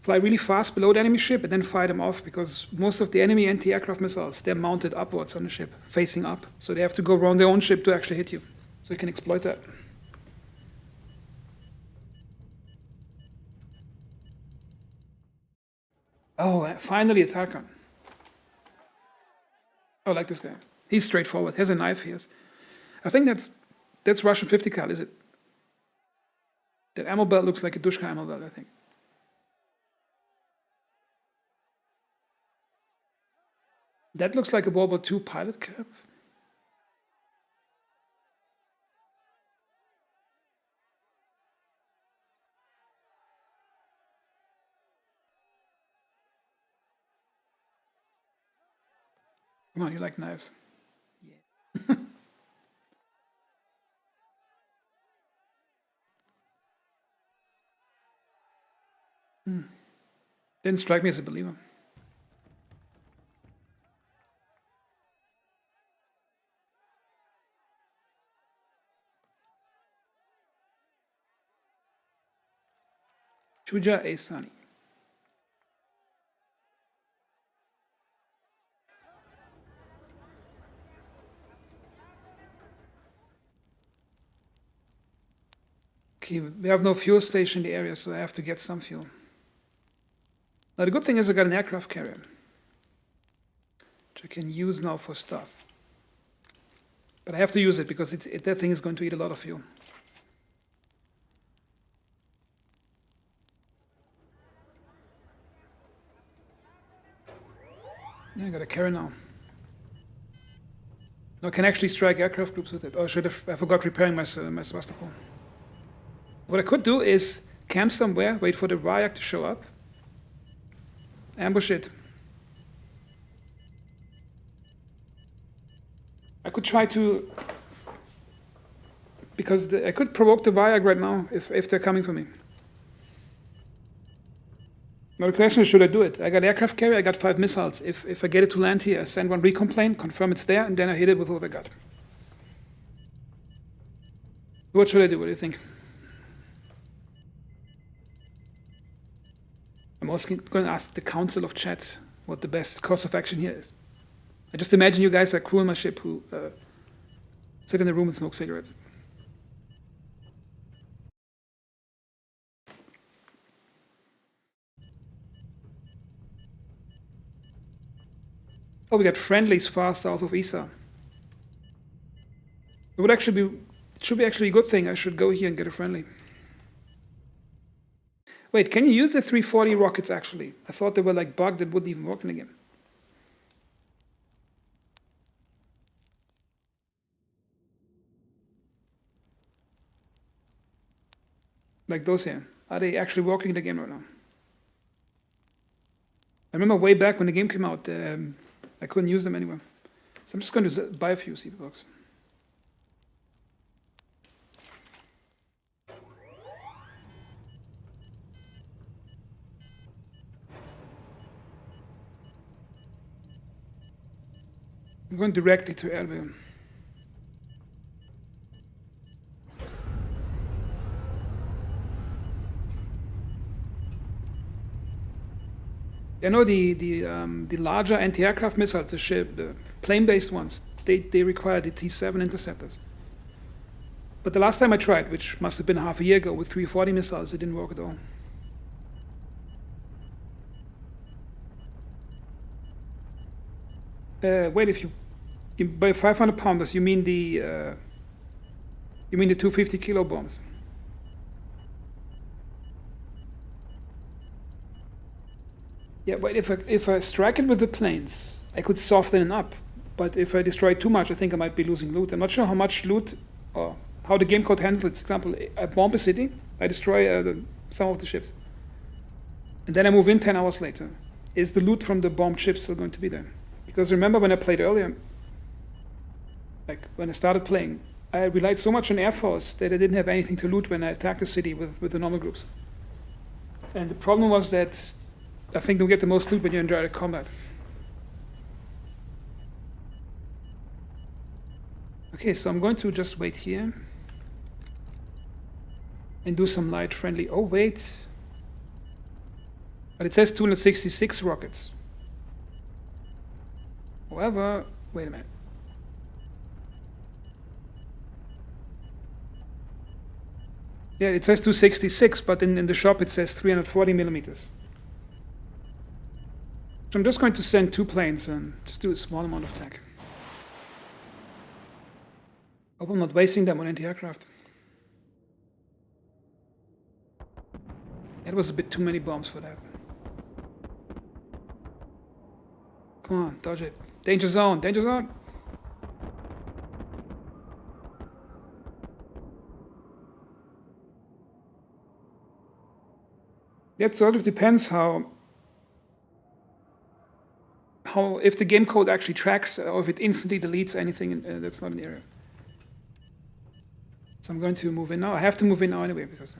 fly really fast below the enemy ship and then fire them off, because most of the enemy anti-aircraft missiles, they're mounted upwards on the ship, facing up. So they have to go around their own ship to actually hit you. So you can exploit that. Oh, finally a Tarkan. Oh, I like this guy. He's straightforward. He has a knife. He has. I think that's Russian 50 cal, is it? That ammo belt looks like a Dushka ammo belt, I think. That looks like a World War II pilot cap. Come on, you like knives. Yeah. Didn't strike me as a believer. Chuja Asani. Okay, we have no fuel station in the area, so I have to get some fuel. Now the good thing is I got an aircraft carrier, which I can use now for stuff. But I have to use it because that thing is going to eat a lot of fuel. Yeah, I got a carrier now. Now I can actually strike aircraft groups with it. Oh, I forgot repairing my Sevastopol. What I could do is camp somewhere, wait for the Ryak to show up, ambush it. I could try to, because I could provoke the Ryak right now if they're coming for me. Now the question is, should I do it? I got aircraft carrier, I got 5 missiles. If I get it to land here, I send one recon plane, confirm it's there, and then I hit it with what I got. What should I do? What do you think? I'm also going to ask the Council of Chat what the best course of action here is. I just imagine you guys are crew on my ship who sit in the room and smoke cigarettes. Oh, we got friendlies far south of Isa. It should be actually a good thing. I should go here and get a friendly. Wait, can you use the 340 rockets actually? I thought they were like bugged that wouldn't even work in the game. Like those here. Are they actually working in the game right now? I remember way back when the game came out, I couldn't use them anywhere. So I'm just going to buy a few, see if it works. I'm going directly to Erbil. You know the larger anti-aircraft missiles, the plane-based ones, they require the T-7 interceptors. But the last time I tried, which must have been half a year ago, with 340 missiles, it didn't work at all. Wait, if you by 500 pounders, you mean the 250 kilo bombs? Yeah, but if I strike it with the planes, I could soften it up. But if I destroy too much, I think I might be losing loot. I'm not sure how much loot or how the game code handles it. For example, I bomb a city, I destroy some of the ships, and then I move in 10 hours later. Is the loot from the bombed ships still going to be there? Because remember when I played earlier, like when I started playing, I relied so much on Air Force that I didn't have anything to loot when I attacked the city with the normal groups. And the problem was that I think you'll get the most loot when you're in direct combat. Okay, so I'm going to just wait here and do some light friendly. Oh, wait. But it says 266 rockets. However, wait a minute. Yeah, it says 266, but in the shop it says 340 millimeters. So I'm just going to send 2 planes and just do a small amount of attack. Hope I'm not wasting them on anti-aircraft. That was a bit too many bombs for that. Come on, dodge it. Danger zone, danger zone. That sort of depends how if the game code actually tracks or if it instantly deletes anything that's not an error. So I'm going to move in now. I have to move in now anyway because.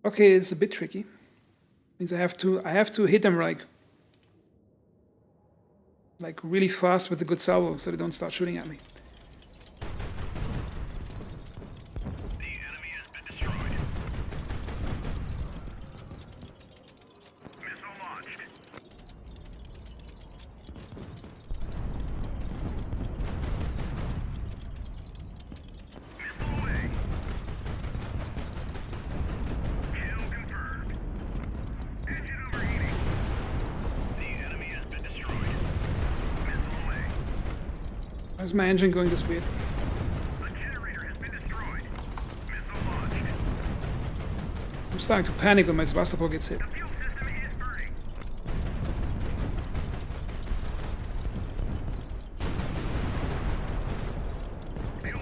Okay, it's a bit tricky. Means I have to hit them like really fast with a good salvo so they don't start shooting at me. The enemy has been destroyed. Missile launched. Missile away. Kill confirmed. Engine overheating. The enemy has been destroyed. Missile away. Why is my engine going this weird? A generator has been destroyed. Missile launched. I'm starting to panic when my Sevastopol gets hit. The fuel system is burning.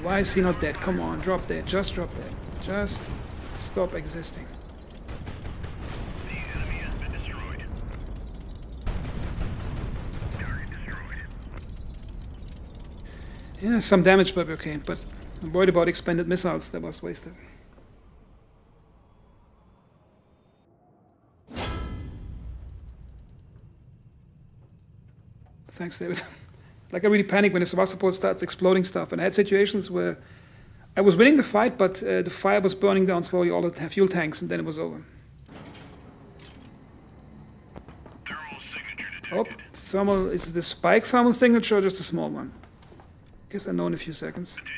Why is he not dead? Come on, drop dead. Just drop dead. Just stop existing. The enemy has been destroyed. Target destroyed. Yeah, some damage, but okay. But I'm worried about expended missiles. That was wasted. Thanks, David. Like I really panic when the Sevastopol starts exploding stuff. And I had situations where I was winning the fight, but the fire was burning down slowly all the fuel tanks, and then it was over. Thermal signature Oh, detected. thermal, is the spike thermal signature or just a small one? Guess I know in a few seconds. Attention.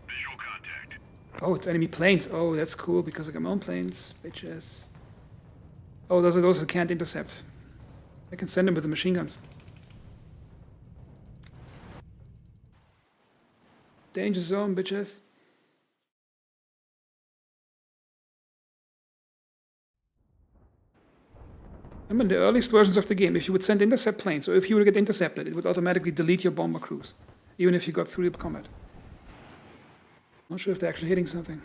Visual contact. Oh, it's enemy planes. Oh, that's cool because I got my own planes. Bitches. Oh, those are those I can't intercept. I can send them with the machine guns. Danger zone, bitches. Remember the earliest versions of the game, if you would send intercept planes, or if you would get intercepted, it would automatically delete your bomber crews, even if you got through the combat. Not sure if they're actually hitting something.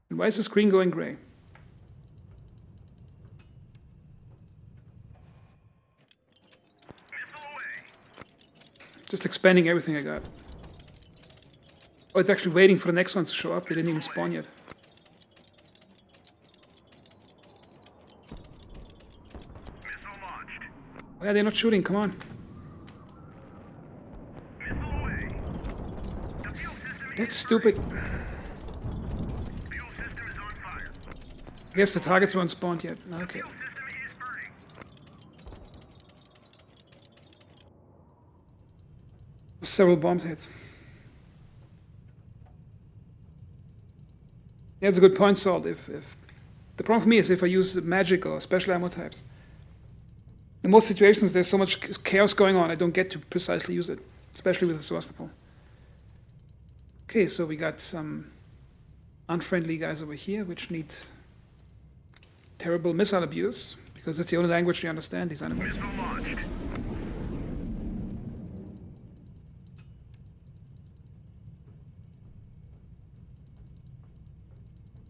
And why is the screen going gray? Missile away. Just expanding everything I got. Oh, it's actually waiting for the next ones to show up. They didn't even spawn yet. Missile launched. Oh, yeah, they're not shooting. Come on. Missile away. The fuel system is That's stupid. fuel system is on fire. I guess the targets weren't spawned yet. Okay. Fuel system is burning. Several bomb hits. Yeah, that's a good point, Salt. If the problem for me is if I use magic or special ammo types. In most situations, there's so much chaos going on, I don't get to precisely use it, especially with the Sevastopol. Okay, so we got some unfriendly guys over here, which need terrible missile abuse, because it's the only language they understand, these animals. Missile launched.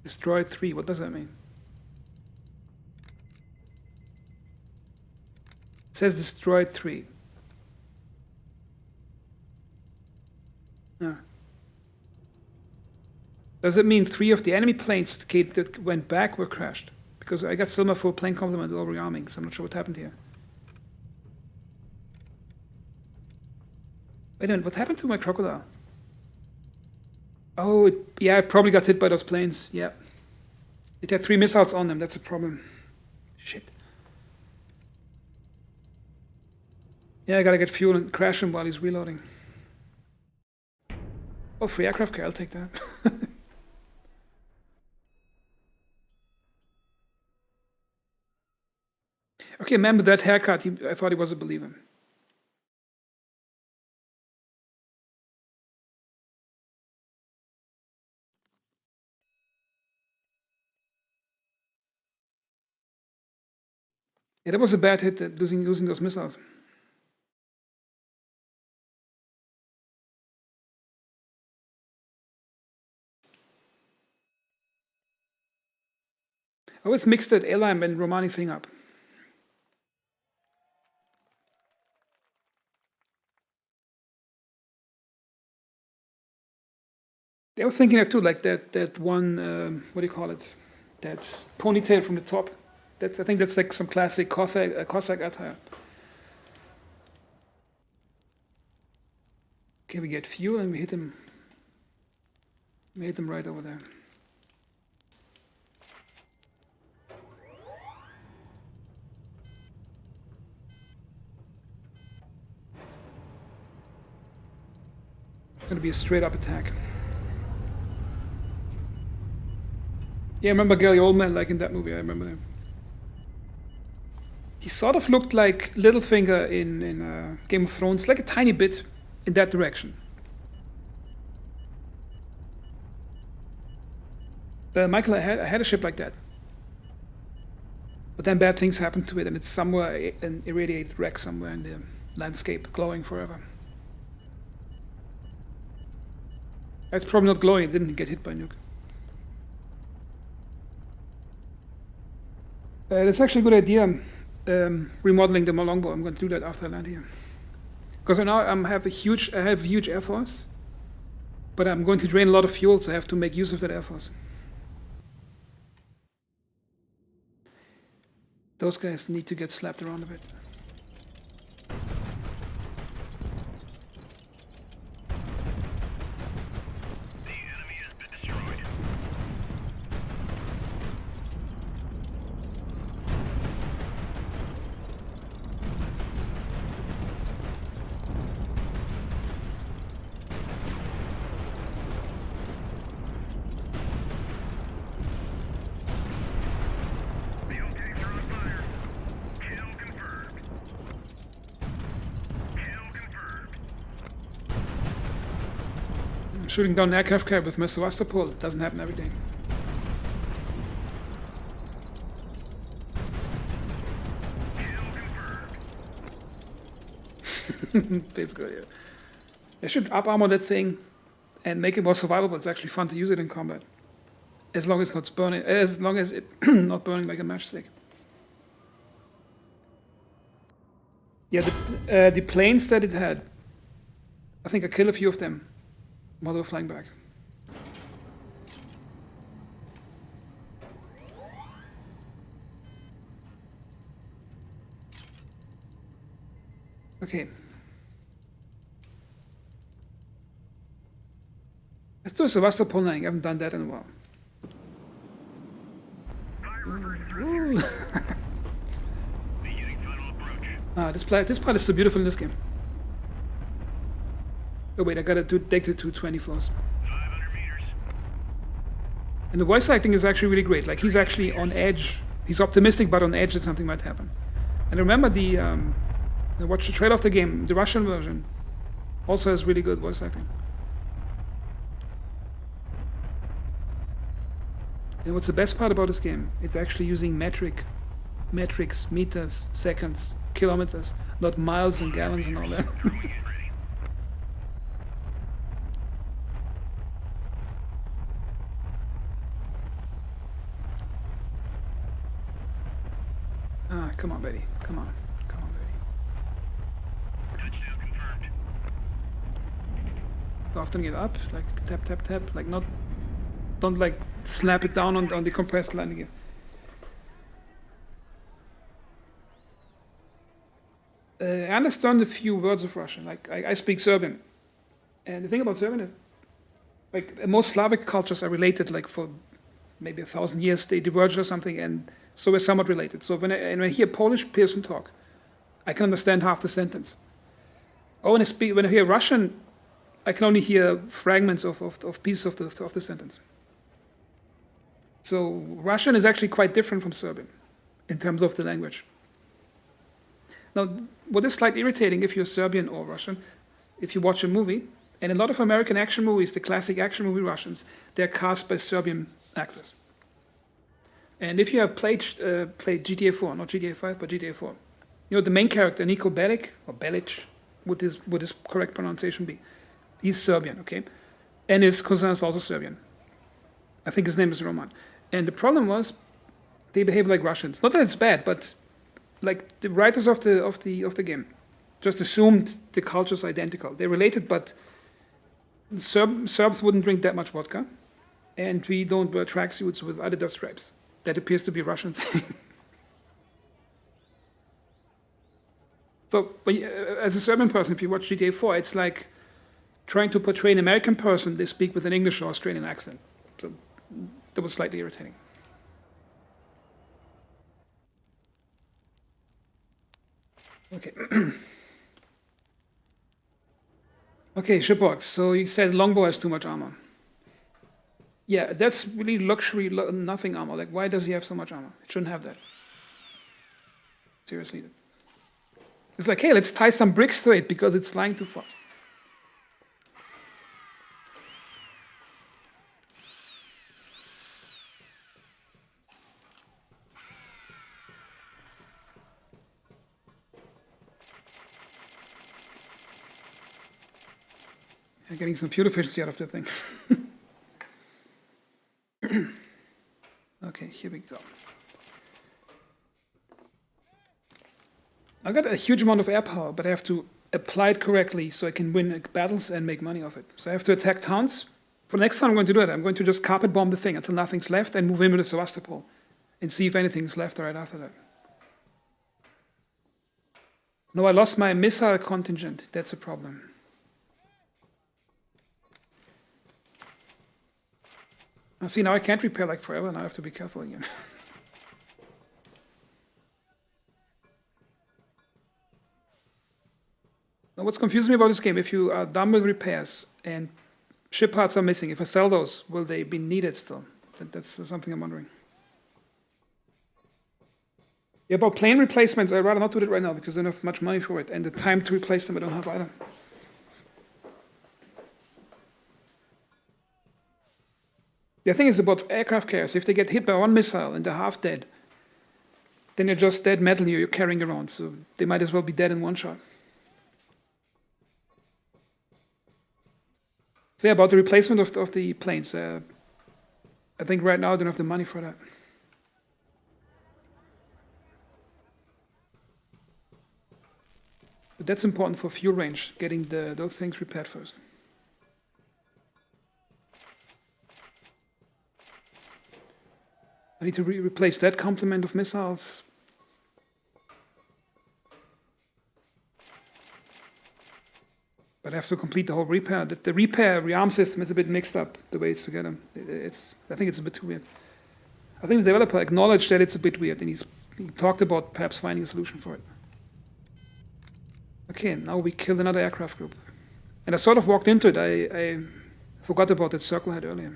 Destroyed 3, what does that mean? It says destroyed 3. Ah. Does it mean 3 of the enemy planes that went back were crashed? Because I got Silma for a plane complement over rearming, so I'm not sure what happened here. Wait a minute, what happened to my crocodile? Oh, yeah, it probably got hit by those planes. Yeah. It had 3 missiles on them. That's a problem. Shit. Yeah, I gotta get fuel and crash him while he's reloading. Oh, free aircraft carrier, I'll take that. Okay, remember that haircut. I thought he was a believer. Yeah, that was a bad hit, losing those missiles. I always mixed that Elam and Romani thing up. I was thinking that too, like that one, what do you call it? That ponytail from the top. I think that's like some classic Cossack attire. Okay, we get fuel and we hit him. We hit him right over there. It's gonna be a straight up attack. Yeah, I remember Gary Oldman, like in that movie. I remember him. He sort of looked like Littlefinger in Game of Thrones, like a tiny bit in that direction. Michael, I had a ship like that. But then bad things happened to it, and it's somewhere an irradiated wreck somewhere in the landscape, glowing forever. It's probably not glowing, it didn't get hit by a nuke. That's actually a good idea, remodeling the longbow. I'm going to do that after I land here. Because right now I have a huge Air Force, but I'm going to drain a lot of fuel, so I have to make use of that Air Force. Those guys need to get slapped around a bit. The enemy has been destroyed. Fuel tanks are on fire. Kill confirmed. Kill confirmed. Shooting down an aircraft carrier with my Sevastopol, it doesn't happen every day. Kill confirmed. Basically, yeah. I should up armor that thing and make it more survivable. It's actually fun to use it in combat, as long as it's not burning. As long as it not burning like a matchstick. Yeah, the planes that it had, I think I killed a few of them while they were flying back. Okay. Let's do a Sevastopol landing. I haven't done that in a while. Ooh. Beginning final approach. This part is so beautiful in this game. Oh wait, I gotta take it to 20 floors. 500 meters. And the voice acting is actually really great. Like he's actually on edge. He's optimistic, but on edge that something might happen. And remember I watched the trailer of the game. The Russian version also has really good voice acting. And what's the best part about this game? It's actually using metrics, meters, seconds, kilometers, not miles and gallons and all that. Throwing it ready. Come on, baby. Come on, baby. Touchdown confirmed. Softening it up, like tap, tap, tap, like don't like slap it down on the compressed landing gear. I understand a few words of Russian. Like I speak Serbian, and the thing about Serbian is, like most Slavic cultures are related. Like for maybe 1,000 years, they diverged or something, and so we're somewhat related. So when I hear Polish person talk, I can understand half the sentence. Or when I hear Russian, I can only hear fragments of pieces of the sentence. So Russian is actually quite different from Serbian in terms of the language. Now, what is slightly irritating if you're Serbian or Russian, if you watch a movie, and a lot of American action movies, the classic action movie Russians, they're cast by Serbian actors. And if you have played GTA 4, not GTA 5, but GTA 4, you know the main character, Niko Bellic, or Bellic, would his correct pronunciation be? He's Serbian, okay? And his cousin is also Serbian. I think his name is Roman. And the problem was, they behave like Russians. Not that it's bad, but like the writers of the game just assumed the culture's identical. They're related, but Serbs wouldn't drink that much vodka, and we don't wear tracksuits with Adidas stripes. That appears to be a Russian thing. So, as a Serbian person, if you watch GTA 4, it's like trying to portray an American person. They speak with an English or Australian accent. So that was slightly irritating. Okay. Okay, shipwrecks. So you said longbow has too much armor. Yeah, that's really luxury, nothing armor. Like, why does he have so much armor? It shouldn't have that. Seriously. It's like, hey, let's tie some bricks to it because it's flying too fast. I'm getting some fuel efficiency out of that thing. Okay, here we go. I got a huge amount of air power, but I have to apply it correctly so I can win battles and make money off it. So I have to attack towns. For the next time I'm going to do it, I'm going to just carpet bomb the thing until nothing's left and move in with the Sevastopol and see if anything's left right after that. No, I lost my missile contingent. That's a problem. Now see, now I can't repair like forever, now I have to be careful again. Now what's confusing me about this game, if you are done with repairs and ship parts are missing, if I sell those, will they be needed still? That's something I'm wondering. Yeah, about plane replacements, I'd rather not do it right now because I don't have much money for it, and the time to replace them I don't have either. The thing is about aircraft carriers, if they get hit by one missile and they're half dead, then you're just dead metal you're carrying around, so they might as well be dead in one shot. So yeah, about the replacement of the planes, I think right now I don't have the money for that. But that's important for fuel range, getting those things repaired first. I need to replace that complement of missiles. But I have to complete the whole repair. The rearm system is a bit mixed up, the way it's together. I think it's a bit too weird. I think the developer acknowledged that it's a bit weird, and he talked about perhaps finding a solution for it. Okay, now we killed another aircraft group. And I sort of walked into it. I forgot about that circle I had earlier.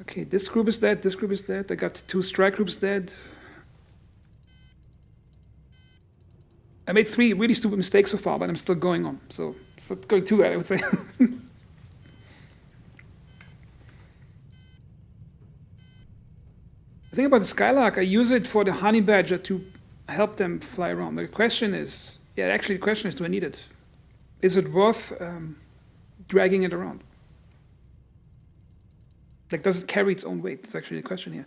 Okay, this group is dead, this group is dead. I got 2 strike groups dead. I made 3 really stupid mistakes so far, but I'm still going on. So it's not going too bad, I would say. The thing about the Skylark, I use it for the honey badger to help them fly around. The question is, do I need it? Is it worth dragging it around? Like, does it carry its own weight? That's actually the question here.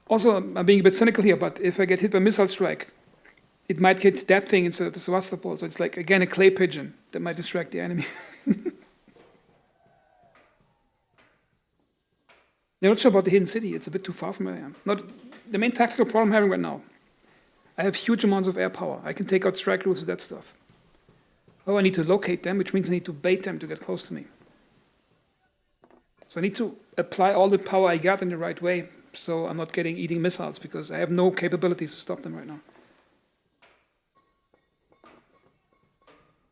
Also, I'm being a bit cynical here, but if I get hit by a missile strike, it might hit that thing instead of the Sevastopol. So it's like, again, a clay pigeon that might distract the enemy. I'm not sure about the hidden city. It's a bit too far from where I am. The main tactical problem I'm having right now, I have huge amounts of air power. I can take out strike groups with that stuff. Oh, I need to locate them, which means I need to bait them to get close to me. So I need to apply all the power I got in the right way, so I'm not getting eating missiles, because I have no capabilities to stop them right now.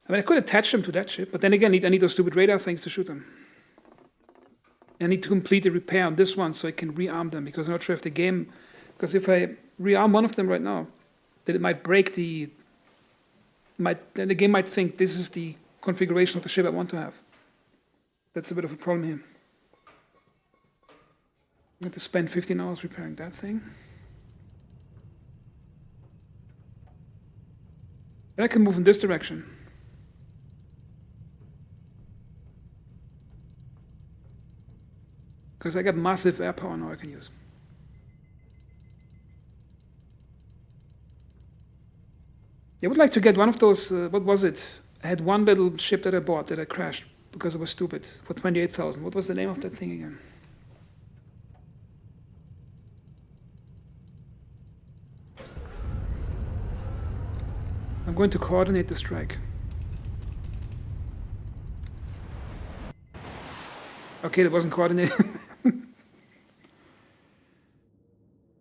I mean, I could attach them to that ship, but then again, I need those stupid radar things to shoot them. I need to complete the repair on this one so I can rearm them, because I'm not sure if the game... Because if I rearm one of them right now, then it might break the... Then the game might think this is the configuration of the ship I want to have. That's a bit of a problem here. I'm going to spend 15 hours repairing that thing. And I can move in this direction. Because I got massive air power now I can use. I would like to get one of those, what was it? I had one little ship that I bought that I crashed because it was stupid for 28,000. What was the name of that thing again? I'm going to coordinate the strike. Okay, that wasn't coordinated.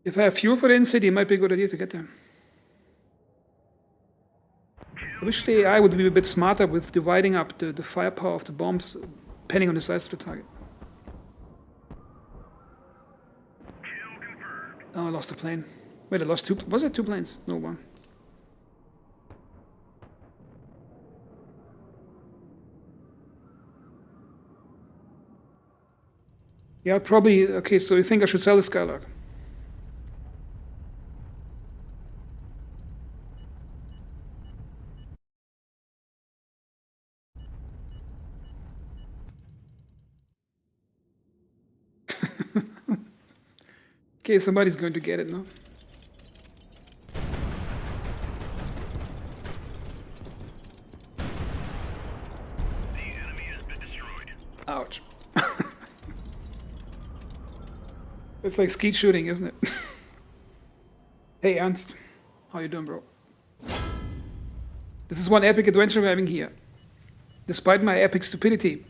If I have fuel for the in-city, it might be a good idea to get there. I wish the AI would be a bit smarter with dividing up the firepower of the bombs, depending on the size of the target. Oh, I lost a plane. Wait, I lost two. Was it two planes? No, one. Yeah, probably. Okay, so you think I should sell the Skylark? Okay, somebody's going to get it now. The enemy has been destroyed. Ouch. It's like skeet shooting, isn't it? Hey, Ernst. How you doing, bro? This is one epic adventure we're having here. Despite my epic stupidity,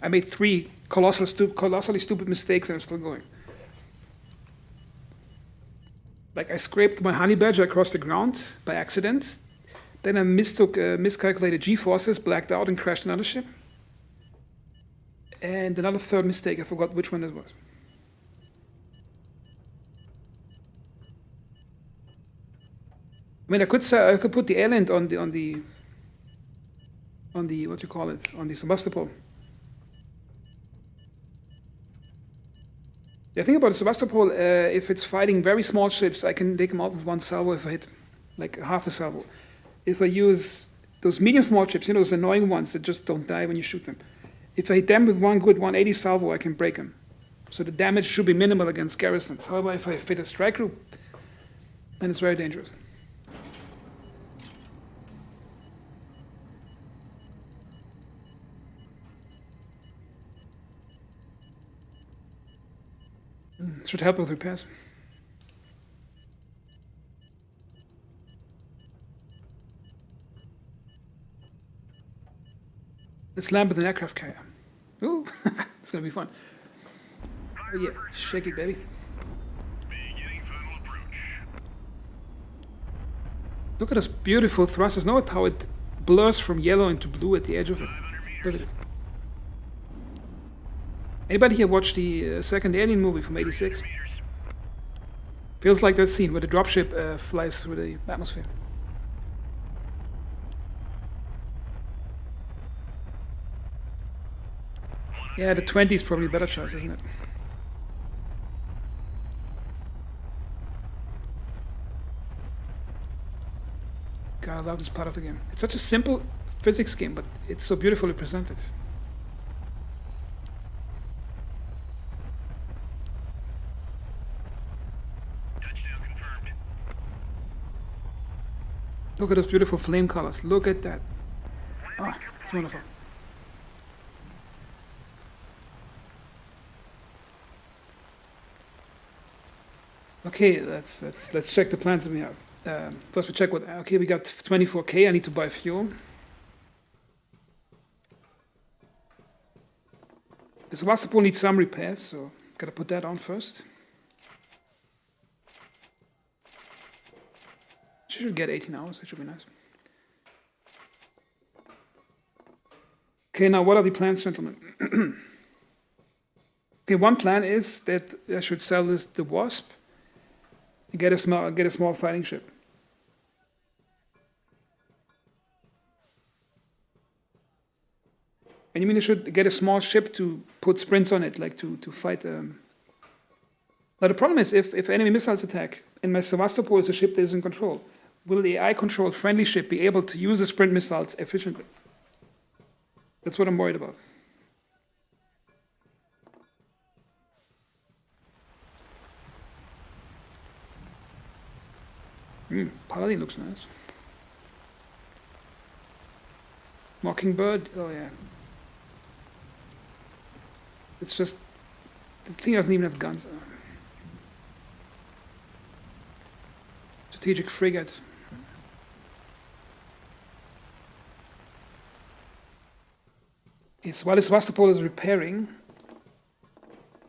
I made 3 colossally stupid mistakes and I'm still going. Like, I scraped my honey badger across the ground by accident. Then I miscalculated G-forces, blacked out and crashed another ship. And another third mistake, I forgot which one it was. I mean, I could put the island on the what you call it, on the Sebastopol. The thing about the Sebastopol, if it's fighting very small ships, I can take them out with one salvo if I hit, like half the salvo. If I use those medium small ships, you know, those annoying ones that just don't die when you shoot them. If I hit them with one good 180 salvo, I can break them. So the damage should be minimal against garrisons. However, if I fit a strike group, then it's very dangerous. Should help with repairs. Let's land with an aircraft carrier. Ooh, it's gonna be fun. Oh yeah, shake it, baby. Beginning final approach. Look at those beautiful thrusters. Note how it blurs from yellow into blue at the edge of it. Look at this. Anybody here watch the second Alien movie from '86? Feels like that scene where the dropship flies through the atmosphere. Yeah, the 20 is probably a better choice, isn't it? God, I love this part of the game. It's such a simple physics game, but it's so beautifully presented. Look at those beautiful flame colors. Look at that. Ah, it's wonderful. Okay, let's check the plans that we have. First we check what. Okay, we got 24K. I need to buy fuel. The Sebastopol needs some repairs, so gotta put that on first. Should get 18 hours, that should be nice. Okay, now what are the plans, gentlemen? Okay, one plan is that I should sell the Wasp and get a small fighting ship. And you mean I should get a small ship to put sprints on it, like to fight? Now the problem is if enemy missiles attack and my Sevastopol is a ship that is in control, will the AI-controlled friendly ship be able to use the sprint missiles efficiently? That's what I'm worried about. Paladin looks nice. Mockingbird, oh yeah. It's just, the thing doesn't even have guns. Strategic frigate. Yes, while the Sevastopol is repairing,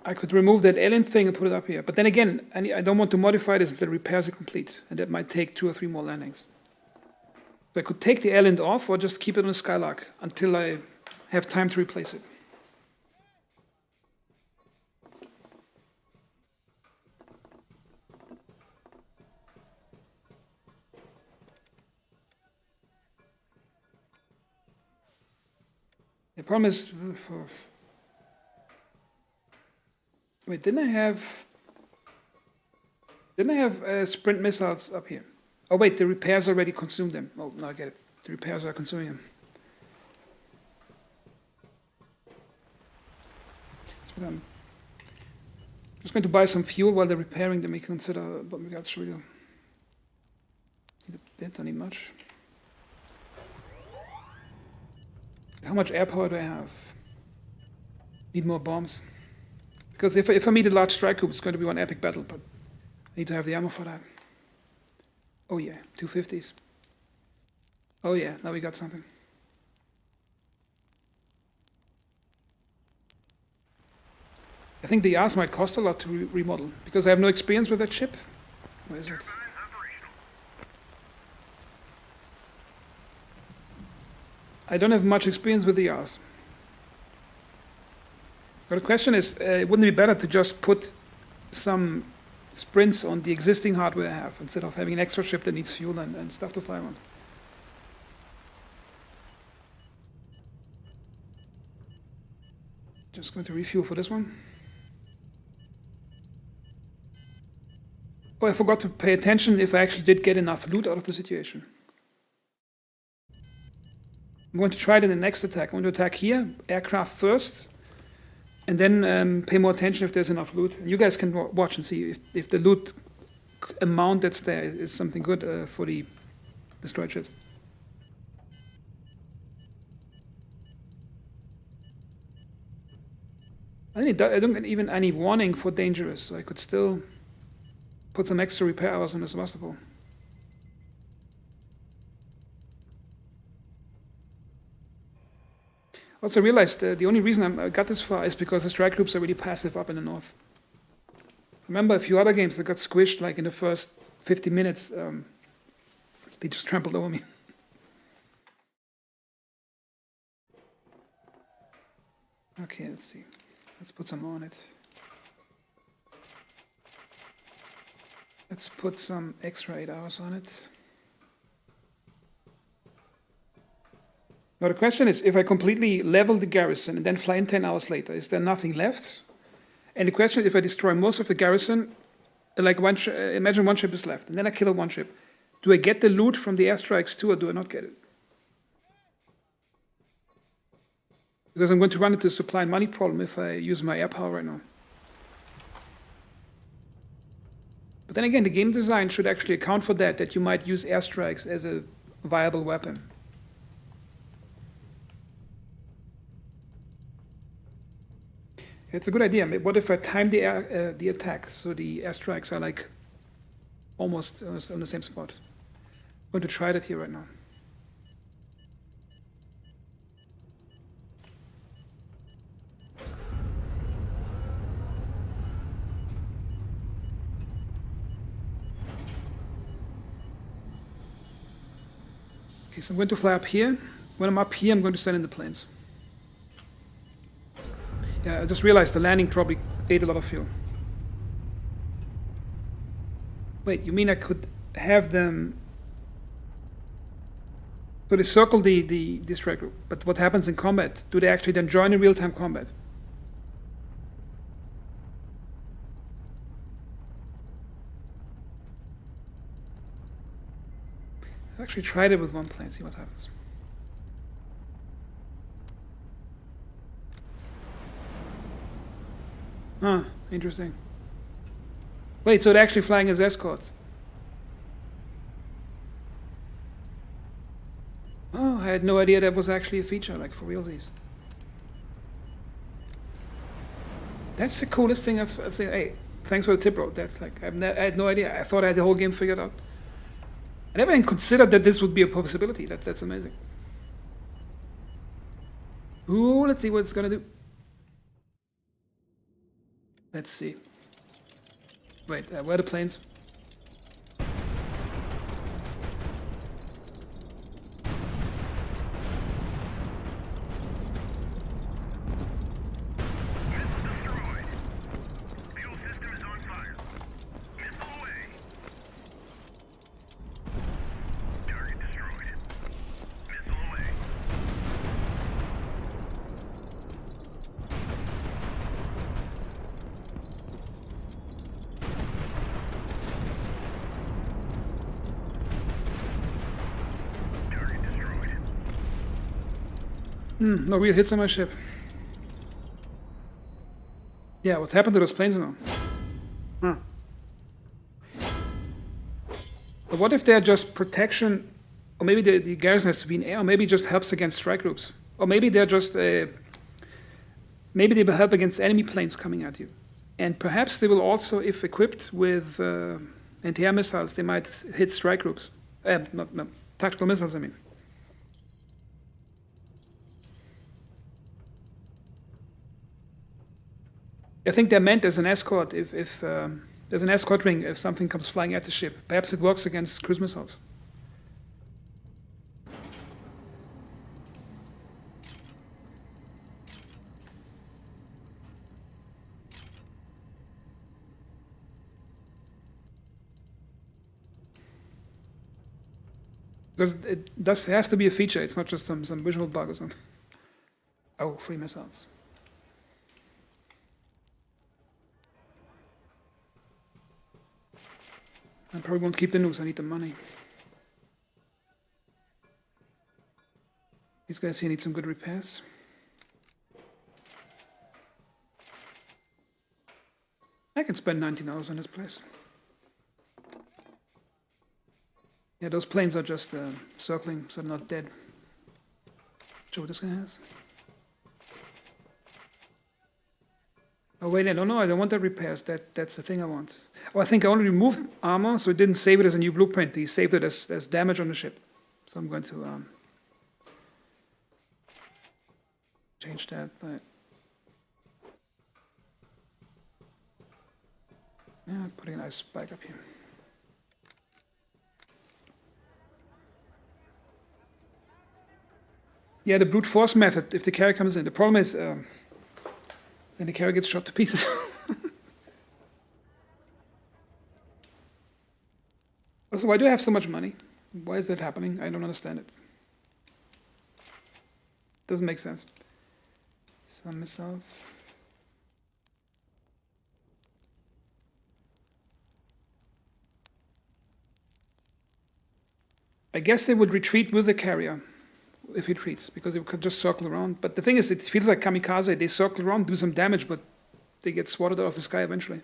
I could remove that alien thing and put it up here. But then again, I don't want to modify this until the repairs are complete, and that might take 2 or 3 more landings. So I could take the island off or just keep it on a Skylark until I have time to replace it. The problem is, wait, didn't I have sprint missiles up here? Oh wait, the repairs already consumed them. Oh, no, I get it. The repairs are consuming them. So I'm just going to buy some fuel while they're repairing them. We consider what we got through. Need a bit, don't need much. How much air power do I have? Need more bombs. Because if I meet a large strike group, it's going to be one epic battle, but I need to have the ammo for that. Oh yeah, 250s. Oh yeah, now we got something. I think the Yars might cost a lot to remodel, because I have no experience with that ship. Where is it? I don't have much experience with the Yars. But the question is, wouldn't it be better to just put some sprints on the existing hardware I have, instead of having an extra ship that needs fuel and stuff to fly around? Just going to refuel for this one. Oh, I forgot to pay attention if I actually did get enough loot out of the situation. I'm going to try it in the next attack. I'm going to attack here, aircraft first, and then pay more attention if there's enough loot. And you guys can watch and see if the loot amount that's there is something good for the destroyed ships. I don't get even any warning for dangerous, so I could still put some extra repair hours on the Sevastopol. Also realized the only reason I got this far is because the strike groups are really passive up in the north. Remember a few other games that got squished like in the first 50 minutes, they just trampled over me. Okay, let's see. Let's put some on it. Let's put some extra 8 hours on it. Now the question is, if I completely level the garrison and then fly in 10 hours later, is there nothing left? And the question is, if I destroy most of the garrison, like imagine one ship is left, and then I kill one ship, do I get the loot from the airstrikes too, or do I not get it? Because I'm going to run into a supply and money problem if I use my air power right now. But then again, the game design should actually account for that you might use airstrikes as a viable weapon. It's a good idea. What if I time the attack so the airstrikes are like almost on the same spot? I'm going to try that here right now. Okay, so I'm going to fly up here. When I'm up here, I'm going to send in the planes. Yeah, I just realized the landing probably ate a lot of fuel. Wait, you mean I could have them... So they circle the strike group. But what happens in combat? Do they actually then join in real-time combat? I've actually tried it with one plane, see what happens. Huh, interesting. Wait, so they're actually flying as escorts? Oh, I had no idea that was actually a feature, like for realsies. That's the coolest thing I've seen. Hey, thanks for the tip, bro. That's like, I had no idea. I thought I had the whole game figured out. I never even considered that this would be a possibility. That's amazing. Ooh, let's see what it's gonna do. Let's see. Wait, where are the planes? No real hits on my ship. Yeah, what happened to those planes now? Huh. But what if they're just protection, or maybe the garrison has to be in air, or maybe it just helps against strike groups, or maybe they're just maybe they will help against enemy planes coming at you, and perhaps they will also, if equipped with anti-air missiles, they might hit strike groups, not tactical missiles. I mean. I think they're meant as an escort if there's an escort ring if something comes flying at the ship. Perhaps it works against cruise missiles. Because it has to be a feature, it's not just some visual bug or something. Oh, free missiles. I probably won't keep the nukes, I need the money. These guys here need some good repairs. I can spend $19 on this place. Yeah, those planes are just circling, so they're not dead. Show what this guy has. Oh wait, no, I don't want the repairs. That's the thing I want. Oh, I think I only removed armor, so it didn't save it as a new blueprint. He saved it as damage on the ship. So I'm going to change that. But yeah, putting a nice spike up here. Yeah, the brute force method. If the carrier comes in, the problem is then the carrier gets shot to pieces. Also, why do I have so much money? Why is that happening? I don't understand it. Doesn't make sense. Some missiles. I guess they would retreat with the carrier if it retreats, because they could just circle around. But the thing is, it feels like kamikaze. They circle around, do some damage, but they get swatted out of the sky eventually.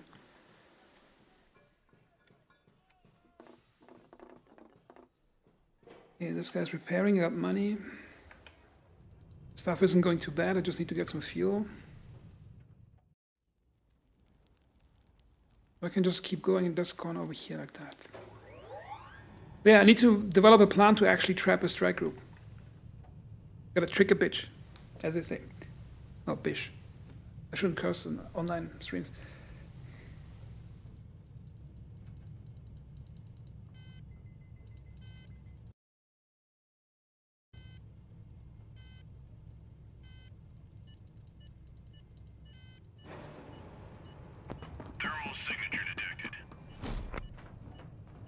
Yeah, this guy's repairing, got money. Stuff isn't going too bad, I just need to get some fuel. I can just keep going and just go over here like that. Yeah, I need to develop a plan to actually trap a strike group. Gotta trick a bitch, as they say. Not bish. I shouldn't curse on online streams. Thermal signature detected.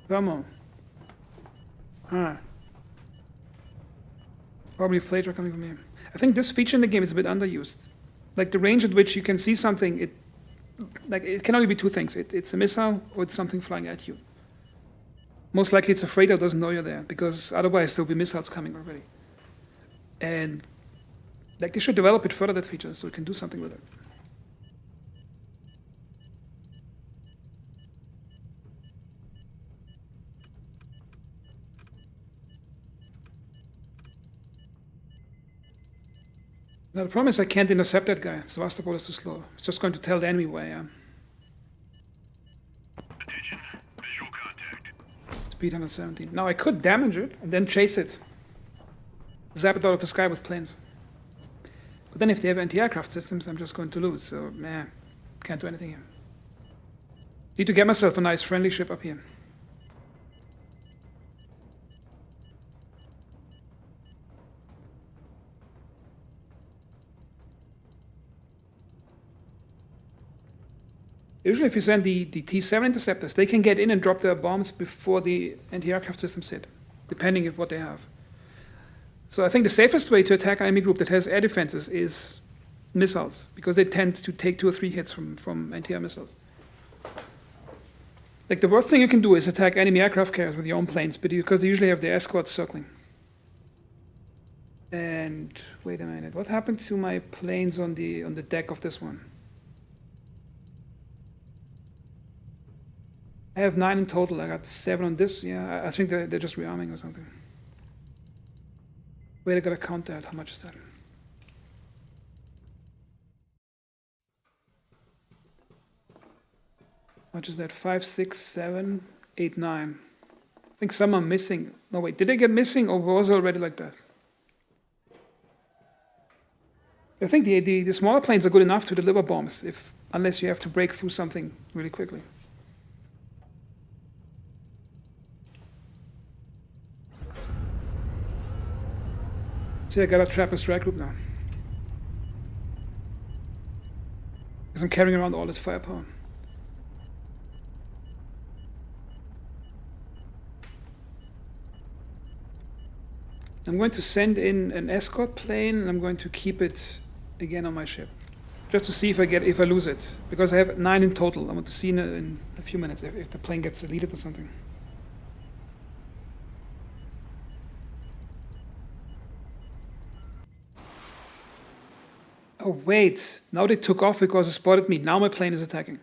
Come on. Huh. Probably flater coming from here. I think this feature in the game is a bit underused. Like the range at which you can see something, it can only be two things. It's a missile or it's something flying at you. Most likely it's a freighter that doesn't know you're there, because otherwise there'll be missiles coming already. And like they should develop it further, that feature, so we can do something with it. Now the problem is I can't intercept that guy. Sevastopol is too slow. It's just going to tell the enemy where I am. Attention. Visual contact. Speed 117. Now I could damage it and then chase it. Zap it out of the sky with planes. But then if they have anti-aircraft systems, I'm just going to lose. So, can't do anything here. Need to get myself a nice friendly ship up here. Usually if you send the T-7 interceptors, they can get in and drop their bombs before the anti-aircraft systems hit, depending on what they have. So I think the safest way to attack an enemy group that has air defenses is missiles, because they tend to take 2 or 3 hits from anti-air missiles. Like the worst thing you can do is attack enemy aircraft carriers with your own planes, because they usually have their escorts circling. And wait a minute, what happened to my planes on the deck of this one? I have 9 in total. I got 7 on this. Yeah, I think they're just rearming or something. Wait, I gotta count that. How much is that? How much is that? 5, 6, 7, 8, 9. I think some are missing. No, wait, did they get missing or was it already like that? I think the smaller planes are good enough to deliver bombs, unless you have to break through something really quickly. See, I gotta trap a strike group now. Because I'm carrying around all this firepower. I'm going to send in an escort plane, and I'm going to keep it again on my ship, just to see if I lose it, because I have 9 in total. I want to see in a few minutes if the plane gets deleted or something. Oh wait! Now they took off because it spotted me. Now my plane is attacking.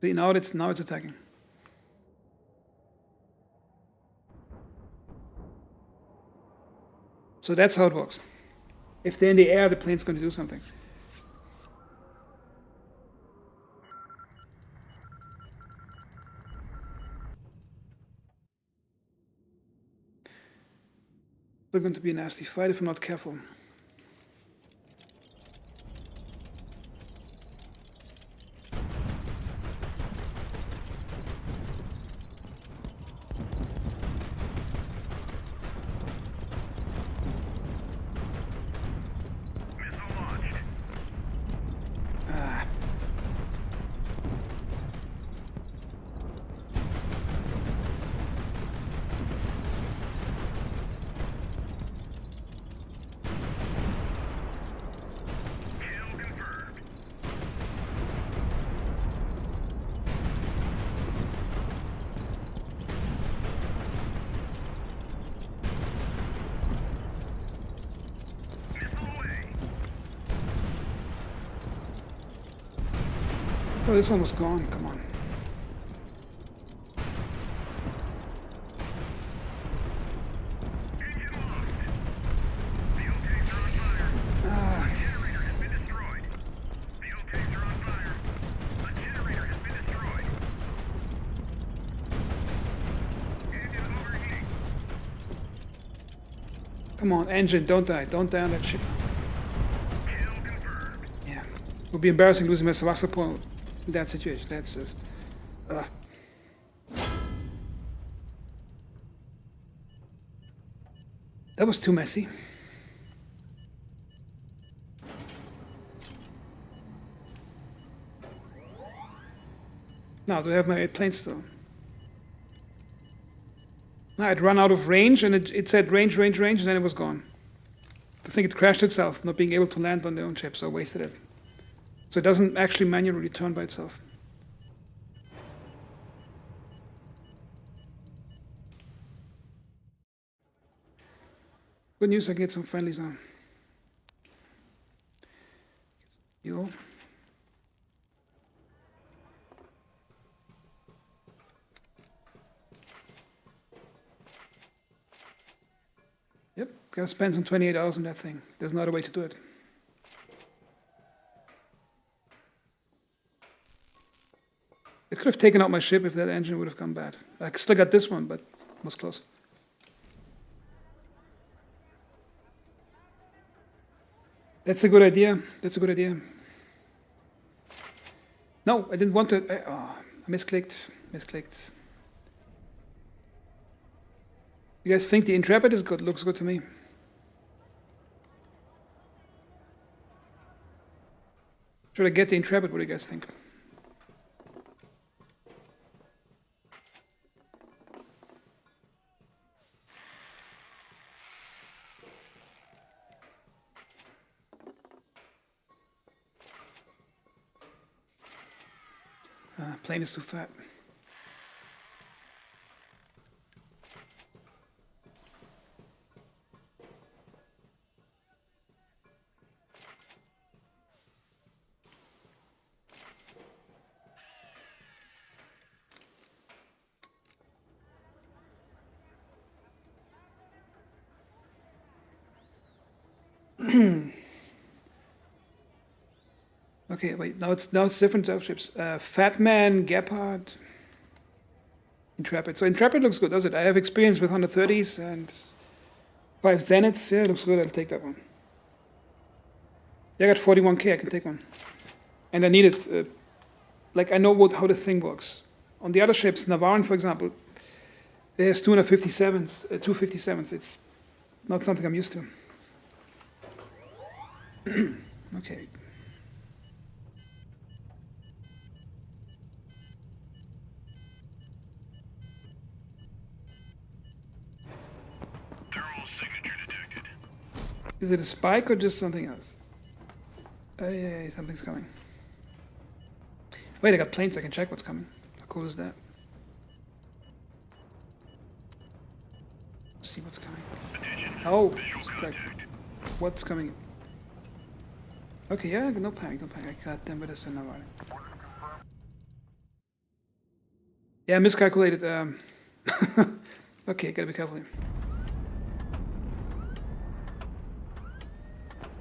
See, now it's attacking. So that's how it works. If they're in the air, the plane's going to do something. It's going to be a nasty fight if I'm not careful. Oh, this one was gone. Come on. Come on, engine, don't die. Don't die on that ship. Yeah. It would be embarrassing losing my Sevastopol in that situation. That's just... That was too messy. Now, do I have my 8 planes still? No, I'd run out of range, and it said range, and then it was gone. I think it crashed itself, not being able to land on their own ship, so wasted it. So it doesn't actually manually return by itself. Good news, I get some friendlies on. Yo. Yep, gotta spend some 28 hours on that thing. There's no other way to do it. It could have taken out my ship if that engine would have gone bad. I still got this one, but it was close. That's a good idea. That's a good idea. No, I didn't want to. I misclicked. Misclicked. You guys think the Intrepid is good? Looks good to me. Should I get the Intrepid? What do you guys think? Plane is too fat. Okay, wait. Now it's different type of ships. Fat Man, Gepard, Intrepid. So Intrepid looks good, does it? I have experience with 130s and 5 Zeniths. Yeah, it looks good. I'll take that one. Yeah, I got 41k. I can take one. And I need it. Like I know how the thing works. On the other ships, Naval, for example, there's 257s. 257s. It's not something I'm used to. Okay. Thermal signature detected. Is it a spike or just something else? Yeah, something's coming. Wait, I got planes. I can check what's coming. How cool is that? See what's coming. Attention. Oh, Visual spike. contact. What's coming? Okay, yeah, no panic, no panic. I got them with us in Naval. Yeah, I miscalculated. Okay, gotta be careful here.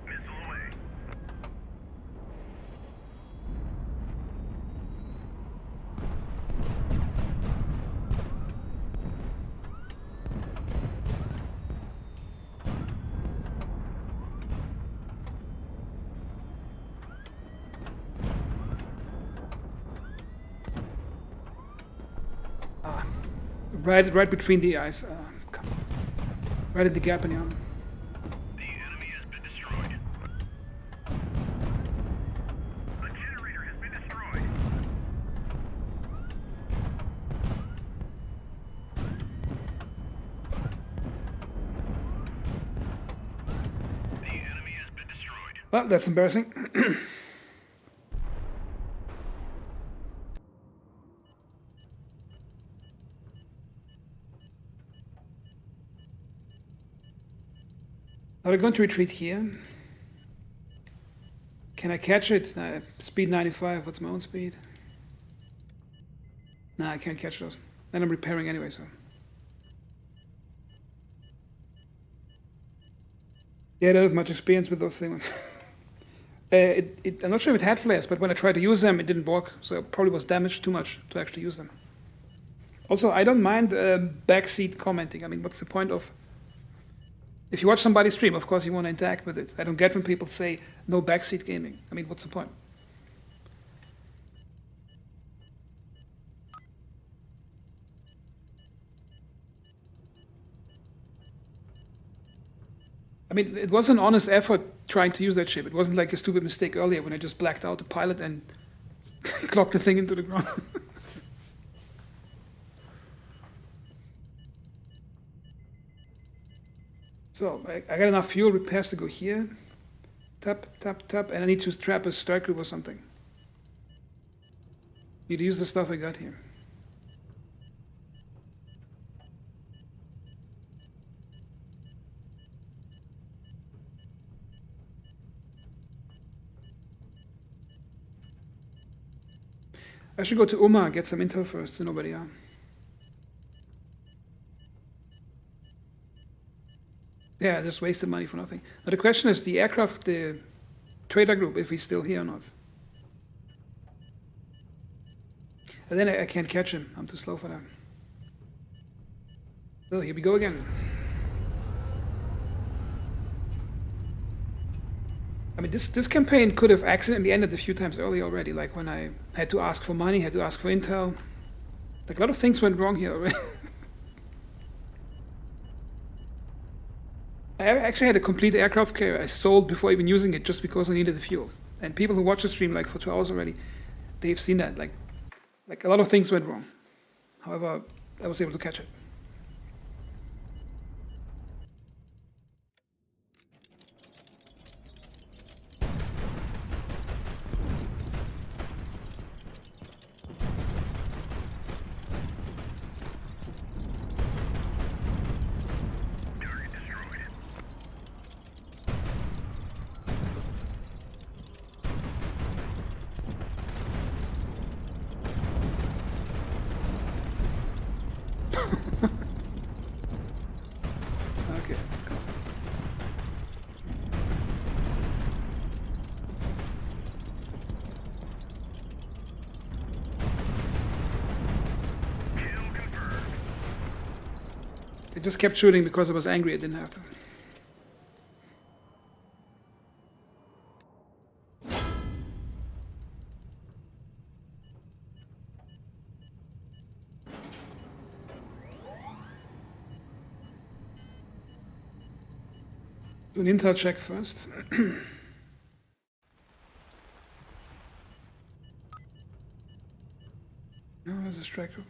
Missile away. Right between the eyes. Right at the gap in the arm. The enemy has been destroyed. A generator has been destroyed. The enemy has been destroyed. Well, that's embarrassing. Are we going to retreat here? Can I catch it? Speed 95. What's my own speed? Nah, I can't catch those. Then I'm repairing anyway, so. Yeah, I don't have much experience with those things. I'm not sure if it had flares, but when I tried to use them, it didn't work. So it probably was damaged too much to actually use them. Also, I don't mind backseat commenting. I mean, what's the point of... If you watch somebody stream, of course you want to interact with it. I don't get when people say no backseat gaming. I mean, what's the point? I mean, it was an honest effort trying to use that ship. It wasn't like a stupid mistake earlier when I just blacked out the pilot and clocked the thing into the ground. So I got enough fuel repairs to go here. Tap, tap, tap, and I need to trap a strike group or something. Need to use the stuff I got here. I should go to Oma, get some intel first, so nobody are. Yeah, I just wasted money for nothing. Now the question is the aircraft, the trader group, if he's still here or not. And then I can't catch him. I'm too slow for that. Well, here we go again. I mean, this campaign could have accidentally ended a few times early already, like when I had to ask for money, had to ask for intel. Like a lot of things went wrong here already. I actually had a complete aircraft carrier I sold before even using it just because I needed the fuel. And people who watch the stream like for 2 hours already, they've seen that. Like a lot of things went wrong. However, I was able to catch it. Target destroyed. Okay. Kill confirmed. They just kept shooting because I was angry I didn't have to. Do an intel check first. No, there's a strike group.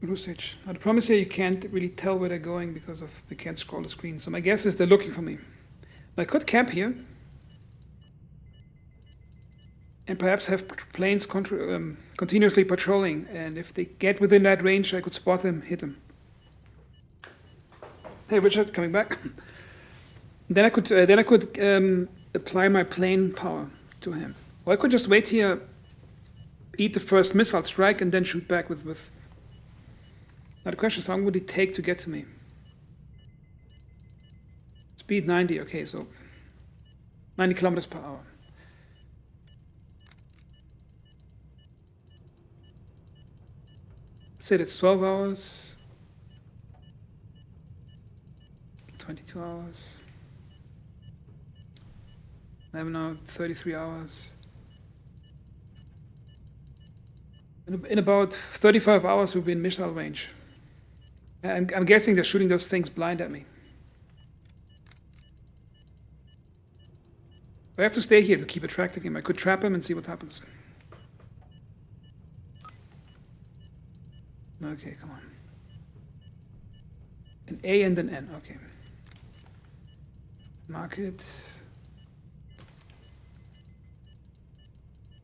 Usage. Now the problem is here you can't really tell where they're going because of they can't scroll the screen. So my guess is they're looking for me. I could camp here and perhaps have planes continuously patrolling. And if they get within that range, I could spot them, hit them. Hey Richard, coming back. Then I could apply my plane power to him, or I could just wait here, eat the first missile strike, and then shoot back with. Now the question is, how long would it take to get to me? Speed 90. Okay, so 90 kilometers per hour. Let's say that's 12 hours. 22 hours. 11 hours, 33 hours. In about 35 hours, we'll be in missile range. I'm guessing they're shooting those things blind at me. I have to stay here to keep attracting him. I could trap him and see what happens. Okay, come on. An A and an N, okay. Mark it.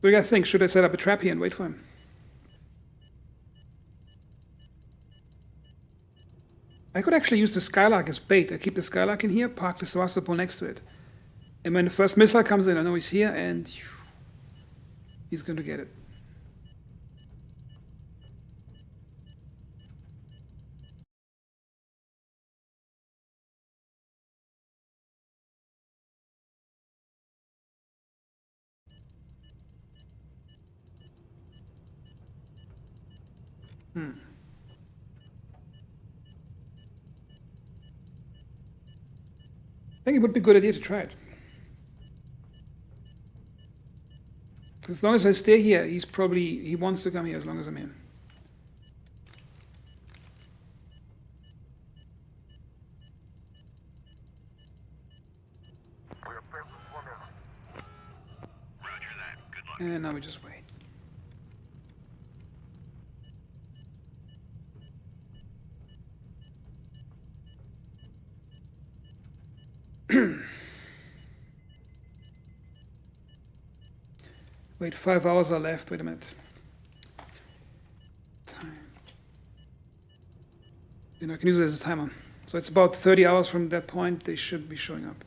What do you guys think? Should I set up a trap here and wait for him? I could actually use the Skylark as bait. I keep the Skylark in here, park the Sevastopol next to it. And when the first missile comes in, I know he's here and he's going to get it. I think it would be a good idea to try it. As long as I stay here, he wants to come here as long as I'm here. Roger that. Good luck. And now we just wait. Wait, 5 hours are left. Wait a minute. Time. I can use it as a timer. So it's about 30 hours from that point. They should be showing up.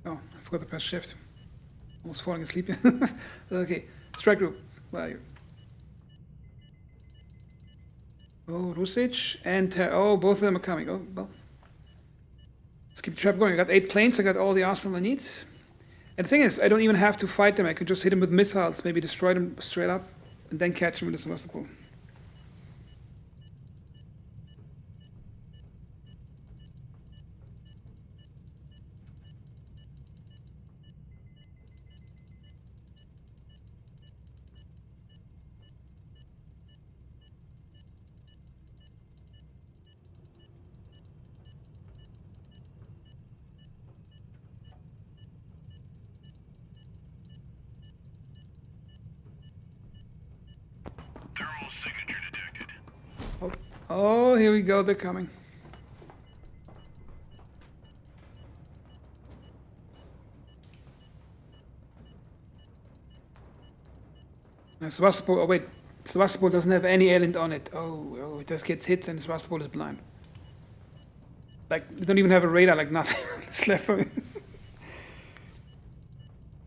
Oh, I forgot to press shift. Almost falling asleep. Okay, strike group. Where are you? Oh, Rusich and oh, both of them are coming. Oh, well. Let's keep the trap going. I got 8 planes. I got all the arsenal I need. And the thing is, I don't even have to fight them. I could just hit them with missiles, maybe destroy them straight up, and then catch them with the Sevastopol. Thermal signature detected. Oh, here we go. They're coming. Sevastopol. Oh wait, Sevastopol doesn't have any island on it. Oh, it just gets hit and Sevastopol is blind. Like, we don't even have a radar. Like nothing is left of it.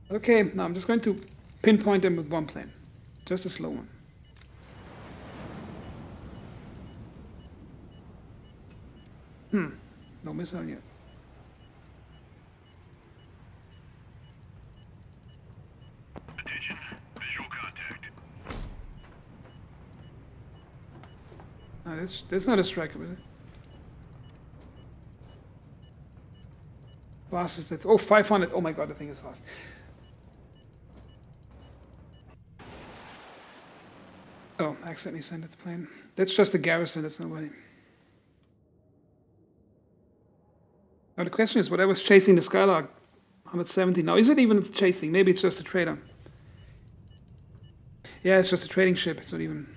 Okay, now I'm just going to pinpoint them with one plane, just a slow one. No missile yet. Attention, visual contact. No, that's not a striker, is it? Fastest that. Oh, 500. Oh my god, the thing is fast. Oh, I accidentally sent it to plane. That's just a garrison, that's nobody. Now the question is, whatever's chasing the Skylark, 170. Now, is it even chasing? Maybe it's just a trader. Yeah, it's just a trading ship. It's not even.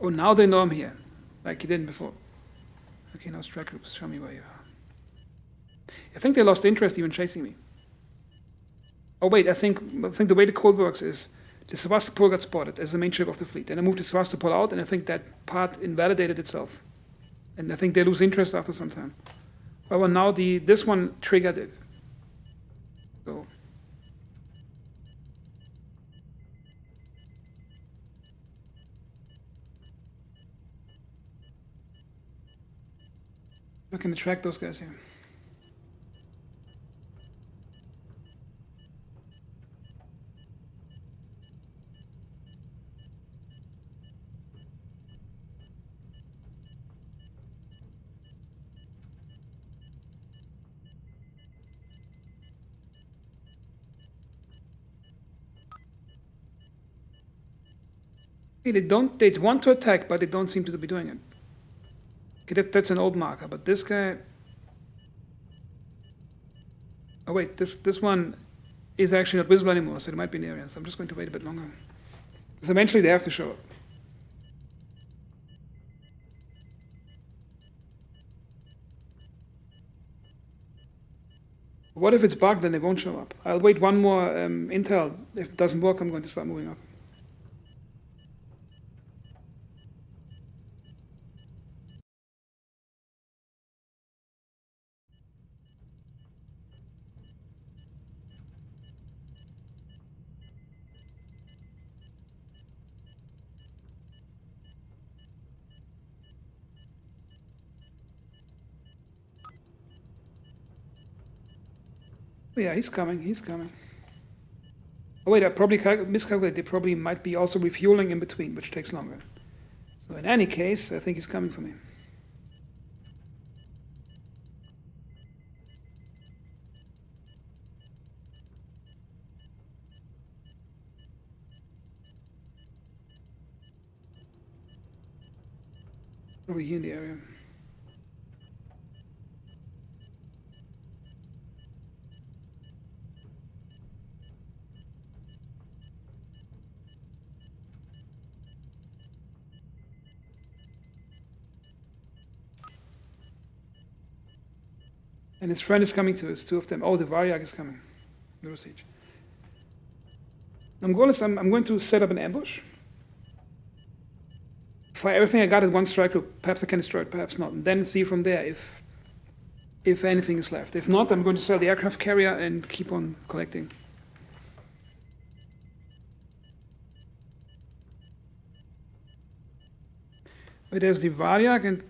Oh, now they know I'm here, like you didn't before. Okay, now strike groups, show me where you are. I think they lost interest even chasing me. Oh wait, I think the way the code works is the Sevastopol got spotted as the main ship of the fleet, and I moved the Sevastopol out, and I think that part invalidated itself, and I think they lose interest after some time. Well, now this one triggered it. So. I can attract those guys here. Okay, they want to attack, but they don't seem to be doing it. Okay, that's an old marker, but this guy. Oh wait, this one is actually not visible anymore, so it might be in the area. So I'm just going to wait a bit longer. Because eventually they have to show up. What if it's bugged and they won't show up? I'll wait one more intel. If it doesn't work, I'm going to start moving up. Oh yeah, he's coming, he's coming. Oh wait, I probably miscalculated. They probably might be also refueling in between, which takes longer. So in any case, I think he's coming for me. over here in the area. And his friend is coming to us, two of them. Oh, the Varyak is coming. No siege. I'm going to set up an ambush. Fire everything I got at one strike group. Perhaps I can destroy it, perhaps not. And then see from there if anything is left. If not, I'm going to sell the aircraft carrier and keep on collecting. But there's the Varyak, and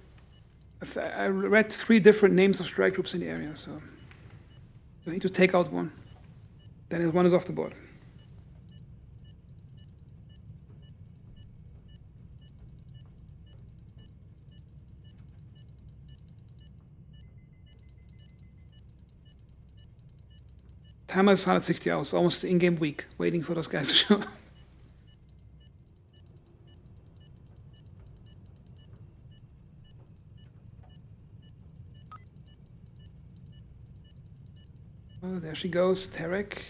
I read 3 different names of strike groups in the area, so I need to take out one. Then one is off the board. Timer is 160 hours, almost in-game week, waiting for those guys to show up. Oh, there she goes, Tarek,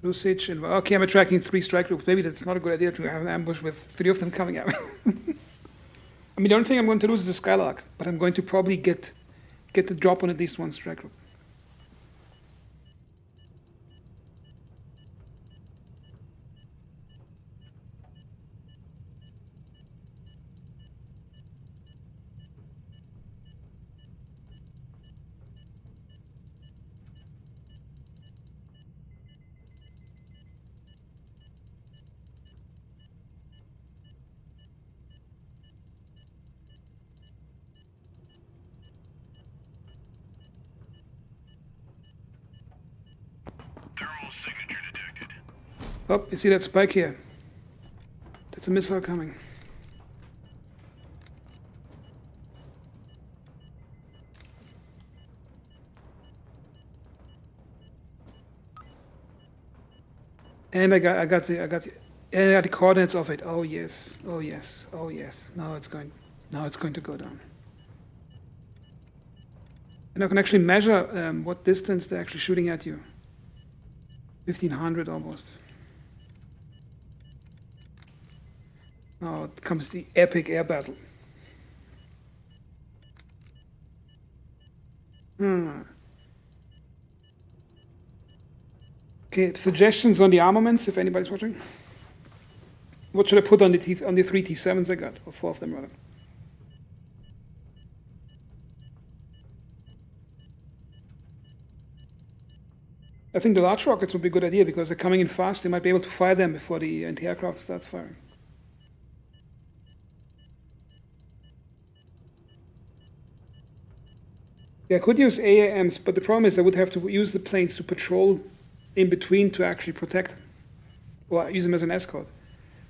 Lucic, and okay, I'm attracting 3 strike groups. Maybe that's not a good idea to have an ambush with 3 of them coming at me. I mean, the only thing I'm going to lose is the Skylark, but I'm going to probably get the drop on at least 1 strike group. Thermal signature detected. Oh, you see that spike here? That's a missile coming. And I got the coordinates of it. Oh yes, oh yes, oh yes. Now it's going to go down. And I can actually measure what distance they're actually shooting at you. 1500 almost. Now comes the epic air battle. Okay, suggestions on the armaments, if anybody's watching. What should I put on the 3 T7s I got, or 4 of them rather? I think the large rockets would be a good idea because they're coming in fast. They might be able to fire them before the anti-aircraft starts firing. Yeah, I could use AAMs, but the problem is I would have to use the planes to patrol in between to actually protect them, or use them as an escort.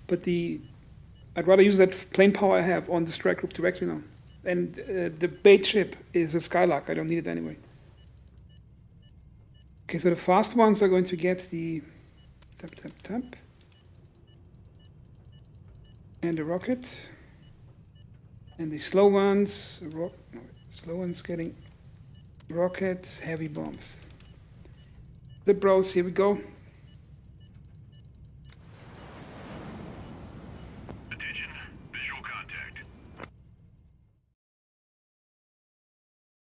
But I'd rather use that plane power I have on the strike group directly now. And the bait ship is a Skylark. I don't need it anyway. Okay, so the fast ones are going to get the tap. And the rocket. And the slow ones, getting rocket, heavy bombs. The bros, here we go. Attention, visual contact.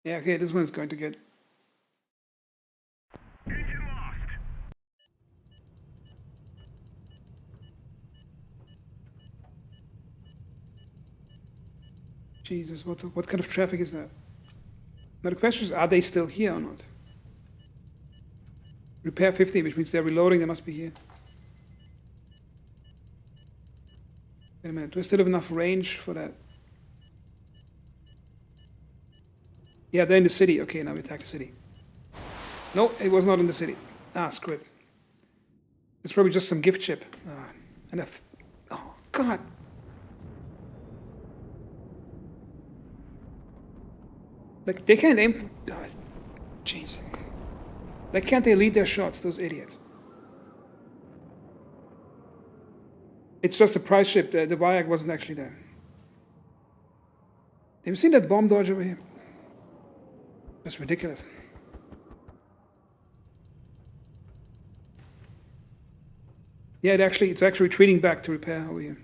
Yeah, okay, this one's going to get. Engine lost. Jesus, what kind of traffic is that? Now the question is, are they still here or not? Repair 50, which means they're reloading, they must be here. Wait a minute, do I still have enough range for that? Yeah, they're in the city. Okay, now we attack the city. No, it was not in the city. Ah, screw it. It's probably just some gift ship. Oh, God. Like, they can't aim. Oh, jeez. Like, can't they lead their shots, those idiots? It's just a prize ship. The Varyak wasn't actually there. Have you seen that bomb dodge over here? That's ridiculous. Yeah, it's actually retreating back to repair over here.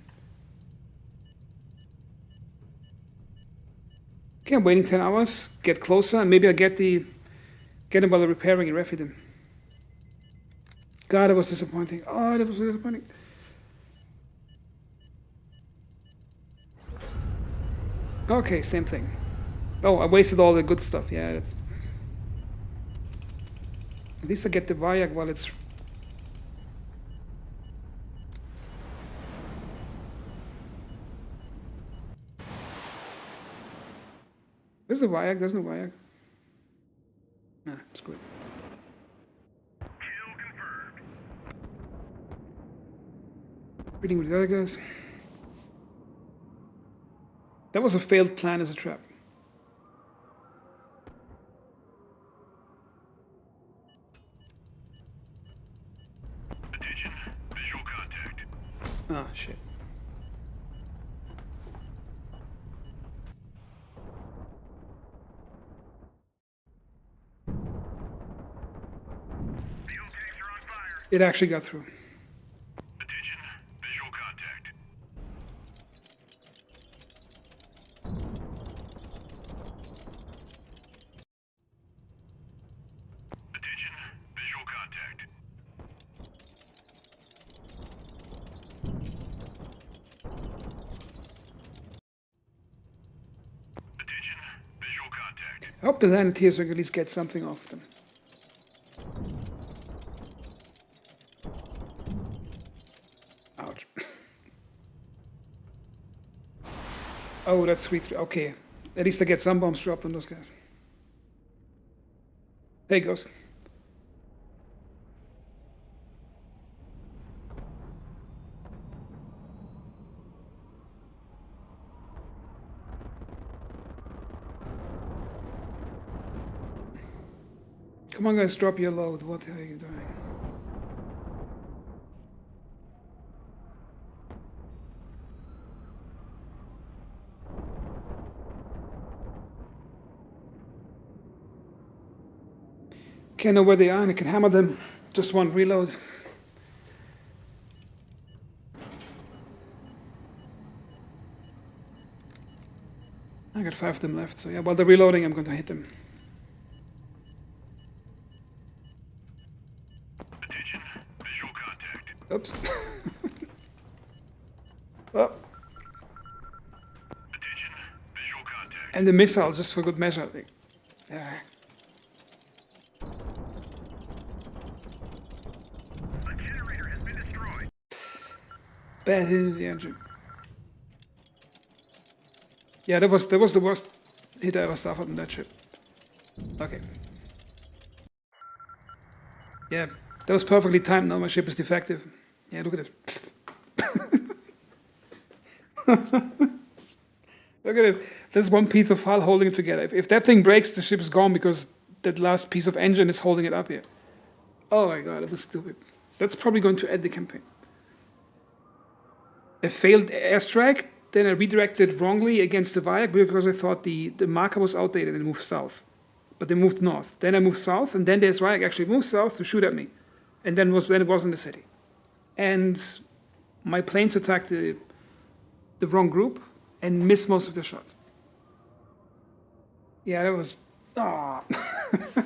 Okay, I'm waiting 10 hours, get closer, and maybe I get him while repairing and refit him. God, that was disappointing. Oh, that was disappointing. Okay, same thing. Oh, I wasted all the good stuff. Yeah, that's... At least I get the Vayak while it's... Where's the Vayak? There's no Vayak. Nah, screw it. Kill confirmed. Reading with the other guys. That was a failed plan as a trap. Attention. Visual contact. Ah, shit. Fuel tanks are on fire. It actually got through. Attention. Visual contact. Attention. Visual contact. Attention. Visual contact. I hope the landed here so I can at least get something off them. Ouch. Oh, that's sweet. Okay. At least I get some bombs dropped on those guys. There he goes. Come on, guys, drop your load. What are you doing? Can't know where they are, and I can hammer them. Just one reload. I got 5 of them left, so yeah, while they're reloading, I'm going to hit them. Attention. Visual contact. Oops. Oh, Attention. Visual contact. and the missile, just for good measure. Yeah. A generator has been destroyed. Bad hit in the engine. Yeah, that was the worst hit I ever suffered on that ship. Okay. Yeah, that was perfectly timed. Now my ship is defective. Yeah, look at this. Look at this. There's one piece of hull holding it together. If that thing breaks, the ship is gone because that last piece of engine is holding it up here. Oh my god, that was stupid. That's probably going to end the campaign. A failed airstrike, then I redirected wrongly against the Vayak because I thought the marker was outdated and moved south. But they moved north. Then I moved south, and then the Vayak actually moved south to shoot at me. And then when it was in the city. And my planes attacked the wrong group and missed most of their shots. Yeah, that was... Ah. I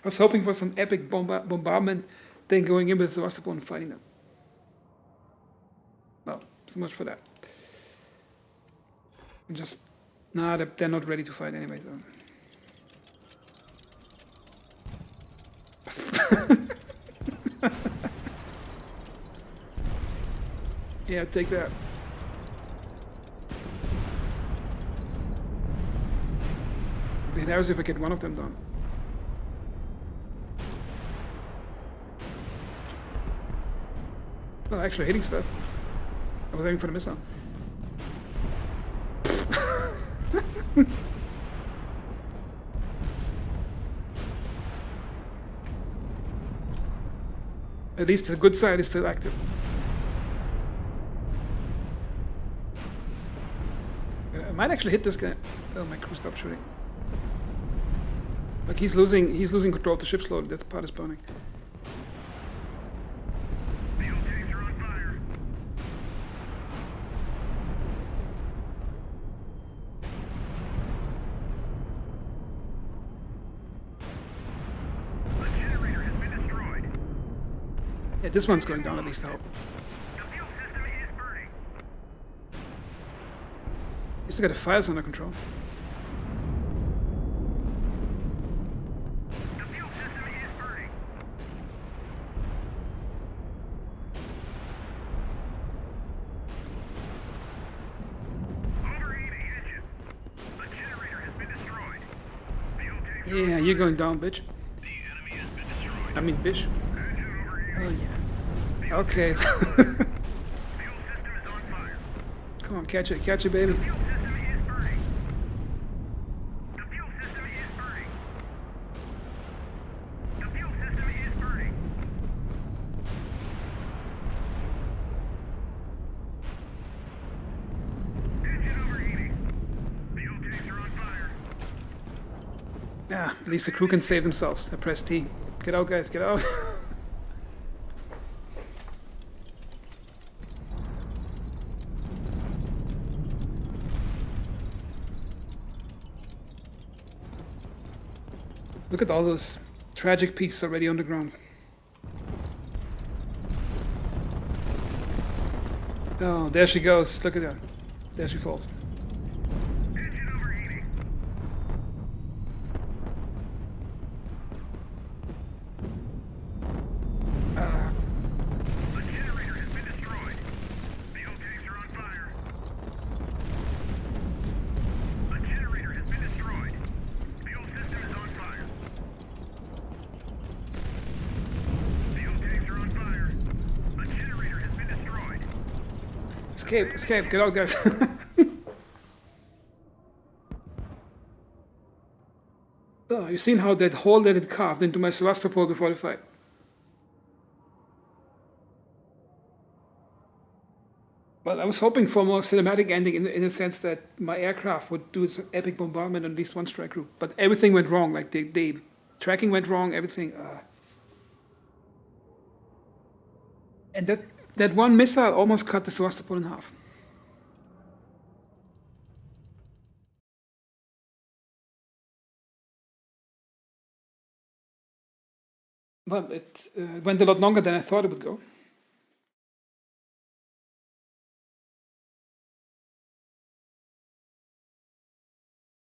was hoping for some epic bombardment, then going in with Sevastopol and fighting them. Well, so much for that. Just... Nah, they're not ready to fight anyway, so... Yeah, take that. It'd be hilarious if I get one of them done. Well, actually hitting stuff. I was aiming for the missile. At least the good side is still active. Might actually hit this guy. Oh, my crew stopped shooting. Like he's losing control of the ship slowly. That part is burning. Fuel tanks are on fire. A generator has been destroyed. Yeah, this one's going down at least, I hope. The fuel system is burning. He's still got the fires under control. The fuel system is burning. Overheating engine. A generator has been destroyed. Fuel tanks are Yeah, you're going down, bitch. The enemy has been destroyed. I mean, bitch. Engine overheating. Oh, yeah. Okay. Fuel system is on fire. Come on, catch it, baby. Fuel system is burning. The fuel system is burning. The fuel system is burning. Engine overheating. Fuel tanks are on fire. Yeah, at least the crew can save themselves. I press T. Get out, guys, get out. Look at all those tragic pieces already on the ground. Oh, there she goes. Look at that. There she falls. Engine overheating. A generator has been destroyed. Fuel tanks are on fire. A generator has been destroyed. Fuel system is on fire. Fuel tanks are on fire. A generator has been destroyed. Escape, get out, guys. Oh, you seen how that hole that it carved into my Sevastopol before the fight? Well, I was hoping for a more cinematic ending in the sense that my aircraft would do some epic bombardment on at least one strike group. But everything went wrong. Like the tracking went wrong, everything. And that one missile almost cut the Sevastopol in half. Well, it went a lot longer than I thought it would go.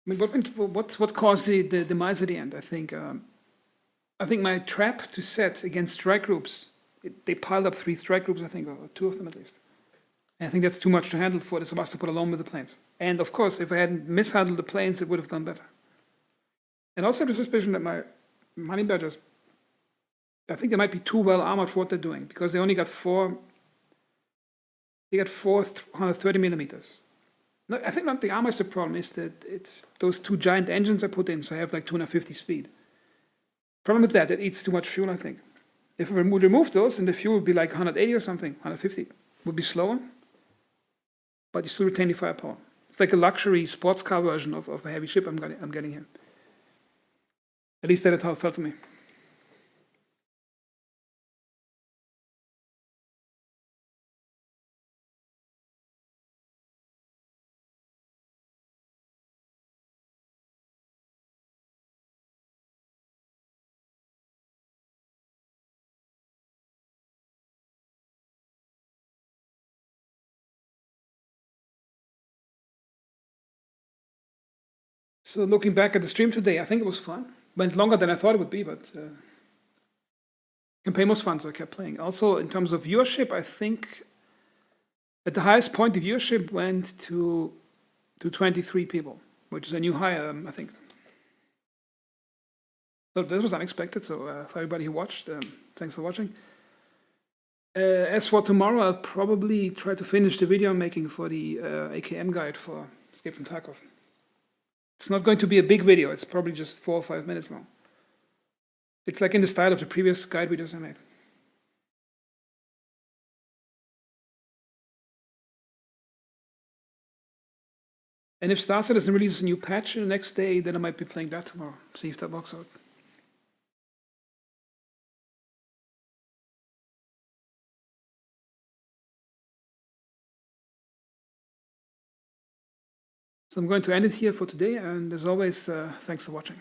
I mean, what caused the demise at the end? I think my trap to set against strike groups, they piled up 3 strike groups, I think, or 2 of them at least. And I think that's too much to handle for the Sevastopol alone with the planes. And of course, if I hadn't mishandled the planes, it would have gone better. And also the suspicion that my honey badgers, I think they might be too well armored for what they're doing, because they only got 4 130 millimeters. No, I think not the armor is the problem, is that it's those 2 giant engines I put in, so I have like 250 speed. Problem with that, it eats too much fuel, I think. If we would remove those, then the fuel would be like 180 or something, 150. Would be slower, but you still retain the firepower. It's like a luxury sports car version of a heavy ship I'm getting here. At least that's how it felt to me. So looking back at the stream today, I think it was fun. Went longer than I thought it would be, but campaign was fun, so I kept playing. Also, in terms of viewership, I think at the highest point, the viewership went to 23 people, which is a new high, I think. So this was unexpected. So for everybody who watched, thanks for watching. As for tomorrow, I'll probably try to finish the video I'm making for the AKM guide for Escape from Tarkov. It's not going to be a big video. It's probably just 4 or 5 minutes long. It's like in the style of the previous guide videos I made. And if Star Citizen releases a new patch the next day, then I might be playing that tomorrow. See if that works out. So I'm going to end it here for today, and as always, thanks for watching.